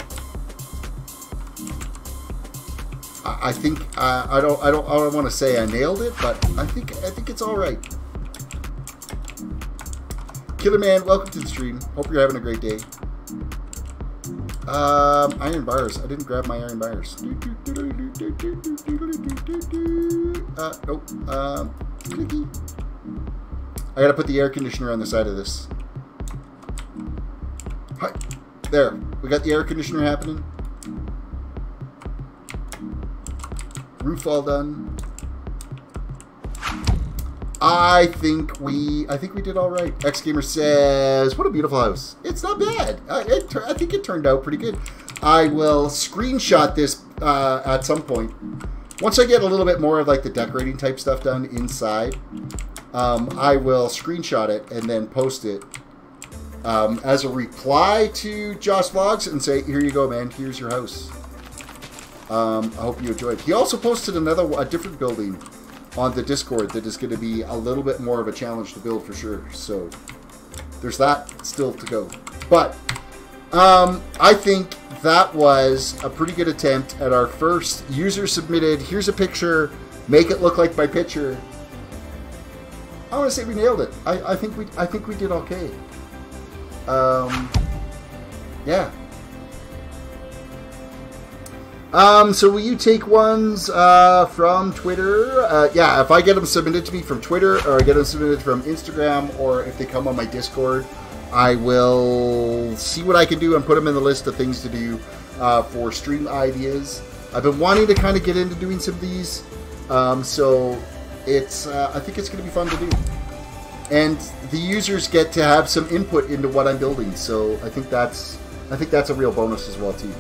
I think I don't want to say I nailed it, but I think it's all right. Killer Man, welcome to the stream. Hope you're having a great day. Iron bars. I didn't grab my iron bars. Nope. Clicky. I gotta put the air conditioner on the side of this. Hi. There. We got the air conditioner happening. Roof all done. I think we did all right. X-Gamer says, what a beautiful house. It's not bad. I think it turned out pretty good. I will screenshot this at some point. Once I get a little bit more of like the decorating type stuff done inside, I will screenshot it and then post it as a reply to Josh Vlogs and say, here you go, man. Here's your house. I hope you enjoyed. He also posted a different building on the Discord that is going to be a little bit more of a challenge to build for sure. So there's that still to go. But I think that was a pretty good attempt at our first user submitted. Here's a picture. Make it look like my picture. I want to say we nailed it. I think we did okay. Yeah. So will you take ones from Twitter? Yeah, if I get them submitted to me from Twitter, or I get them submitted from Instagram, or if they come on my Discord, I will see what I can do and put them in the list of things to do for stream ideas. I've been wanting to kind of get into doing some of these, so it's I think it's going to be fun to do. And the users get to have some input into what I'm building, so I think that's a real bonus as well too.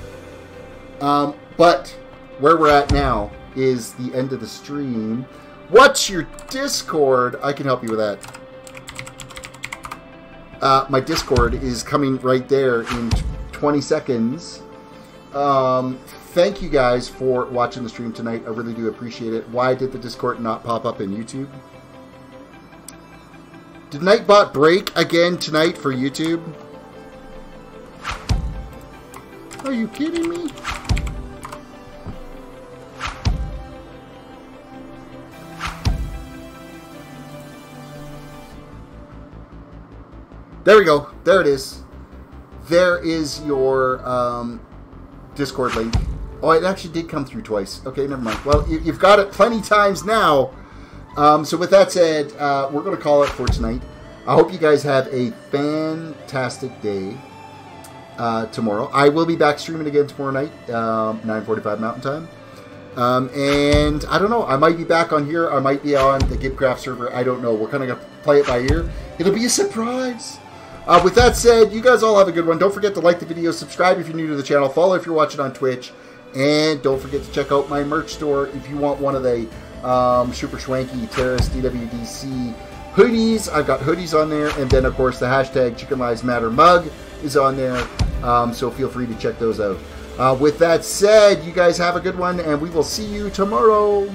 But where we're at now is the end of the stream. What's your Discord? I can help you with that. My Discord is coming right there in 20 seconds. Thank you guys for watching the stream tonight. I really do appreciate it. Why did the Discord not pop up in YouTube? Did Nightbot break again tonight for YouTube? Are you kidding me? There we go. There it is. there is your Discord link. Oh, it actually did come through twice. Okay, never mind. Well, you've got it plenty times now. So with that said, we're going to call it for tonight. I hope you guys have a fantastic day tomorrow. I will be back streaming again tomorrow night, 9:45 Mountain Time. And I don't know. I might be back on here. I might be on the Gibcraft server. I don't know. We're kind of going to play it by ear. It'll be a surprise. With that said, you guys all have a good one. Don't forget to like the video, subscribe if you're new to the channel, follow if you're watching on Twitch, and don't forget to check out my merch store if you want one of the super schwanky Terrace DWDC hoodies. I've got hoodies on there, and then of course the hashtag Chicken Lives Matter mug is on there, so feel free to check those out. With that said, you guys have a good one, and we will see you tomorrow.